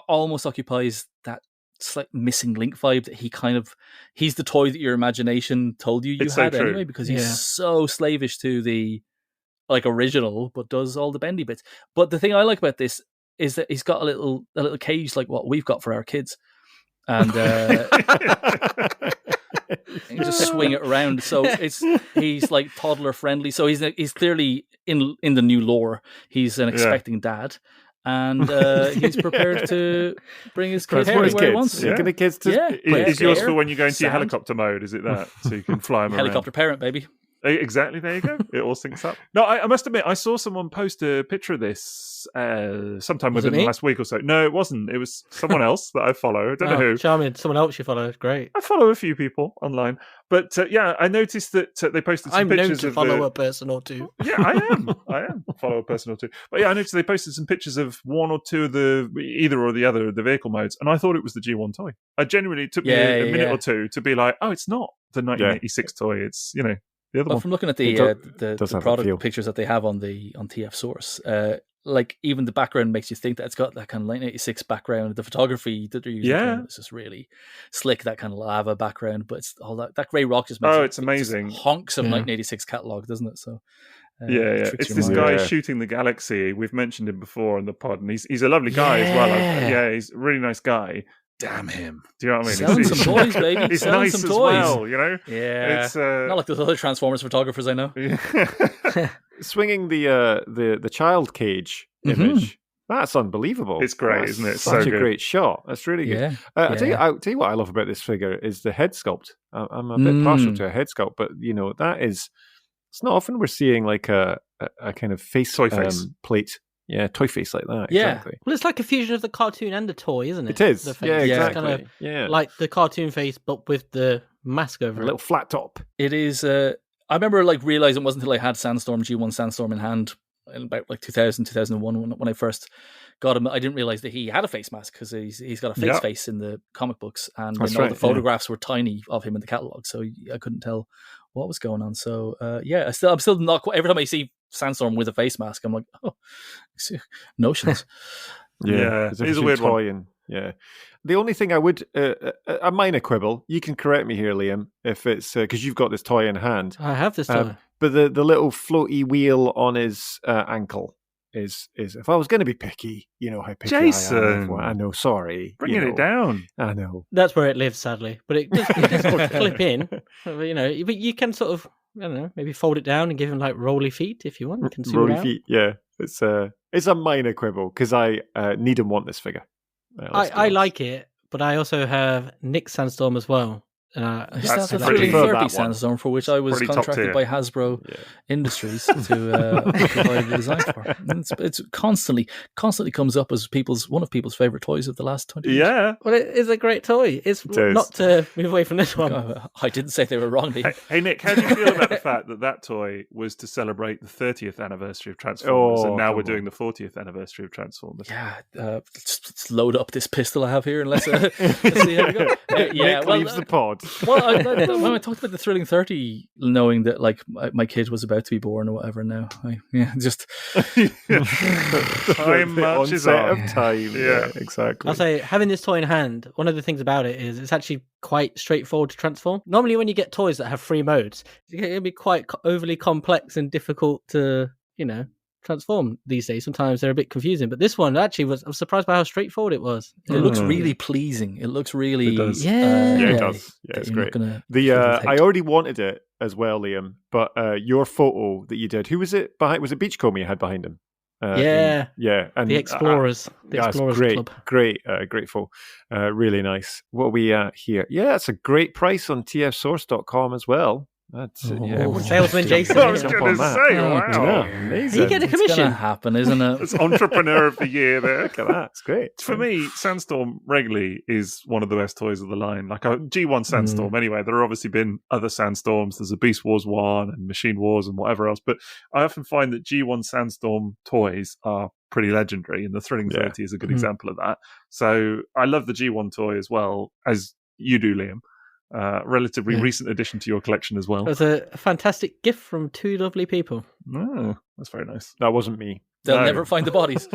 [SPEAKER 4] almost occupies that slight missing link vibe that he's the toy that your imagination told you had anyway, because he's so slavish to the original, but does all the bendy bits. But the thing I like about this is that he's got a little cage like what we've got for our kids, and you just swing it around. So he's like toddler friendly. So he's clearly in the new lore. He's an expecting dad, and he's prepared to bring his kids where he wants.
[SPEAKER 3] Yeah. The kids to
[SPEAKER 1] is yours for when you go into your helicopter mode? Is it that so you can fly them around?
[SPEAKER 4] Helicopter parent, baby.
[SPEAKER 1] Exactly, there you go. It all syncs up. No, I must admit, I saw someone post a picture of this sometime within the last week or so. No, it wasn't. It was someone else that I follow. I don't know who.
[SPEAKER 2] Charming. Someone else you follow. Great.
[SPEAKER 1] I follow a few people online. But I noticed that they posted some pictures
[SPEAKER 2] known to follow a person or two.
[SPEAKER 1] Yeah, I am. Follow a person or two. But I noticed they posted some pictures of one or two of either or the other of the vehicle modes, and I thought it was the G1 toy. I genuinely took me a minute or two to be like, oh, it's not the 1986 toy. It's, The other one.
[SPEAKER 4] From looking at the product pictures that they have on TF Source, like even the background makes you think that it's got that kind of 1986 background. The photography that they're using is just really slick, that kind of lava background. But it's all that grey rock just makes
[SPEAKER 1] it's amazing.
[SPEAKER 4] Honks of 1986 catalog, doesn't it? So
[SPEAKER 1] it's this guy shooting the galaxy. We've mentioned him before in the pod, and he's a lovely guy as well. He's a really nice guy. Damn him! Do you know what I mean?
[SPEAKER 4] Selling some toys, baby.
[SPEAKER 1] He's
[SPEAKER 4] selling
[SPEAKER 1] nice
[SPEAKER 4] some
[SPEAKER 1] as
[SPEAKER 4] toys.
[SPEAKER 1] well, you know.
[SPEAKER 4] Yeah,
[SPEAKER 1] it's
[SPEAKER 4] not like those other Transformers photographers I know.
[SPEAKER 3] Swinging the child cage image. That's unbelievable.
[SPEAKER 1] It's great, isn't it?
[SPEAKER 3] Such
[SPEAKER 1] so
[SPEAKER 3] a great shot. That's really good.
[SPEAKER 4] Yeah.
[SPEAKER 3] I'll tell you what I love about this figure is the head sculpt. I'm a bit partial to a head sculpt, but that is. It's not often we're seeing like a kind of face plate. Yeah, toy face like that.
[SPEAKER 4] Yeah.
[SPEAKER 3] Exactly.
[SPEAKER 2] Well, it's like a fusion of the cartoon and the toy, isn't it?
[SPEAKER 3] It is.
[SPEAKER 2] The face.
[SPEAKER 3] Yeah, exactly.
[SPEAKER 2] Kind of like the cartoon face, but with the mask over
[SPEAKER 3] a little flat top.
[SPEAKER 4] It is. I remember realizing it wasn't until I had Sandstorm, G1 Sandstorm in hand in about 2000, 2001 when I first got him. I didn't realize that he had a face mask because he's got a face in the comic books, and all the photographs were tiny of him in the catalog, so I couldn't tell what was going on. So I'm still not quite. Every time I see Sandstorm with a face mask, I'm like, oh, notions.
[SPEAKER 1] It's a weird
[SPEAKER 3] toy
[SPEAKER 1] one.
[SPEAKER 3] The only thing I would a minor quibble. You can correct me here, Liam, if it's because you've got this toy in hand.
[SPEAKER 2] I have this toy,
[SPEAKER 3] but the little floaty wheel on his ankle is if I was going to be picky, you know how picky
[SPEAKER 1] Jason.
[SPEAKER 3] I am. I know, sorry,
[SPEAKER 1] bringing it down.
[SPEAKER 3] I know
[SPEAKER 2] that's where it lives, sadly, but it does clip in. But you can sort of. I don't know, maybe fold it down and give him like rolly feet if you want. You can
[SPEAKER 3] rolly feet, yeah. It's a minor quibble because I need and want this figure.
[SPEAKER 2] I like it, but I also have Nick Sandstorm as well.
[SPEAKER 4] That's the Thrilling 30 Sandstorm, for which I was contracted by Hasbro Industries to provide the design for. It's constantly comes up as one of people's favorite toys of the last 20 years.
[SPEAKER 1] Yeah.
[SPEAKER 2] Well, it is a great toy. It's not to move away from this one.
[SPEAKER 4] I didn't say they were wrong.
[SPEAKER 1] Hey, Nick, how do you feel about the fact that toy was to celebrate the 30th anniversary of Transformers, and now we're doing the 40th anniversary of Transformers?
[SPEAKER 4] Yeah. Let's load up this pistol I have here and let's see how we go.
[SPEAKER 3] Nick leaves the pod.
[SPEAKER 4] Well, when I talked about the Thrilling 30, knowing that like my kid was about to be born or whatever, now just
[SPEAKER 1] time marches on.
[SPEAKER 3] Of time. Yeah, exactly.
[SPEAKER 2] I'll say having this toy in hand. One of the things about it is it's actually quite straightforward to transform. Normally, when you get toys that have 3 modes, it can be quite overly complex and difficult to transform these days. Sometimes they're a bit confusing, but this one actually I was surprised by how straightforward it was.
[SPEAKER 4] It looks really pleasing. It looks really
[SPEAKER 1] it does.
[SPEAKER 3] It does. Yeah, it's great. I already wanted it as well, Liam, but your photo that you did, who was it behind? Was it Beachcomber you had behind him?
[SPEAKER 2] And the Explorers. The Explorers
[SPEAKER 3] great,
[SPEAKER 2] Club.
[SPEAKER 3] great photo. Really nice. What are we at here? Yeah, it's a great price on tfsource.com as well. That's
[SPEAKER 2] salesman Jason.
[SPEAKER 1] I was going to say, wow,
[SPEAKER 3] amazing.
[SPEAKER 2] You get a commission.
[SPEAKER 4] It's going to happen, isn't it?
[SPEAKER 1] It's Entrepreneur of the Year there.
[SPEAKER 3] Look at that. It's great.
[SPEAKER 1] For me, Sandstorm regularly is one of the best toys of the line. Like a G1 Sandstorm, anyway. There have obviously been other Sandstorms. There's a Beast Wars 1 and Machine Wars and whatever else. But I often find that G1 Sandstorm toys are pretty legendary, and the Thrilling 30 is a good example of that. So I love the G1 toy as well, as you do, Liam. Relatively recent addition to your collection as well.
[SPEAKER 2] It was a fantastic gift from 2 lovely people.
[SPEAKER 1] Oh, that's very nice.
[SPEAKER 3] That wasn't me.
[SPEAKER 4] They'll never find the bodies.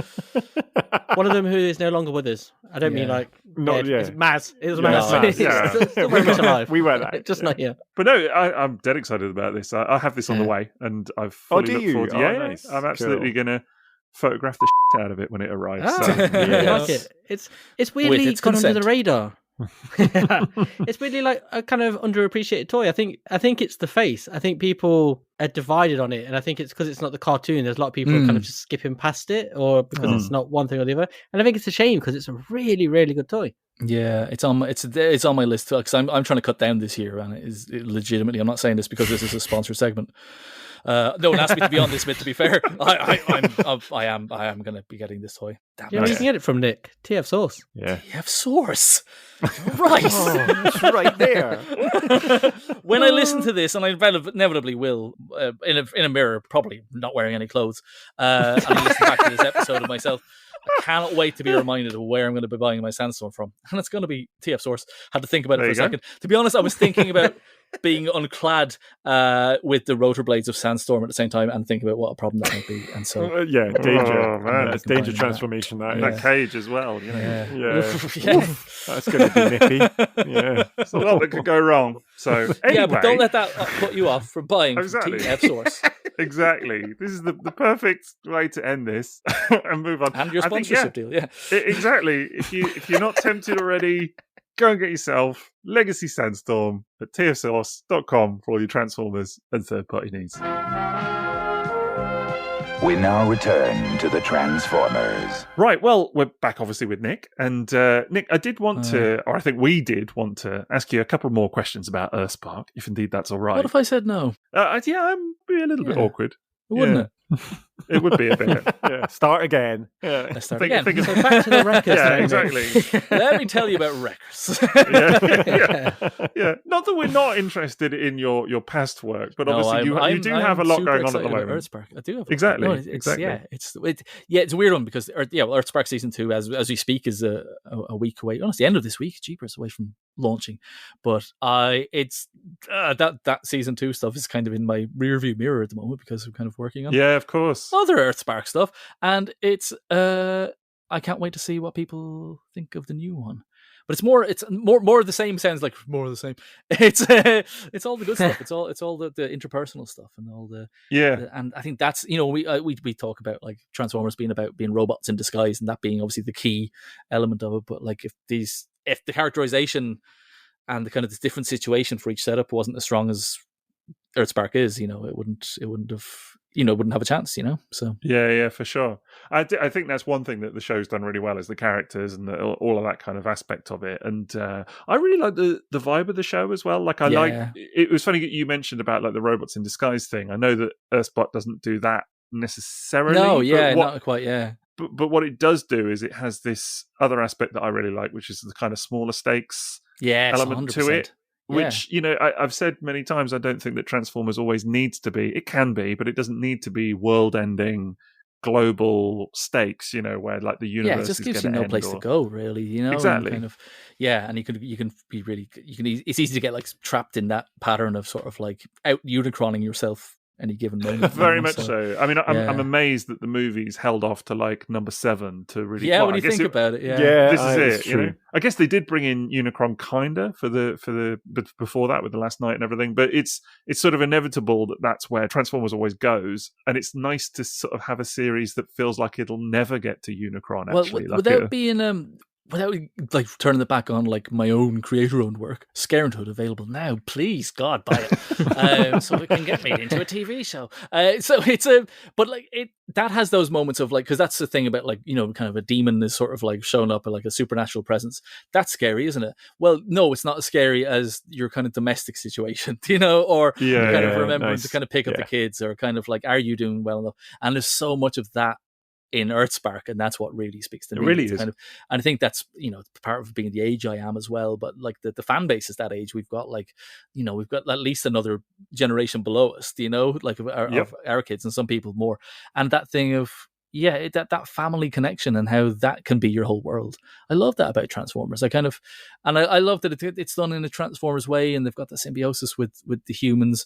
[SPEAKER 2] One of them who is no longer with us. I don't mean like dead. It's Maz. It was Maz.
[SPEAKER 1] Maz.
[SPEAKER 2] Still very much alive.
[SPEAKER 3] We were that.
[SPEAKER 2] Just not here.
[SPEAKER 1] But no, I'm dead excited about this. I have this on the way, and I've fully looked forward to it.
[SPEAKER 3] Nice.
[SPEAKER 1] I'm absolutely going to photograph the shit out of it when it arrives.
[SPEAKER 2] I like it. It's weirdly gone under the radar. It's really like a kind of underappreciated toy. I think it's the face. I think people are divided on it, and I think it's because it's not the cartoon. There's a lot of people kind of just skipping past it, or because it's not one thing or the other. And I think it's a shame because it's a really, really good toy.
[SPEAKER 4] Yeah, it's on my list because I'm trying to cut down this year, and it is legitimately. I'm not saying this because this is a sponsored segment. No one asked me to be on this bit. To be fair, I am going to be getting this toy. Damn
[SPEAKER 2] you can get it from Nick. TF Source.
[SPEAKER 3] Yeah,
[SPEAKER 4] TF Source. Right,
[SPEAKER 3] it's right there.
[SPEAKER 4] When I listen to this, and I inevitably will, in a mirror, probably not wearing any clothes, and I listen back to this episode of myself. I cannot wait to be reminded of where I'm going to be buying my Sandstorm from. And it's going to be TF Source. Had to think about it for a second. To be honest, I was thinking about being unclad with the rotor blades of Sandstorm at the same time and think about what a problem that might be. And so,
[SPEAKER 3] danger.
[SPEAKER 1] Oh, man.
[SPEAKER 3] That's danger transformation.
[SPEAKER 1] That cage as well. You know?
[SPEAKER 3] Yeah. That's going to be nippy. Yeah.
[SPEAKER 1] It's a lot that could go wrong. So, anyway.
[SPEAKER 4] Yeah, but don't let that put you off from buying TF Source.
[SPEAKER 1] Exactly. This is the perfect way to end this and move on.
[SPEAKER 4] And your sponsorship deal,
[SPEAKER 1] Exactly. If you're not tempted already, go and get yourself Legacy Sandstorm at tfsource.com for all your Transformers and third-party needs.
[SPEAKER 5] We now return to the Transformers.
[SPEAKER 1] Right, well, we're back obviously with Nick. And Nick, I did want to, or I think we did want to ask you a couple more questions about Earthspark, if indeed that's all right.
[SPEAKER 4] What if I said no?
[SPEAKER 1] I'm be a little bit awkward.
[SPEAKER 4] Wouldn't it?
[SPEAKER 1] It would be a bit.
[SPEAKER 3] Start again.
[SPEAKER 4] Let's start again.
[SPEAKER 2] So back to the records.
[SPEAKER 1] Exactly.
[SPEAKER 4] Let me tell you about records.
[SPEAKER 1] Yeah. Not that we're not interested in your past work, but obviously you do have a lot going on at the moment.
[SPEAKER 4] Earthspark. I do have
[SPEAKER 1] exactly.
[SPEAKER 4] It's a weird one because Earthspark season 2, as we speak, is a week away. Honestly, end of this week, jeepers, away from launching. But it's that season 2 stuff is kind of in my rearview mirror at the moment because I'm kind of working on
[SPEAKER 1] of course
[SPEAKER 4] other Earthspark stuff, and it's I can't wait to see what people think of the new one. But it's more of the same. Sounds like more of the same. It's all the good stuff. It's all the interpersonal stuff and all the and I think that's we talk about like Transformers being about being robots in disguise and that being obviously the key element of it. But like if the characterization and the kind of this different situation for each setup wasn't as strong as Earthspark is, it wouldn't have a chance, So
[SPEAKER 1] yeah, for sure. I think that's one thing that the show's done really well is the characters and all of that kind of aspect of it. And I really like the vibe of the show as well. Like it was funny that you mentioned about like the robots in disguise thing. I know that Earthspark doesn't do that necessarily.
[SPEAKER 4] No, not quite. Yeah.
[SPEAKER 1] But what it does do is it has this other aspect that I really like, which is the kind of smaller stakes element 100%. To it. Which, I've said many times, I don't think that Transformers always needs to be. It can be, but it doesn't need to be world-ending, global stakes, where like the universe is
[SPEAKER 4] it just gives
[SPEAKER 1] you
[SPEAKER 4] no place to go, really,
[SPEAKER 1] Exactly.
[SPEAKER 4] And and you can be really, it's easy to get like trapped in that pattern of sort of like out Unicroning yourself any given moment.
[SPEAKER 1] Very much so. I mean, I'm amazed that the movies held off to like number 7 to really.
[SPEAKER 4] Yeah, when you think about it,
[SPEAKER 1] this is it. I guess they did bring in Unicron kinda but before that with the Last Night and everything. But it's sort of inevitable that that's where Transformers always goes, and it's nice to sort of have a series that feels like it'll never get to Unicron. Actually,
[SPEAKER 4] without like turning it back on like my own creator-owned work, Scarenthood available now. Please, God, buy it so it can get made into a TV show. So it's but like that has those moments of like, because that's the thing about like kind of a demon is sort of like showing up like a supernatural presence. That's scary, isn't it? Well, no, it's not as scary as your kind of domestic situation, or kind of remembering to kind of pick up the kids, or kind of like, are you doing well enough? And there's so much of that in Earthspark, and that's what really speaks to me.
[SPEAKER 1] It really is.
[SPEAKER 4] Kind of, and I think that's part of being the age I am as well. But like the fan base is that age. We've got like we've got at least another generation below us. Like of our kids, and some people more. And that thing of that family connection and how that can be your whole world. I love that about Transformers. I love that it's done in a Transformers way, and they've got the symbiosis with the humans.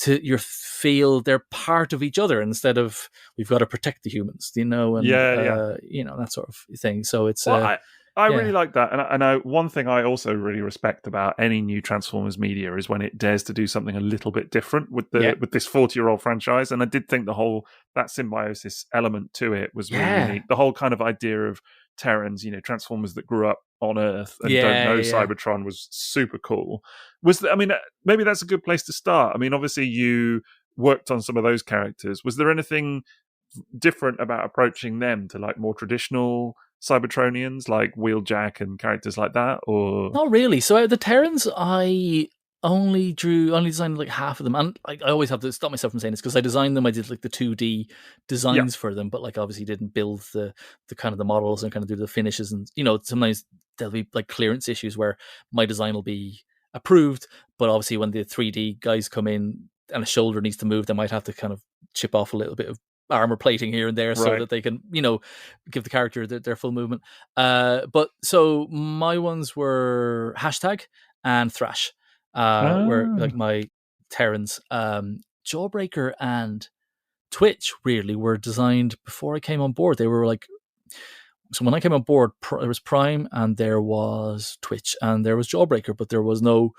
[SPEAKER 4] To feel they're part of each other instead of we've got to protect the humans, and that sort of thing. So it's
[SPEAKER 1] I really like that, and one thing I also really respect about any new Transformers media is when it dares to do something a little bit different with this 40-year-old franchise. And I did think that symbiosis element to it was really neat. The whole kind of idea of Terrans, Transformers that grew up on Earth and don't know Cybertron was super cool. Maybe that's a good place to start. I mean, obviously you worked on some of those characters. Was there anything different about approaching them to like more traditional Cybertronians, like Wheeljack and characters like that, or
[SPEAKER 4] not really? So the Terrans, I only designed like half of them, and I always have to stop myself from saying this because I designed them. I did like the 2D designs for them, but like obviously didn't build the kind of the models and kind of do the finishes. And sometimes there'll be like clearance issues where my design will be approved, but obviously when the 3D guys come in and a shoulder needs to move, they might have to kind of chip off a little bit of armor plating here and there so that they can give the character their full movement. But so my ones were Hashtag and Thrash. where like my Terrans, Jawbreaker and Twitch weirdly were designed before I came on board. They were like, so when I came on board, there was Prime and there was Twitch and there was Jawbreaker, but there was no,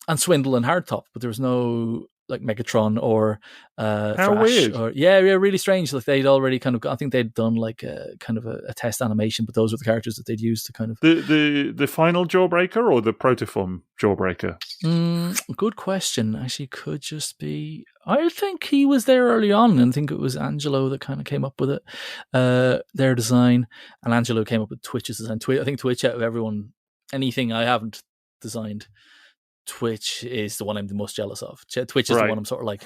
[SPEAKER 4] and Swindle and Hardtop, but there was no like Megatron or
[SPEAKER 1] How
[SPEAKER 4] Thrash.
[SPEAKER 1] weird.
[SPEAKER 4] Or, yeah, really strange. Like they'd already kind of, I think they'd done like a kind of a test animation, but those were the characters that they'd used to kind of.
[SPEAKER 1] The final Jawbreaker or the protoform Jawbreaker?
[SPEAKER 4] Good question. Actually, could just be. I think he was there early on, and I think it was Angelo that kind of came up with it, their design, and Angelo came up with Twitch's design. I think Twitch, out of everyone, anything I haven't designed, Twitch is the one I'm the most jealous of. Twitch is the one I'm sort of like,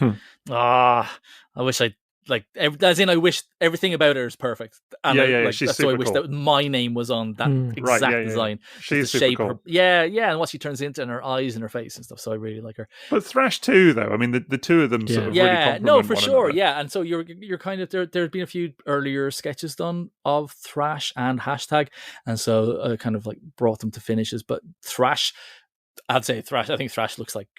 [SPEAKER 4] I wish I like. As in, I wish everything about her is perfect. And
[SPEAKER 1] like, she's
[SPEAKER 4] that's
[SPEAKER 1] super
[SPEAKER 4] why I wish that my name was on that exact design.
[SPEAKER 1] She's
[SPEAKER 4] the
[SPEAKER 1] super
[SPEAKER 4] shape,
[SPEAKER 1] cool.
[SPEAKER 4] and what she turns into, and her eyes and her face and stuff. So I really like her.
[SPEAKER 1] But Thrash too, though. I mean, the two of them sort of really complement
[SPEAKER 4] no, for
[SPEAKER 1] one
[SPEAKER 4] sure,
[SPEAKER 1] another.
[SPEAKER 4] yeah. And so you're kind of there's been a few earlier sketches done of Thrash and Hashtag, and so I kind of like brought them to finishes. But Thrash. I'd say Thrash. I think Thrash looks like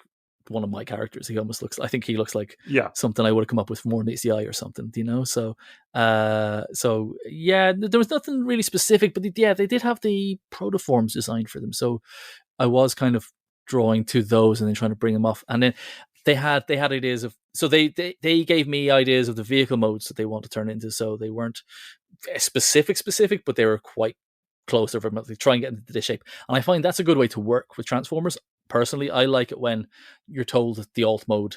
[SPEAKER 4] one of my characters. He almost looks. I think he looks like something I would have come up with more than ACI or something. You know. So yeah, there was nothing really specific, but they did have the protoforms designed for them. So I was kind of drawing to those and then trying to bring them off. And then they had ideas of. So they gave me ideas of the vehicle modes that they want to turn into. So they weren't specific, but they were quite close to them. They try and get into this shape, and I find that's a good way to work with Transformers. Personally, I like it when you're told the alt mode,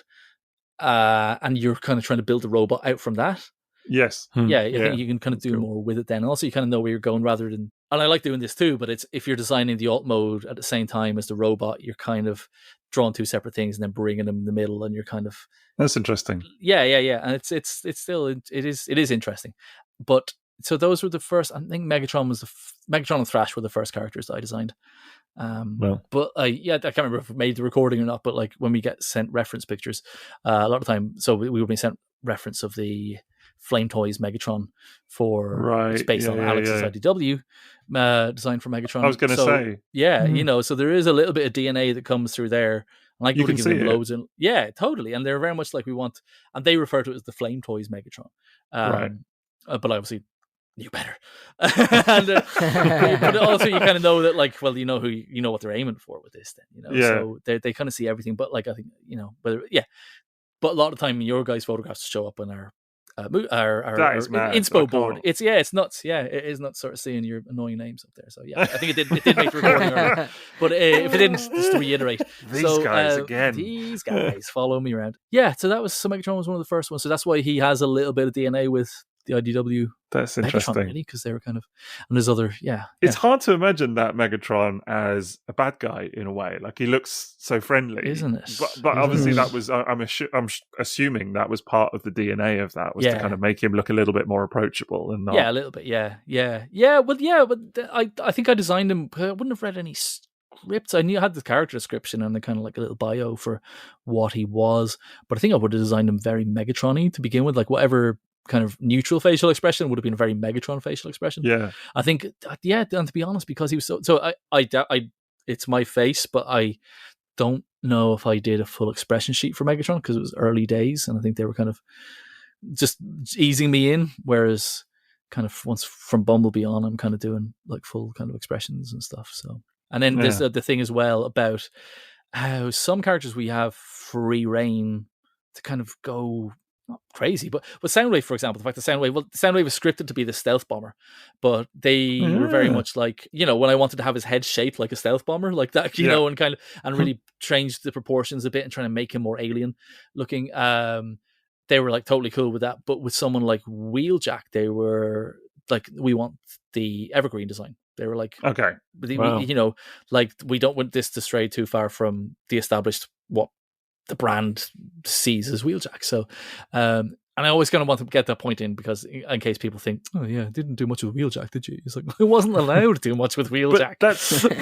[SPEAKER 4] and you're kind of trying to build the robot out from that.
[SPEAKER 1] Yes,
[SPEAKER 4] I think you can kind of do more with it then, and also you kind of know where you're going rather than. And I like doing this too, but it's if you're designing the alt mode at the same time as the robot, you're kind of drawing two separate things and then bringing them in the middle, and you're kind of.
[SPEAKER 1] That's interesting.
[SPEAKER 4] Yeah, and it's still it is interesting, but. So those were the first. I think Megatron and Thrash were the first characters that I designed. But I can't remember if we made the recording or not. But like when we get sent reference pictures, a lot of time, so we would be sent reference of the Flame Toys Megatron for it's based on Alex's IDW design for Megatron.
[SPEAKER 1] I was going to say,
[SPEAKER 4] you know, so there is a little bit of DNA that comes through there. Like
[SPEAKER 1] you can see it.
[SPEAKER 4] Loads and totally, and they're very much like we want, and they refer to it as the Flame Toys Megatron. But obviously. You better, but also you kind of know that, like, well, you know what they're aiming for with this, then, you know. So they kind of see everything, but like I think but a lot of time your guys' photographs show up on our inspo board. It's nuts. Yeah, it is nuts sort of seeing your annoying names up there. So yeah, I think it did make the recording earlier. But if it didn't, just to reiterate, these guys follow me around. Yeah, so that was Megatron was one of the first ones. So that's why he has a little bit of DNA with the IDW.
[SPEAKER 1] That's interesting,
[SPEAKER 4] Megatron, really, because they were kind of, and there's other,
[SPEAKER 1] It's hard to imagine that Megatron as a bad guy in a way. Like he looks so friendly,
[SPEAKER 4] isn't it?
[SPEAKER 1] But obviously that was, I'm assuming that was part of the DNA of that was to kind of make him look a little bit more approachable and not.
[SPEAKER 4] Yeah, a little bit. But I think I designed him. I wouldn't have read any scripts. I knew I had the character description and the kind of like a little bio for what he was, but I think I would have designed him very Megatron-y to begin with, like whatever kind of neutral facial expression would have been a very Megatron facial expression. Yeah, I think. And to be honest, because he was so I it's my face, but I don't know if I did a full expression sheet for Megatron because it was early days, and I think they were kind of just easing me in. Whereas, kind of once from Bumblebee on, I'm kind of doing like full kind of expressions and stuff. So, and then there's the thing as well about how some characters we have free reign to kind of go. Not crazy, but Soundwave, for example, the fact that Soundwave was scripted to be the stealth bomber, but they were very much like, you know, when I wanted to have his head shaped like a stealth bomber, like that, you know, and kind of and really changed the proportions a bit and trying to make him more alien looking. They were like totally cool with that, but with someone like Wheeljack, they were like, we want the evergreen design. They were like, okay, you know, like we don't want this to stray too far from the established what the brand sees as Wheeljack. So, and I always kind of want to get that point in because in case people think, oh yeah, didn't do much with Wheeljack, did you? It's like, I wasn't allowed to do much with Wheeljack.
[SPEAKER 1] But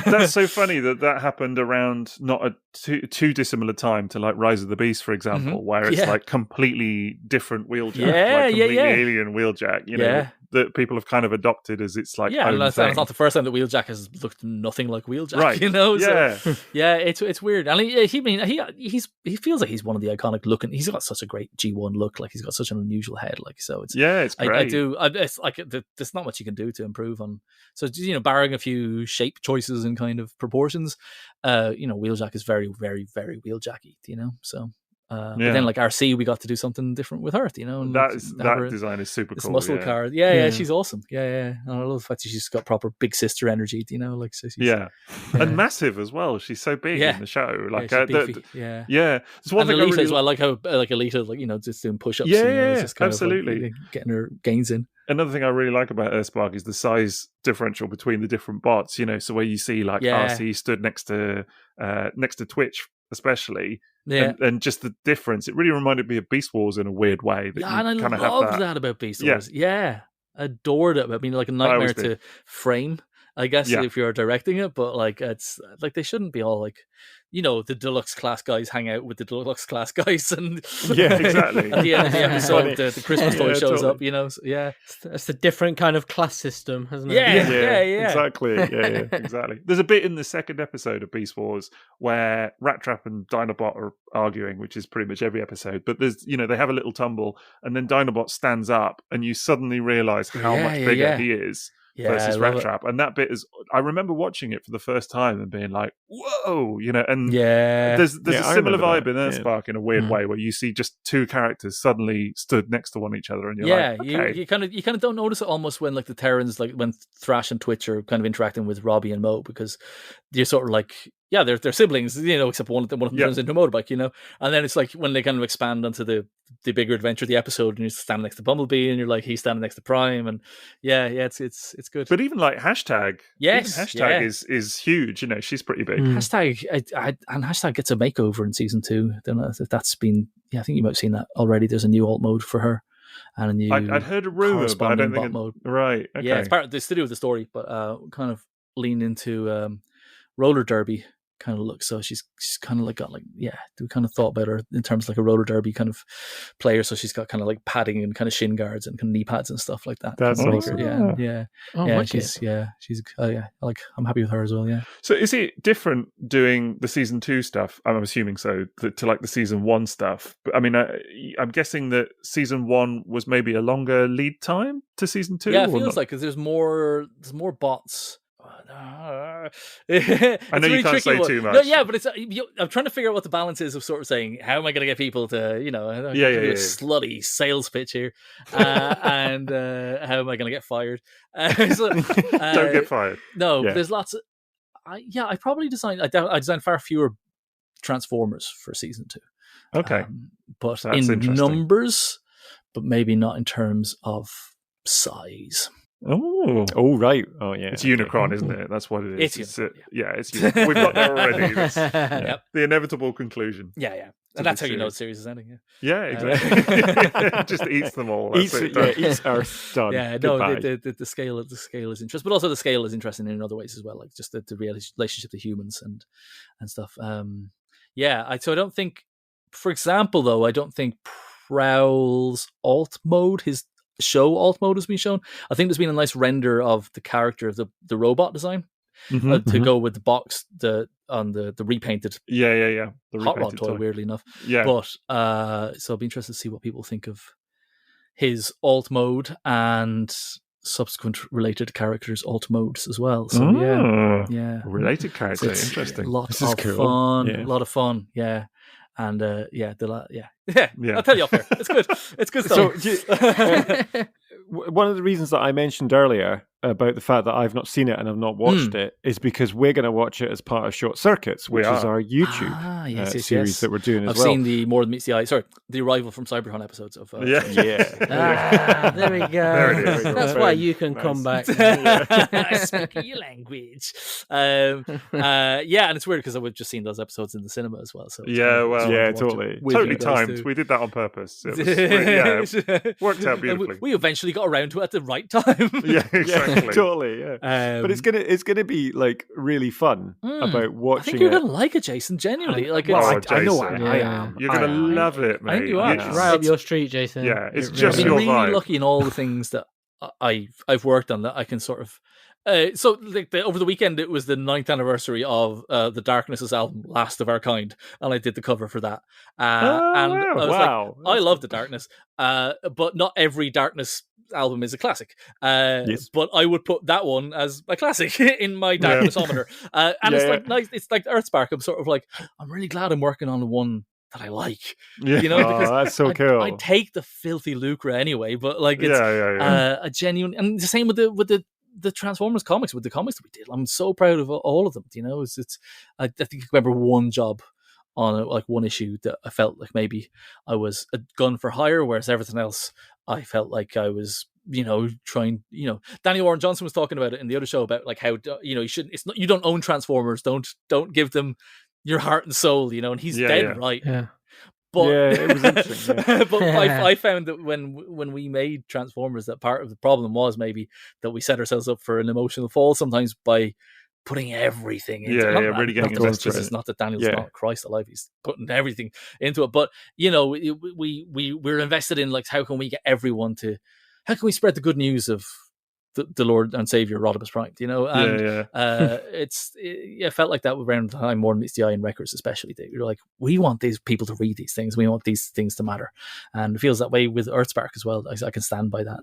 [SPEAKER 1] that's so funny that happened around not a too dissimilar time to like Rise of the Beast, for example, where it's like completely different Wheeljack, like completely alien Wheeljack, you know, that people have kind of adopted as its like
[SPEAKER 4] yeah,
[SPEAKER 1] own
[SPEAKER 4] and that's
[SPEAKER 1] thing.
[SPEAKER 4] not the first time that Wheeljack has looked nothing like Wheeljack,
[SPEAKER 1] Right.
[SPEAKER 4] you know?
[SPEAKER 1] Yeah.
[SPEAKER 4] So, yeah, it's weird. And he feels like he's one of the iconic looking. He's got such a great G1 look. Like he's got such an unusual head. Like so, it's
[SPEAKER 1] it's great.
[SPEAKER 4] it's like there's not much you can do to improve on. So barring a few shape choices and kind of proportions, Wheeljack is very, very, very Wheeljacky. So. But then, like RC, we got to do something different with her, and
[SPEAKER 1] that design is super
[SPEAKER 4] this
[SPEAKER 1] cool.
[SPEAKER 4] muscle car, yeah, she's awesome. Yeah. And I love the fact that she's got proper big sister energy, like so.
[SPEAKER 1] And massive as well. She's so big in the show. Like,
[SPEAKER 4] she's beefy. Yeah.
[SPEAKER 1] It's one
[SPEAKER 4] and
[SPEAKER 1] thing
[SPEAKER 4] Alita
[SPEAKER 1] really
[SPEAKER 4] as well. Like how like Alita, just doing push-ups.
[SPEAKER 1] Just
[SPEAKER 4] kind
[SPEAKER 1] absolutely
[SPEAKER 4] of like getting her gains in.
[SPEAKER 1] Another thing I really like about Earthspark is the size differential between the different bots. So where you see like RC stood next to Twitch, especially.
[SPEAKER 4] Yeah,
[SPEAKER 1] and just the difference. It really reminded me of Beast Wars in a weird way.
[SPEAKER 4] And I love that about Beast Wars. Yeah, adored it. I mean, like a nightmare to frame, I guess, if you're directing it. But like, it's like they shouldn't be all like, the deluxe class guys hang out with the deluxe class guys, and
[SPEAKER 1] exactly.
[SPEAKER 4] At the end of the episode, the Christmas toy shows up. So,
[SPEAKER 2] it's a different kind of class system, hasn't it?
[SPEAKER 4] Yeah.
[SPEAKER 1] Exactly. Yeah, exactly. There's a bit in the second episode of Beast Wars where Rat Trap and Dinobot are arguing, which is pretty much every episode. But there's, they have a little tumble, and then Dinobot stands up, and you suddenly realise how much bigger he is. Versus Rat Trap, and that bit is. I remember watching it for the first time and being like, "Whoa!" And there's a similar vibe in Earthspark in a weird way where you see just two characters suddenly stood next to one each other, and you're like, okay.
[SPEAKER 4] you kind of don't notice it almost when like the Terrans, like when Thrash and Twitch are kind of interacting with Robbie and Mo, because you're sort of like. Yeah, they're siblings, except one of them turns into a motorbike, And then it's like when they kind of expand onto the bigger adventure of the episode, and you're standing next to Bumblebee, and you're like, he's standing next to Prime, and it's good.
[SPEAKER 1] But even like Hashtag, is huge. She's pretty big.
[SPEAKER 4] Hashtag, and Hashtag gets a makeover in season 2. I don't know if that's been. Yeah, I think you might have seen that already. There's a new alt mode for her. And a new
[SPEAKER 1] I'd heard a rumor, but I don't think
[SPEAKER 4] mode.
[SPEAKER 1] Right. Okay.
[SPEAKER 4] Yeah, it's part of the studio of the story, but kind of lean into roller derby kind of look. So she's kind of like got like we kind of thought about her in terms of like a roller derby kind of player. So she's got kind of like padding and kind of shin guards and kind of knee pads and stuff like that.
[SPEAKER 1] That's awesome.
[SPEAKER 4] She's like I'm happy with her as well. Yeah.
[SPEAKER 1] So is it different doing the season 2 stuff? I'm assuming so to like the season 1 stuff. But I mean, I'm guessing that season 1 was maybe a longer lead time to season 2.
[SPEAKER 4] Yeah, it feels like because there's more bots.
[SPEAKER 1] I know you can't say too much.
[SPEAKER 4] No, yeah, but it's I'm trying to figure out what the balance is of sort of saying how am I going to get people to a slutty sales pitch here, and how am I going to get fired?
[SPEAKER 1] Don't get fired.
[SPEAKER 4] No, there's lots of. I probably designed. I designed far fewer Transformers for season 2.
[SPEAKER 1] Okay,
[SPEAKER 4] but that's in numbers, but maybe not in terms of size.
[SPEAKER 1] Oh,
[SPEAKER 3] right. Oh, yeah.
[SPEAKER 1] It's Unicron, isn't it? That's what it is.
[SPEAKER 4] It's
[SPEAKER 1] Unicron. We've got there already. That's the inevitable conclusion.
[SPEAKER 4] Yeah. And that's how you know the series is ending.
[SPEAKER 1] Yeah, exactly. Just eats them all.
[SPEAKER 3] Eats Earth. Done.
[SPEAKER 4] Yeah, the scale is interesting, but also the scale is interesting in other ways as well, like just the relationship to humans and stuff. So I don't think, for example, though, I don't think Prowl's alt mode, his show alt mode has been shown. I think there's been a nice render of the character of the robot design to go with the box on the repainted
[SPEAKER 1] the
[SPEAKER 4] hot rod toy, weirdly enough. But so I'll be interested to see what people think of his alt mode and subsequent related characters alt modes as well. So
[SPEAKER 1] related characters, interesting.
[SPEAKER 4] A lot of fun. And I'll tell you off there. It's good. It's good stuff.
[SPEAKER 3] So, one of the reasons that I mentioned earlier about the fact that I've not seen it and I've not watched it is because we're going to watch it as part of Short Circuits, which is our YouTube series that we're doing as well.
[SPEAKER 4] I've seen the More Than Meets the Eye. Sorry, the Arrival from Cybertron episodes of.
[SPEAKER 2] There we go.
[SPEAKER 1] There it is.
[SPEAKER 2] That's why you can come back.
[SPEAKER 4] Speak your language. And it's weird because I've just seen those episodes in the cinema as well. So
[SPEAKER 1] totally timed. We did that on purpose. It was worked out beautifully.
[SPEAKER 4] We eventually got around to it at the right time.
[SPEAKER 1] Exactly.
[SPEAKER 3] Totally, but it's gonna be like really fun about watching.
[SPEAKER 4] I think you're gonna like it, Jason. Genuinely,
[SPEAKER 3] I know I am.
[SPEAKER 1] You're gonna love it, mate.
[SPEAKER 4] I think you are.
[SPEAKER 2] Right up your street, Jason.
[SPEAKER 1] Yeah, it's just your
[SPEAKER 4] I've been really
[SPEAKER 1] vibe.
[SPEAKER 4] lucky in all the things that I've worked on that. I can sort of. So over the weekend, it was the 9th anniversary of the Darkness's album "Last of Our Kind," and I did the cover for that. And I was like, I love the Darkness, but not every Darkness album is a classic.
[SPEAKER 3] Yes.
[SPEAKER 4] But I would put that one as a classic in my Darknessometer. And it's like nice. It's like Earthspark. I'm sort of like, I'm really glad I'm working on the one that I like, because
[SPEAKER 3] that's so cool.
[SPEAKER 4] I take the filthy lucre anyway, but like it's a genuine, and the same with the Transformers comics, with the comics that we did. I'm so proud of all of them. I think I remember one job on one issue that I felt like maybe I was a gun for hire, whereas everything else I felt like I was, trying. Danny Warren Johnson was talking about it in the other show about like how you shouldn't. It's not, you don't own Transformers. Don't give them your heart and soul. And he's dead right.
[SPEAKER 2] Yeah.
[SPEAKER 4] But
[SPEAKER 3] it was interesting.
[SPEAKER 4] But I found that when we made Transformers, that part of the problem was maybe that we set ourselves up for an emotional fall sometimes by putting everything into it.
[SPEAKER 1] Really getting invested.
[SPEAKER 4] It's not that Daniel's not Christ alive; he's putting everything into it. But we're invested in like how can we spread the good news of the Lord and Savior Rodimus Prime, it felt like that around the time more than meets the eye in records, especially. You're like, we want these people to read these things, we want these things to matter, and it feels that way with Earthspark as well. I can stand by that.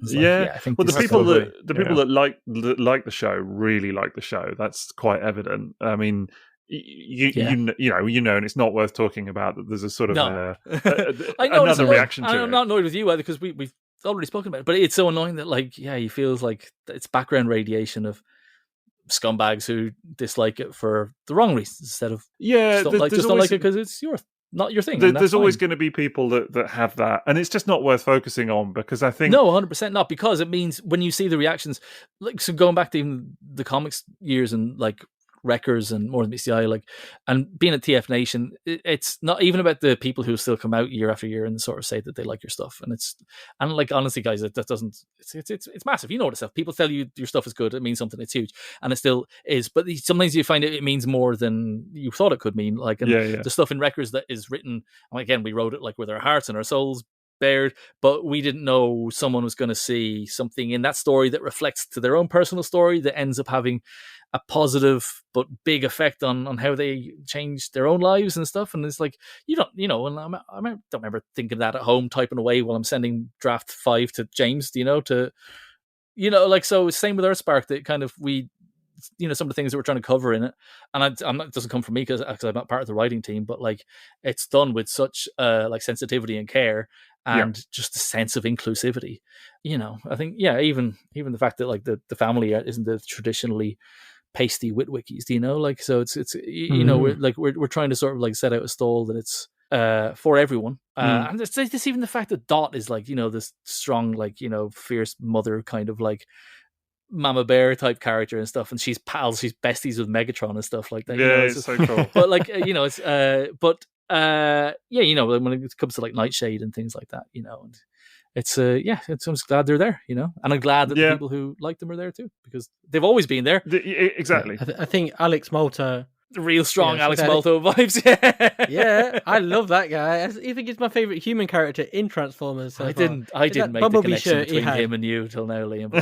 [SPEAKER 4] I think
[SPEAKER 1] the people that like the show really like the show. That's quite evident. I mean, and it's not worth talking about that. There's a sort of another reaction to it.
[SPEAKER 4] I'm not annoyed with you either because we've already spoken about it, but it's so annoying that he feels like it's background radiation of scumbags who dislike it for the wrong reasons instead of don't like it because it's not your thing.
[SPEAKER 1] There's always going to be people that have that, and it's just not worth focusing on because I think
[SPEAKER 4] 100% not, because it means when you see the reactions, going back to even the comics years and Wreckers and more than BCI, and being at TF Nation, it's not even about the people who still come out year after year and sort of say that they like your stuff, and honestly, guys, that doesn't. It's massive. You know what stuff. People tell you your stuff is good. It means something. It's huge, and it still is. But sometimes you find it means more than you thought it could mean. The stuff in Wreckers that is written. Again, we wrote it with our hearts and our souls bared, but we didn't know someone was going to see something in that story that reflects to their own personal story that ends up having a positive but big effect on how they change their own lives and stuff. And it's like, and I don't remember thinking that at home typing away while I'm sending draft 5 to James, so same with Earthspark, that kind of some of the things that we're trying to cover in it, and it doesn't come from me because I'm not part of the writing team, but it's done with such sensitivity and care and just a sense of inclusivity. I think even the fact that the family isn't the traditionally pasty Witwickies, so it's we're trying to sort of set out a stall that it's for everyone, and it's even the fact that Dot is this strong fierce mother kind of Mama Bear type character and stuff, and she's besties with Megatron and stuff like that.
[SPEAKER 1] It's so cool.
[SPEAKER 4] But when it comes to Nightshade and things like that, and it's I'm just glad they're there, and I'm glad that the people who like them are there too, because they've always been there.
[SPEAKER 1] Exactly.
[SPEAKER 2] I think Alex Malta.
[SPEAKER 4] Real strong Alex Malto vibes.
[SPEAKER 2] Yeah, I love that guy. I think he's my favorite human character in Transformers. So
[SPEAKER 4] I didn't make the connection between him and you till now, Liam.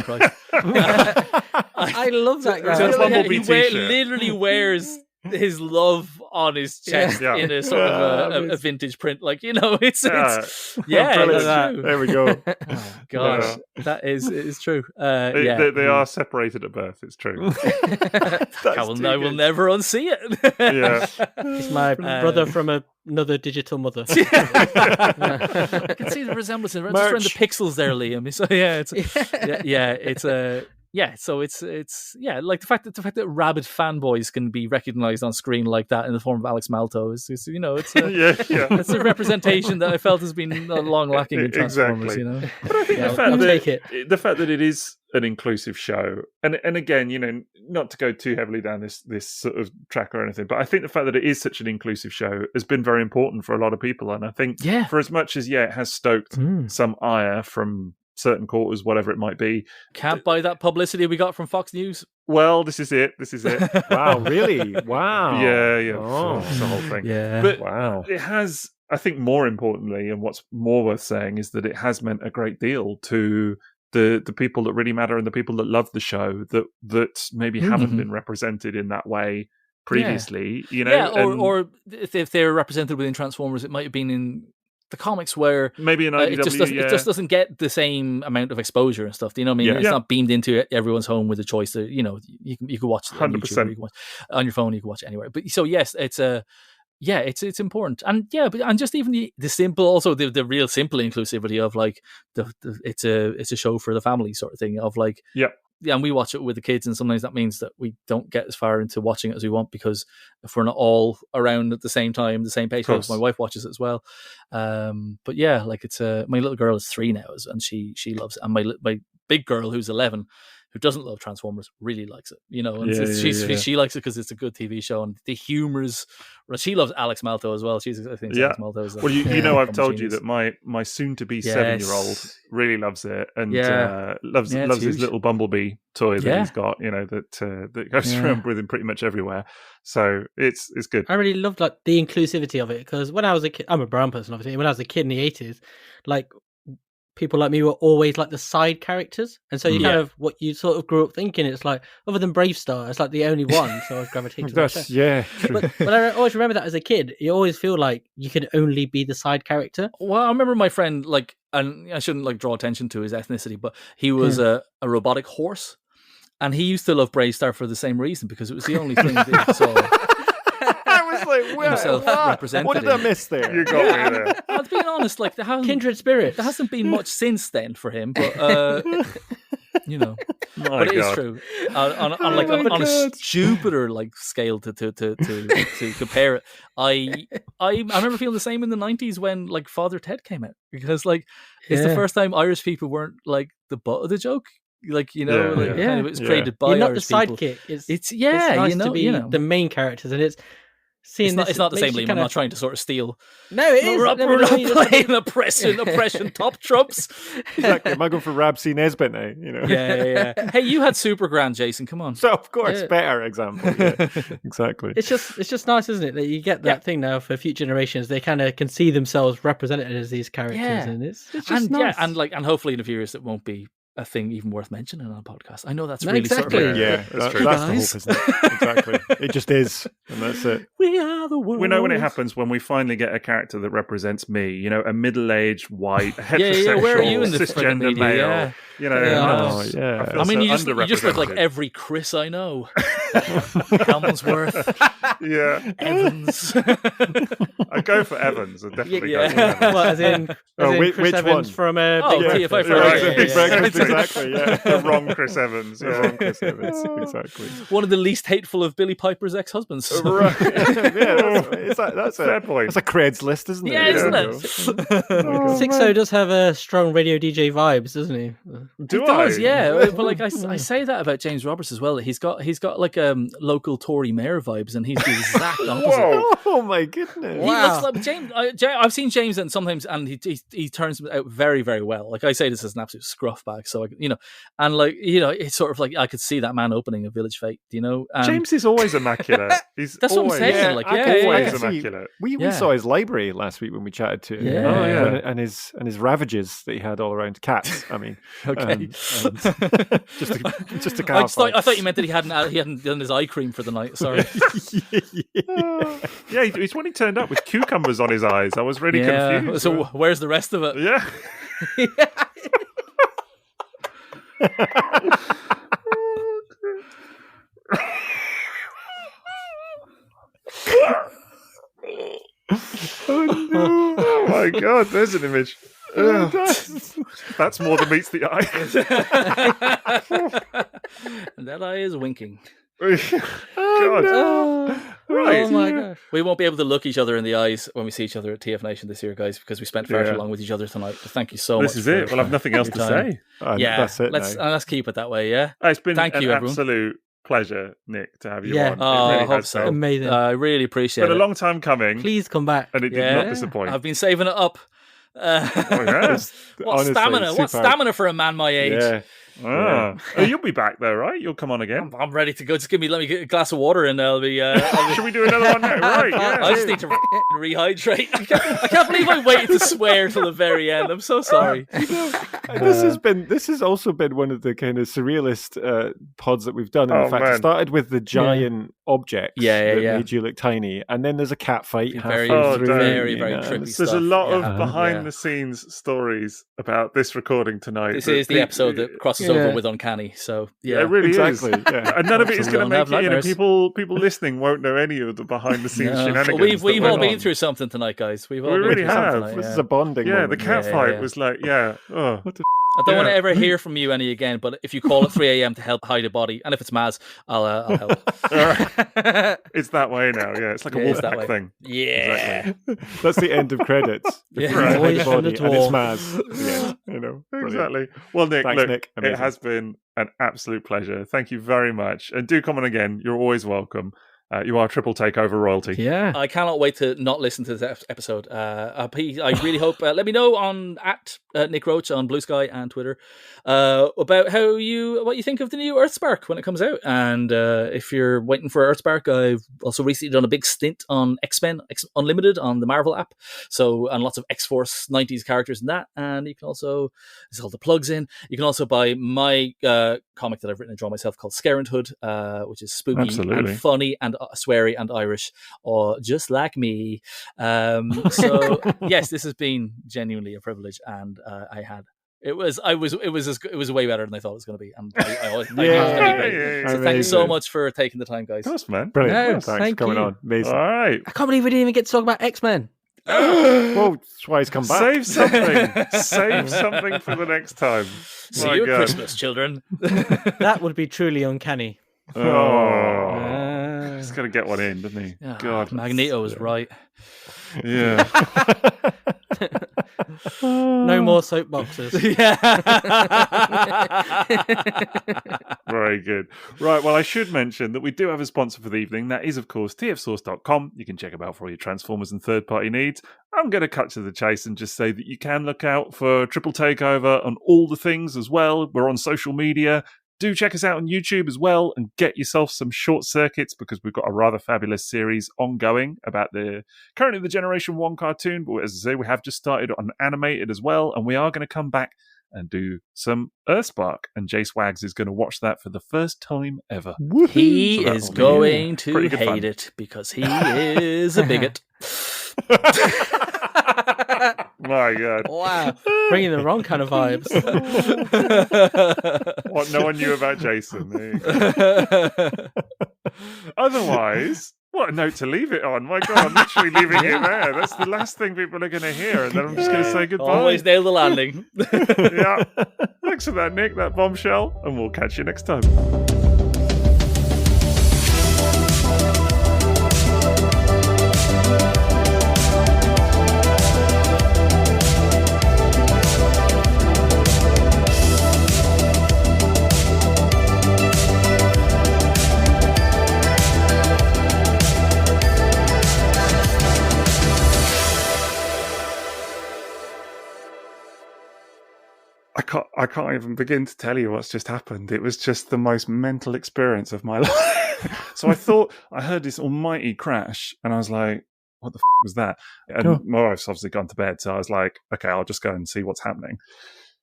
[SPEAKER 2] I love that guy.
[SPEAKER 4] He literally wears his love on his chest in a sort of a vintage print, it's that's true.
[SPEAKER 3] There we go.
[SPEAKER 4] Oh, gosh, that is true.
[SPEAKER 3] They are separated at birth. It's true.
[SPEAKER 4] I will never unsee it.
[SPEAKER 2] He's my brother from another digital mother.
[SPEAKER 4] I can see the resemblance. Just around the pixels there, Liam. So it's the fact that rabid fanboys can be recognized on screen like that in the form of Alex Malto is it's a representation that I felt has been long lacking in Transformers.
[SPEAKER 1] Exactly. But I think the fact that it is an inclusive show, and again, not to go too heavily down this sort of track or anything, but I think the fact that it is such an inclusive show has been very important for a lot of people, and I think for as much as it has stoked some ire from certain quarters, whatever it might be.
[SPEAKER 4] Can't buy that publicity we got from Fox News.
[SPEAKER 1] Well, this is it.
[SPEAKER 3] Wow, really? Wow.
[SPEAKER 1] Yeah.
[SPEAKER 3] Oh.
[SPEAKER 1] It's the whole thing.
[SPEAKER 4] Yeah.
[SPEAKER 1] But
[SPEAKER 3] wow.
[SPEAKER 1] It has, I think more importantly, and what's more worth saying is that it has meant a great deal to the people that really matter and the people that love the show that maybe haven't been represented in that way previously. You know,
[SPEAKER 4] or if they're represented within Transformers, it might have been in the comics where
[SPEAKER 1] maybe in IDW,
[SPEAKER 4] it just doesn't get the same amount of exposure and stuff. Do you know what I mean? It's not beamed into everyone's home with a choice. To, you know, you can watch it on YouTube, you can watch on your phone, you can watch it anywhere. But so yes, it's it's important, and and just even the simple, also the real simple inclusivity of like it's a show for the family sort of thing of like and we watch it with the kids, and sometimes that means that we don't get as far into watching it as we want because if we're not all around at the same time, the same pace. My wife watches it as well, but like it's my little girl is 3 now, and she loves it, and my big girl who's 11, who doesn't love Transformers, really likes it, you know, and she likes it because it's a good TV show and the humor's. She loves Alex Malto as well. I think Alex Malto is.
[SPEAKER 1] Well, you know, I've told you that my soon-to-be 7-year-old really loves it and loves his little Bumblebee toy that he's got. You know that goes around with him pretty much everywhere. So it's good.
[SPEAKER 2] I really loved like the inclusivity of it because when I was a kid, I'm a brown person, obviously. When I was a kid in the 80s, like. People like me were always like the side characters, and so you kind of what you sort of grew up thinking. It's like other than Brave Star, it's like the only one. So I was gravitating to that show.
[SPEAKER 3] Yeah, true.
[SPEAKER 2] But I always remember that as a kid. You always feel like you can only be the side character.
[SPEAKER 4] Well, I remember my friend and I shouldn't draw attention to his ethnicity, but he was a robotic horse, and he used to love Brave Star for the same reason because it was the only thing that he saw.
[SPEAKER 3] What did I miss there?
[SPEAKER 1] You got me there.
[SPEAKER 4] I'll be honest, like
[SPEAKER 2] kindred spirit.
[SPEAKER 4] There hasn't been much since then for him, but you know, but it is true. On a stupider like scale to compare it, I remember feeling the same in the 90s when like Father Ted came out because like it's the first time Irish people weren't like the butt of the joke. Like you know, kind of, it was created by
[SPEAKER 2] You're not
[SPEAKER 4] Irish
[SPEAKER 2] the sidekick.
[SPEAKER 4] people.
[SPEAKER 2] It's nice to be the main characters, and it's
[SPEAKER 4] not the same, Liam. I'm not trying to sort of steal.
[SPEAKER 2] No, it is.
[SPEAKER 4] We're not playing oppression top trumps.
[SPEAKER 3] Exactly. Am I going for Rab C. Nesbitt now? You know.
[SPEAKER 4] Yeah. Hey, you had Super Grand, Jason. Come on.
[SPEAKER 3] So of course, better example. Yeah, exactly.
[SPEAKER 2] It's just nice, isn't it, that you get that thing now for future generations. They kind of can see themselves represented as these characters, and it's just nice.
[SPEAKER 4] And hopefully in a few years it won't be a thing even worth mentioning on a podcast. I know that's really
[SPEAKER 2] exactly.
[SPEAKER 4] sort of
[SPEAKER 3] that's true. That's the hope, isn't it? Exactly. It just is, and that's it.
[SPEAKER 4] We are the world.
[SPEAKER 1] We know when it happens when we finally get a character that represents me. You know, a middle-aged white heterosexual
[SPEAKER 4] where are you in
[SPEAKER 1] cisgender male.
[SPEAKER 4] Yeah.
[SPEAKER 1] You know,
[SPEAKER 4] I mean, you just look like every Chris I know. Helmsworth. Evans.
[SPEAKER 1] I go for Evans. I definitely go for Evans.
[SPEAKER 2] Well, as in Chris
[SPEAKER 3] which
[SPEAKER 2] Evans
[SPEAKER 3] one?
[SPEAKER 2] from
[SPEAKER 4] TFI
[SPEAKER 3] Breakfast, exactly. Yeah,
[SPEAKER 1] the wrong Chris Evans.
[SPEAKER 3] The wrong Chris Evans, exactly.
[SPEAKER 4] One of the least hateful of Billy Piper's ex-husbands.
[SPEAKER 3] Right. That's
[SPEAKER 1] fair point.
[SPEAKER 3] That's a creds list, isn't it?
[SPEAKER 4] Yeah, isn't it?
[SPEAKER 2] Sixo does have a strong radio DJ vibes, doesn't he?
[SPEAKER 1] He
[SPEAKER 4] does, yeah. But like I say that about James Roberts as well. He's got like local Tory mayor vibes, and he's the exact opposite.
[SPEAKER 3] Oh my goodness!
[SPEAKER 4] He looks like James. I've seen James, and sometimes, and he turns out very, very well. Like I say, this is an absolute scruff bag. So and like it's sort of like I could see that man opening a Village Fete.
[SPEAKER 1] James is always immaculate.
[SPEAKER 4] That's what I'm saying.
[SPEAKER 1] Always immaculate.
[SPEAKER 3] We saw his library last week when we chatted to him. And his ravages that he had all around cats. I mean,
[SPEAKER 4] okay.
[SPEAKER 3] Just to clarify.
[SPEAKER 4] I thought you meant that he hadn't done his eye cream for the night. Sorry.
[SPEAKER 1] It's when he turned up with cucumbers on his eyes. I was really confused.
[SPEAKER 4] So where's the rest of it?
[SPEAKER 1] Yeah. Oh no! Oh my God! There's an image. That's more than meets the eye.
[SPEAKER 4] And that eye is winking.
[SPEAKER 1] God.
[SPEAKER 2] No.
[SPEAKER 1] Right.
[SPEAKER 2] Oh my gosh.
[SPEAKER 4] We won't be able to look each other in the eyes when we see each other at TF Nation this year, guys, because we spent far too long with each other tonight. But thank you so much.
[SPEAKER 1] This is it. We'll have nothing else to say.
[SPEAKER 3] That's it.
[SPEAKER 4] Let's keep it that way. Yeah.
[SPEAKER 1] It's been
[SPEAKER 4] thank you, everyone.
[SPEAKER 1] Absolute pleasure, Nick, to have you on.
[SPEAKER 4] I hope so.
[SPEAKER 2] Amazing.
[SPEAKER 4] I really appreciate it.
[SPEAKER 1] It's been a long time coming.
[SPEAKER 2] Please come back.
[SPEAKER 1] And it did not disappoint.
[SPEAKER 4] I've been saving it up. What
[SPEAKER 3] Honestly,
[SPEAKER 4] stamina? What stamina for a man my age?
[SPEAKER 3] Yeah.
[SPEAKER 1] Oh, you'll be back though, right? You'll come on again.
[SPEAKER 4] I'm ready to go. Just let me get a glass of water and I'll be...
[SPEAKER 1] Should we do another one now? Right, yeah.
[SPEAKER 4] I just need to rehydrate. I can't believe I waited to swear till the very end. I'm so sorry.
[SPEAKER 3] This has also been one of the kind of surrealist pods that we've done. In fact, it started with the giant objects that made you look tiny, and then there's a cat fight
[SPEAKER 4] very
[SPEAKER 3] through.
[SPEAKER 4] Very trippy stuff.
[SPEAKER 1] There's a lot of behind-the-scenes stories about this recording tonight.
[SPEAKER 4] This is the episode that crosses over with Uncanny, so
[SPEAKER 1] it really is.
[SPEAKER 3] Yeah.
[SPEAKER 1] And none of it is going to make it in, and people listening won't know any of the behind-the-scenes shenanigans.
[SPEAKER 4] We've all been through something tonight, guys. We
[SPEAKER 1] really have.
[SPEAKER 3] This is a bonding moment.
[SPEAKER 1] The cat fight was like,
[SPEAKER 4] I don't want to ever hear from you any again, but if you call at 3 a.m. to help hide a body, and if it's Maz, I'll help.
[SPEAKER 1] It's that way now, it's like a Wolfpack thing.
[SPEAKER 4] Yeah.
[SPEAKER 1] Exactly.
[SPEAKER 3] That's the end of credits. Hide a body, and it's Maz.
[SPEAKER 1] Exactly. Well, Nick,
[SPEAKER 3] thanks, Nick.
[SPEAKER 1] It has been an absolute pleasure. Thank you very much. And do come on again. You're always welcome. You are Triple Takeover royalty.
[SPEAKER 2] Yeah.
[SPEAKER 4] I cannot wait to not listen to this episode. I really hope, let me know on Nick Roche on Blue Sky and Twitter about what you think of the new Earthspark when it comes out. And if you're waiting for Earthspark, I've also recently done a big stint on X-Men Unlimited on the Marvel app. And lots of X-Force 90s characters in that. And you can also, there's all the plugs in. You can also buy my comic that I've written and drawn myself called Scarenthood, which is spooky and funny and sweary and Irish, or just like me. So yes, this has been genuinely a privilege, and it was way better than I thought it was going to be, and I always knew it was going to be great. So thank you so much for taking the time, guys.
[SPEAKER 1] Thanks, man.
[SPEAKER 3] Brilliant. Thanks for coming on. Amazing.
[SPEAKER 1] All right.
[SPEAKER 2] I can't believe we didn't even get to talk about X-Men.
[SPEAKER 3] Well, that's why he's come back.
[SPEAKER 1] Save something. Save something for the next time.
[SPEAKER 4] See you at Christmas, children.
[SPEAKER 2] That would be truly uncanny.
[SPEAKER 1] He's got to get one in, doesn't he? God,
[SPEAKER 4] Magneto was right.
[SPEAKER 1] Yeah.
[SPEAKER 2] No more soapboxes.
[SPEAKER 1] Very good. Right, well, I should mention that we do have a sponsor for the evening. That is, of course, tfsource.com. You can check them out for all your Transformers and third-party needs. I'm going to cut to the chase and just say that you can look out for Triple Takeover on all the things as well. We're on social media. Do check us out on YouTube as well and get yourself some short circuits, because we've got a rather fabulous series ongoing about currently the Generation 1 cartoon. But as I say, we have just started on animated as well, and we are going to come back and do some Earthspark. And Jace Wags is going to watch that for the first time ever.
[SPEAKER 4] He is going to hate it because he is a bigot.
[SPEAKER 1] My God.
[SPEAKER 2] Wow. Bringing the wrong kind of vibes.
[SPEAKER 1] What no one knew about Jason. There you go. Otherwise, what a note to leave it on. My God, I'm literally leaving it there. That's the last thing people are going to hear. And then I'm just going to say goodbye.
[SPEAKER 4] Always nail the landing.
[SPEAKER 1] Yeah. Thanks for that, Nick, that bombshell. And we'll catch you next time. I can't even begin to tell you what's just happened. It was just the most mental experience of my life. So I heard this almighty crash, and I was like, what the was that? And my wife's obviously gone to bed, so I was like, okay, I'll just go and see what's happening.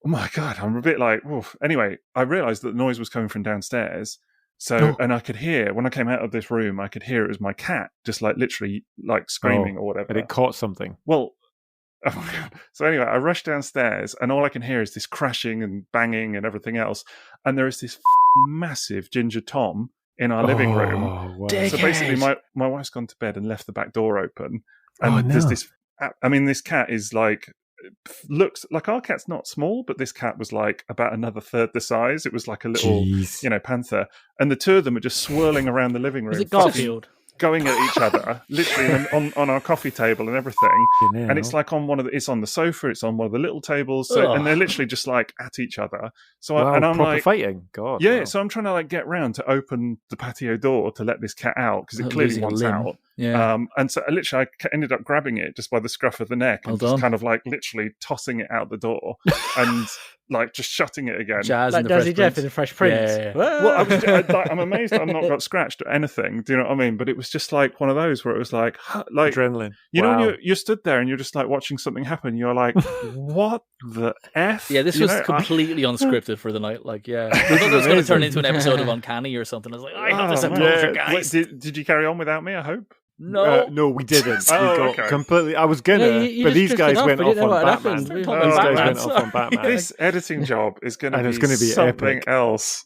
[SPEAKER 1] Oh my God, I'm a bit like, oof. Anyway, I realised that the noise was coming from downstairs. So, and I could hear, when I came out of this room, I could hear it was my cat just like literally like screaming or whatever.
[SPEAKER 3] And it caught something.
[SPEAKER 1] Well, oh my God. So anyway, I rushed downstairs, and all I can hear is this crashing and banging and everything else. And there is this massive Ginger Tom in our living room.
[SPEAKER 3] Wow.
[SPEAKER 1] So basically, my wife's gone to bed and left the back door open. And there's this. I mean, this cat is like, looks like, our cat's not small, but this cat was like about another third the size. It was like a little, panther. And the two of them are just swirling around the living room.
[SPEAKER 2] Is it Garfield?
[SPEAKER 1] Going at each other, literally on our coffee table and everything. And it's like it's on the sofa, it's on one of the little tables, and they're literally just like at each other. So I'm
[SPEAKER 3] proper
[SPEAKER 1] like
[SPEAKER 3] fighting. God,
[SPEAKER 1] yeah. Wow. So I'm trying to like get round to open the patio door to let this cat out, because it clearly wants out.
[SPEAKER 4] Yeah.
[SPEAKER 1] And so literally I ended up grabbing it just by the scruff of the neck and just kind of like literally tossing it out the door and like just shutting it again.
[SPEAKER 4] Jazz
[SPEAKER 2] like Dazzy Jeff in the Fresh Prince.
[SPEAKER 4] Yeah.
[SPEAKER 1] Well, I'm amazed that I've not got scratched or anything. Do you know what I mean? But it was just like one of those where it was like
[SPEAKER 3] adrenaline.
[SPEAKER 1] You know, when you stood there and you're just like watching something happen. You're like, what the F?
[SPEAKER 4] Yeah, this was completely unscripted for the night. Like, I thought it was going to turn into an episode of Uncanny or something. I was like, I have this poltergeist.
[SPEAKER 1] Did you carry on without me? I hope.
[SPEAKER 3] No, we didn't. We got completely. I was gonna,
[SPEAKER 2] you
[SPEAKER 3] but these guys went off on
[SPEAKER 2] Batman.
[SPEAKER 3] These guys went off on Batman.
[SPEAKER 1] This editing job is going to be
[SPEAKER 3] something
[SPEAKER 1] else.